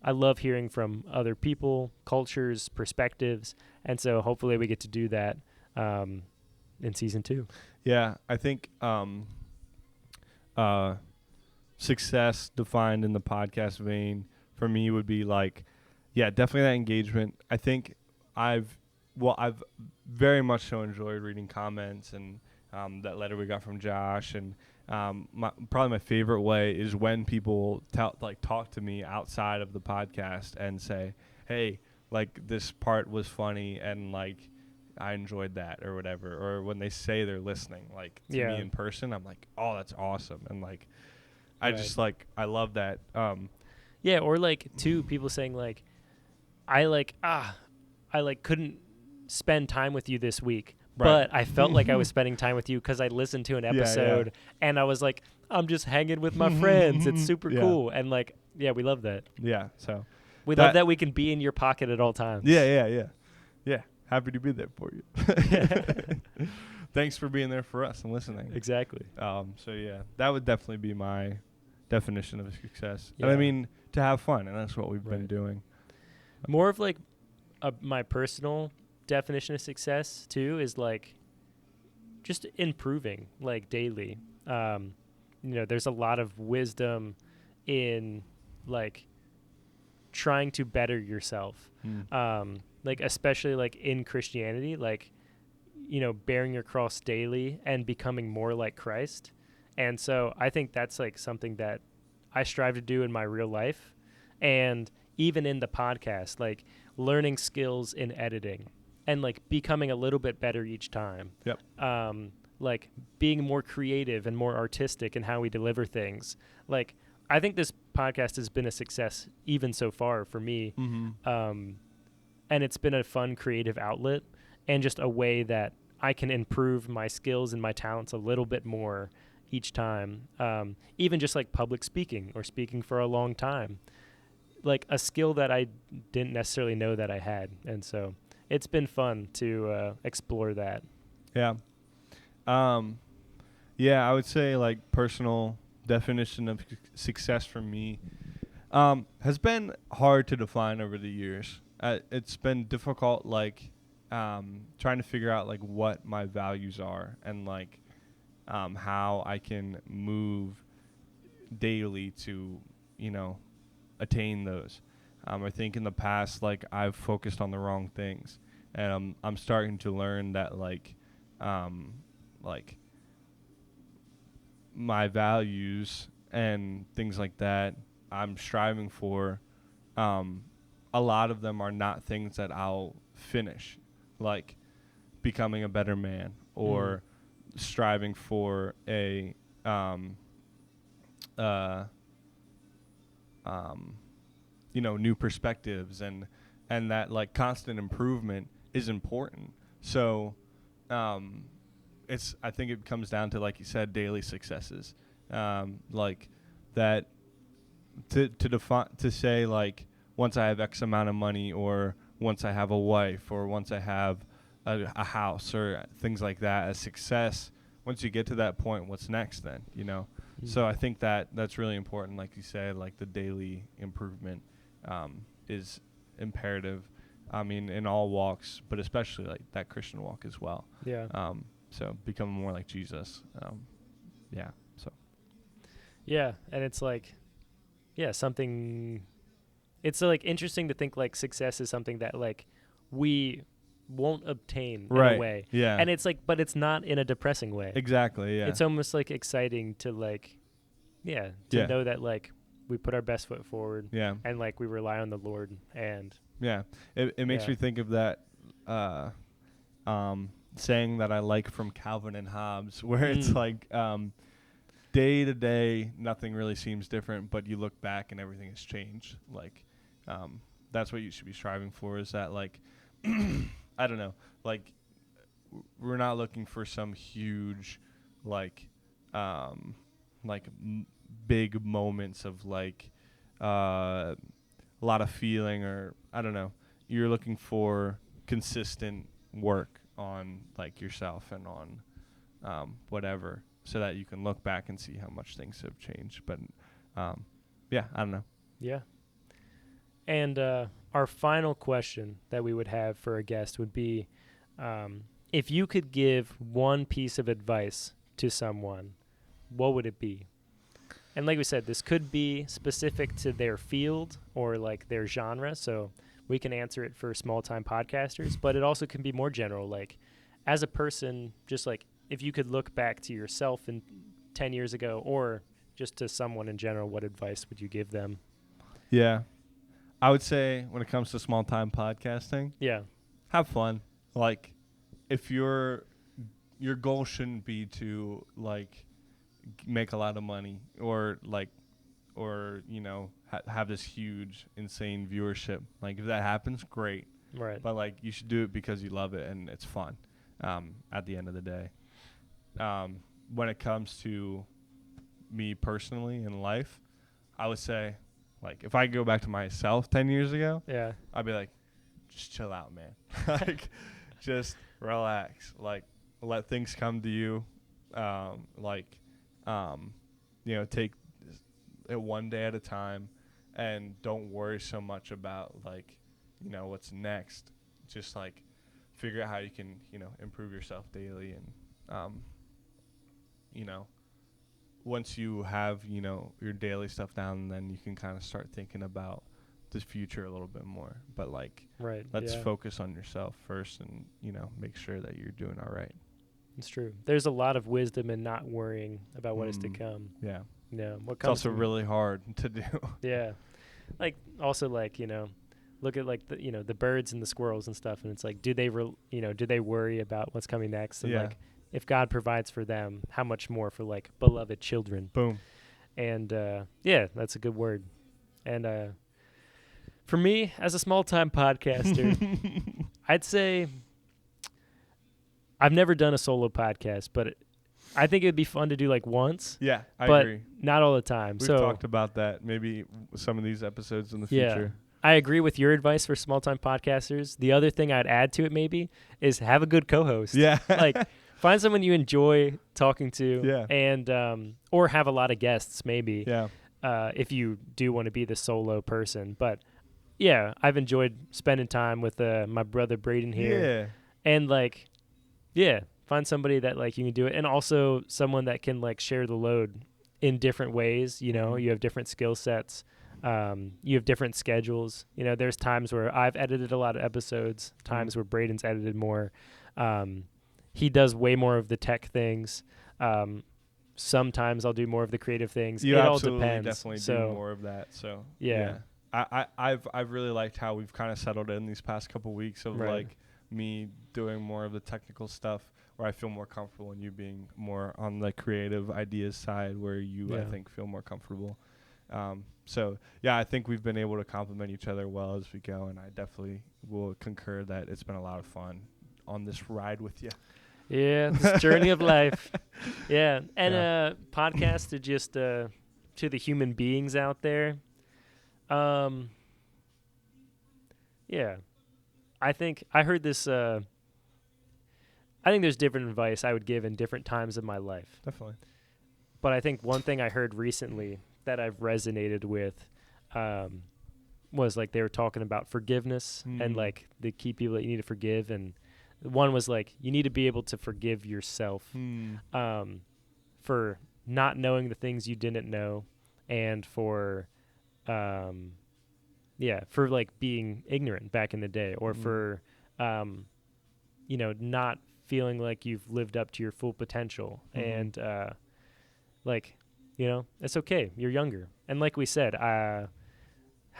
love hearing from other people, cultures, perspectives. And so hopefully we get to do that in season 2. Yeah, I think success defined in the podcast vein for me would be like, definitely that engagement. I think I've very much so enjoyed reading comments and that letter we got from Josh, and probably my favorite way is when people talk to me outside of the podcast and say, hey, like this part was funny and like I enjoyed that or whatever, or when they say they're listening like to me in person, I'm like, oh, that's awesome. And like I just like I love that. Or like two people saying like I couldn't spend time with you this week, but I felt like I was spending time with you because I listened to an episode and I was like, I'm just hanging with my friends. It's super cool. And like, we love that. Yeah. So we love that we can be in your pocket at all times. Yeah. Happy to be there for you. Thanks for being there for us and listening. Exactly. So yeah, that would definitely be my definition of success. Yeah. And I mean, to have fun, and that's what we've been doing. More of like my personal definition of success too is like just improving like daily. You know, there's a lot of wisdom in like trying to better yourself. Like especially like in Christianity, like, you know, bearing your cross daily and becoming more like Christ. And so I think that's like something that I strive to do in my real life, and even in the podcast, like learning skills in editing and like becoming a little bit better each time. Like being more creative and more artistic in how we deliver things. Like I think this podcast has been a success even so far for me. And it's been a fun creative outlet and just a way that I can improve my skills and my talents a little bit more each time. Even just like public speaking or speaking for a long time, like a skill that I didn't necessarily know that I had. And so it's been fun to explore that. Yeah. I would say like personal definition of success for me has been hard to define over the years. It's been difficult, like trying to figure out like what my values are and like how I can move daily to, you know, attain those. I think in the past, like I've focused on the wrong things, and I'm starting to learn that like my values and things like that I'm striving for. A lot of them are not things that I'll finish, like becoming a better man or striving for a new perspectives, and that like constant improvement is important. So I think it comes down to, like you said, daily successes, like that to say like once I have X amount of money, or once I have a wife, or once I have a house, or things like that as success. Once you get to that point, what's next then, you know? So I think that's really important. Like you said, like the daily improvement is imperative. I mean, in all walks, but especially like that Christian walk as well. Yeah. So becoming more like Jesus. So. Yeah. And it's like, something, it's like interesting to think like success is something that like we won't obtain in a way. Yeah. And it's like, but it's not in a depressing way. Exactly. Yeah. It's almost like exciting to like, know that like we put our best foot forward. Yeah. And like we rely on the Lord, and it makes me think of that saying that I like from Calvin and Hobbes, where it's like day to day nothing really seems different, but you look back and everything has changed. Like that's what you should be striving for, is that like I don't know, like we're not looking for some huge like big moments of like a lot of feeling, or I don't know. You're looking for consistent work on like yourself and on whatever, so that you can look back and see how much things have changed. But yeah, I don't know. Yeah. And our final question that we would have for a guest would be, if you could give one piece of advice to someone, what would it be? And like we said, this could be specific to their field or like their genre, so we can answer it for small-time podcasters, but it also can be more general, like as a person, just like if you could look back to yourself in 10 years ago or just to someone in general, what advice would you give them? Yeah. I would say when it comes to small-time podcasting, have fun. Like, if your goal shouldn't be to like make a lot of money or you know have this huge insane viewership. Like, if that happens, great. Right. But like, you should do it because you love it and it's fun. At the end of the day, when it comes to me personally in life, I would say, like, if I go back to myself 10 years ago, I'd be like, just chill out, man. Like, just relax. Like, let things come to you. You know, take it one day at a time, and don't worry so much about, like, you know, what's next. Just, like, figure out how you can, you know, improve yourself daily. And, you know, once you have, you know, your daily stuff down, then you can kind of start thinking about the future a little bit more. But, like, let's focus on yourself first and, you know, make sure that you're doing all right. It's true. There's a lot of wisdom in not worrying about what is to come. Yeah. Yeah. What it's also really hard to do. Yeah. Like, also, like, you know, look at, like, the, you know, the birds and the squirrels and stuff, and it's like, do they do they worry about what's coming next? And like, if God provides for them, how much more for, like, beloved children? Boom. And that's a good word. And for me, as a small-time podcaster, I'd say I've never done a solo podcast, but I think it'd be fun to do, like, once. Yeah, I agree. Not all the time. We've talked about that maybe some of these episodes in the future. I agree with your advice for small-time podcasters. The other thing I'd add to it maybe is have a good co-host. Yeah. Like, find someone you enjoy talking to. Yeah. And or have a lot of guests maybe. Yeah. If you do want to be the solo person. But yeah, I've enjoyed spending time with my brother Braden here. Yeah. And like, find somebody that, like, you can do it, and also someone that can, like, share the load in different ways. You know, you have different skill sets. You have different schedules. You know, there's times where I've edited a lot of episodes, times where Braden's edited more. He does way more of the tech things. Sometimes I'll do more of the creative things. You it absolutely all depends. definitely do more of that. So yeah. I've really liked how we've kind of settled in these past couple weeks of like me doing more of the technical stuff, where I feel more comfortable, and you being more on the creative ideas side, where you I think feel more comfortable. So I think we've been able to complement each other well as we go, and I definitely will concur that it's been a lot of fun on this ride with you. Yeah, this journey of life. Yeah, and podcast to just to the human beings out there. Yeah, I think I heard this. I think there's different advice I would give in different times of my life. Definitely. But I think one thing I heard recently that I've resonated with was, like, they were talking about forgiveness and, like, the key people that you need to forgive. And one was, like, you need to be able to forgive yourself for not knowing the things you didn't know, and for, for, like, being ignorant back in the day, or for, not feeling like you've lived up to your full potential. And, it's okay. You're younger. And like we said, how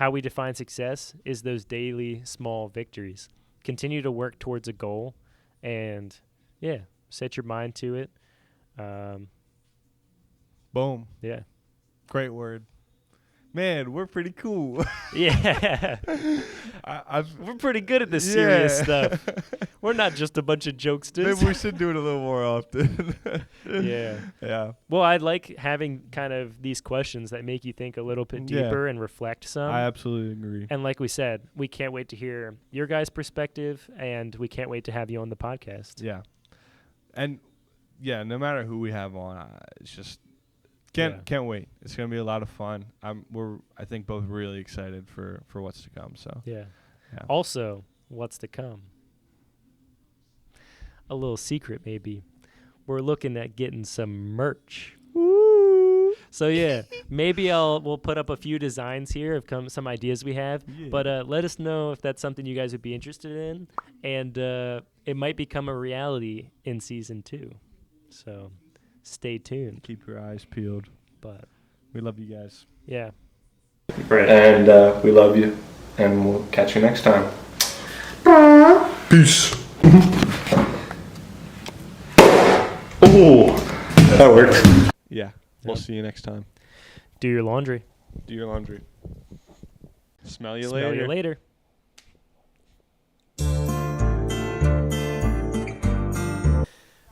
we define success is those daily small victories. Continue to work towards a goal, and set your mind to it. Boom. Yeah. Great word. man, we're pretty cool. Yeah. We're pretty good at the serious stuff. We're not just a bunch of jokesters. Maybe we should do it a little more often. Yeah. Yeah. Well, I like having kind of these questions that make you think a little bit deeper and reflect some. I absolutely agree. And like we said, we can't wait to hear your guys' perspective, and we can't wait to have you on the podcast. Yeah. And yeah, no matter who we have on, it's just can't wait. It's gonna be a lot of fun. We're I think both really excited for what's to come. So yeah. Also, what's to come? A little secret, maybe. We're looking at getting some merch. Woo! So yeah, maybe we'll put up a few designs here of some ideas we have. Yeah. But let us know if that's something you guys would be interested in, and it might become a reality in season 2. So stay tuned. Keep your eyes peeled. But we love you guys. Yeah. Right. And we love you. And we'll catch you next time. Peace. Oh, that worked. Yeah. We'll see you next time. Do your laundry. Do your laundry. Smell you later. Smell you later.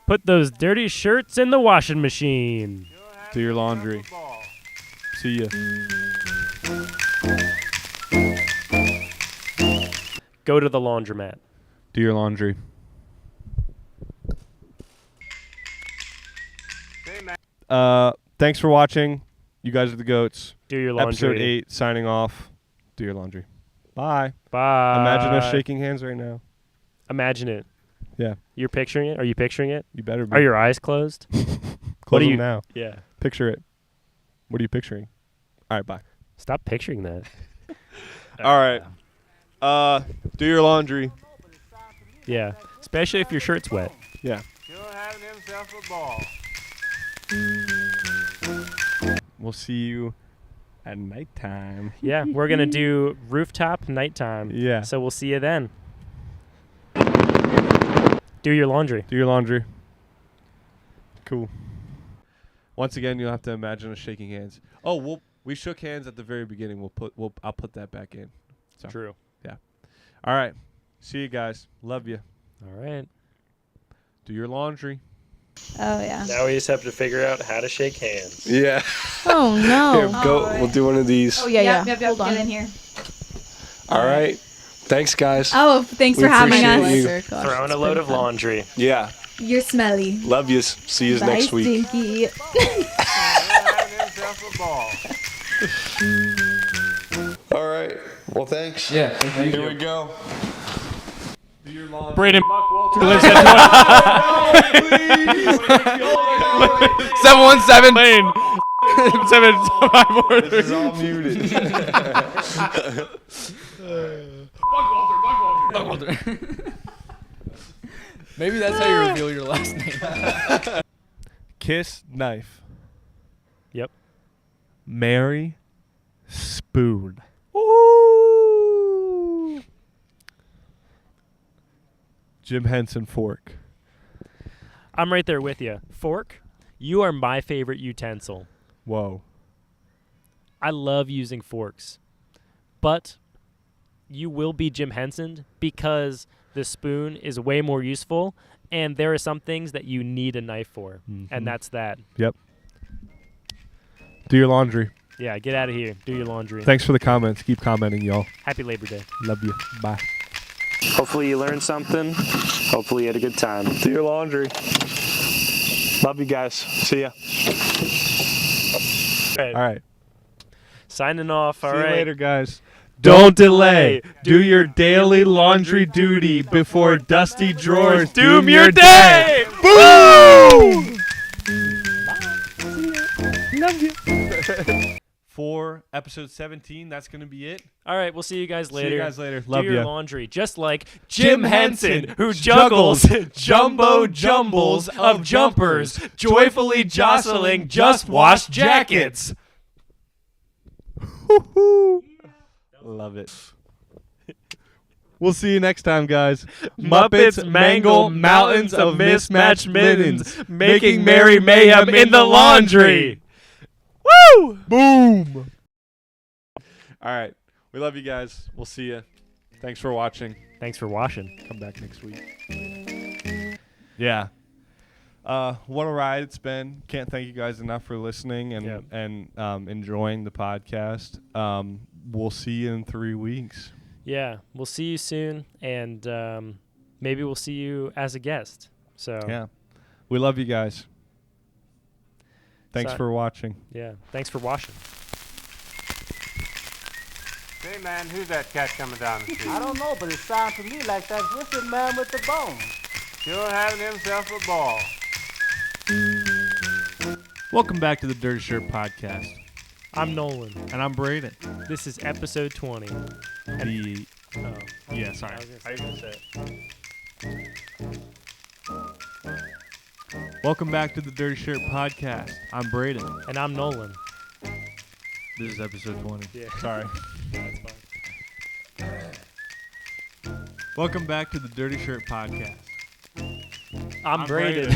Put those dirty shirts in the washing machine. Do your laundry. See ya. Go to the laundromat. Do your laundry. Thanks for watching. You guys are the GOATs. Do your laundry. Episode 8, signing off. Do your laundry. Bye. Bye. Imagine us shaking hands right now. Imagine it. Yeah. You're picturing it? Are you picturing it? You better be. Are your eyes closed? Close them now. Yeah. Picture it. What are you picturing? All right, bye. Stop picturing that. All right. Do your laundry. Yeah. Especially if your shirt's wet. Yeah. We'll see you at nighttime. Yeah, we're going to do rooftop nighttime. Yeah. So we'll see you then. Do your laundry. Do your laundry. Cool. Once again, you'll have to imagine us shaking hands. Oh, we shook hands at the very beginning. I'll put that back in. So, true. Yeah. All right. See you guys. Love you. All right. Do your laundry. Oh yeah. Now we just have to figure out how to shake hands. Yeah. Oh no. Here, go. We'll do one of these. Oh yeah. Yep, Hold on. Get in here. All right. Thanks, guys. Oh, thanks for having us. Throwing a load of laundry. Yeah. You're smelly. Love yous. See yous next week. Stinky. All right. Well, thanks. Yeah. Thank you. Here we go. Do your laundry. Braden. Lives at 717 Lane. 754. This is all muted. Maybe that's how you reveal your last name. Kiss knife. Yep. Marry spoon. Ooh. Jim Henson fork. I'm right there with you. Fork, you are my favorite utensil. Whoa. I love using forks. But you will be Jim Henson because the spoon is way more useful, and there are some things that you need a knife for, and that's that. Yep. Do your laundry. Yeah, get out of here. Do your laundry. Thanks for the comments. Keep commenting, y'all. Happy Labor Day. Love you. Bye. Hopefully you learned something. Hopefully you had a good time. Do your laundry. Love you guys. See ya. All right. Signing off. All See right. you later, guys. Don't delay. Do your daily laundry duty before dusty drawers doom your day. Boom! Love you. For episode 17, that's going to be it. All right, we'll see you guys later. See you guys later. Love Do your ya. laundry, just like Jim Henson, who juggles jumbo jumbles of jumpers, joyfully jostling just washed jackets. Love it. We'll see you next time, guys. Muppets mangle mountains of mismatched mittens, making merry mayhem in the laundry. Woo! Boom! All right. We love you guys. We'll see you. Thanks for watching. Thanks for watching. Come back next week. Yeah. What a ride it's been. Can't thank you guys enough for listening and enjoying the podcast. We'll see you in 3 weeks. Yeah, we'll see you soon, and maybe we'll see you as a guest. So yeah, we love you guys. Thanks for watching. Yeah, thanks for watching. Hey man, who's that cat coming down the street? I don't know, but it sounds to me like that whipping man with the bone. Sure having himself a ball. Welcome back to the Dirty Shirt Podcast. I'm Nolan. And I'm Braden. This is episode 20. Yeah, sorry. How you gonna say it? Welcome back to the Dirty Shirt Podcast. I'm Braden. And I'm Nolan. This is episode 20. Yeah. Sorry. That's fine. Welcome back to the Dirty Shirt Podcast. I'm Braden.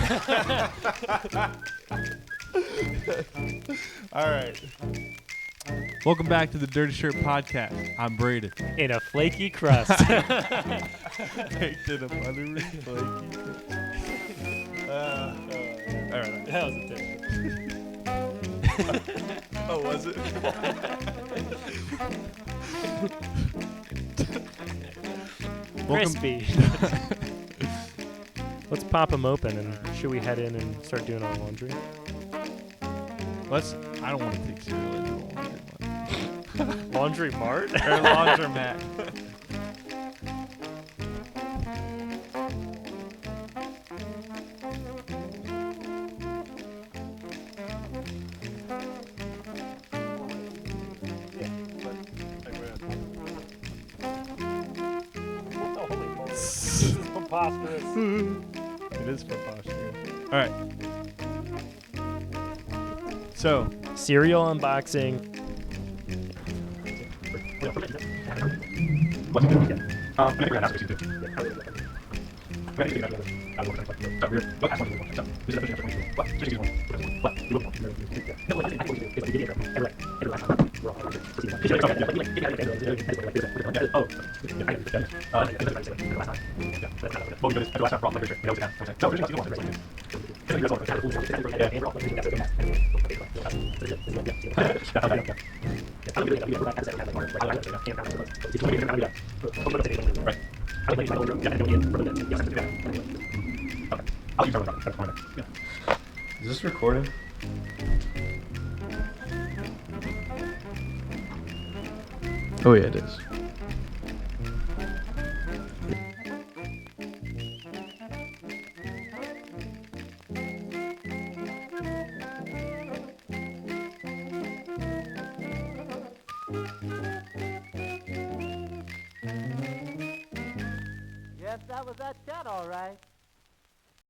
All right. Welcome back to the Dirty Shirt Podcast. I'm Braden. In a flaky crust. Baked in a buttery flaky crust. All right. That was intentional. Oh, was it? Crispy. Let's pop them open, and should we head in and start doing our laundry? I don't want to take cereal into the laundry. Laundry mart? Or laundromat. This is preposterous. It is preposterous. All right. So, cereal unboxing. Is this recording? Oh yeah, it is. Yes, that was that cat, all right.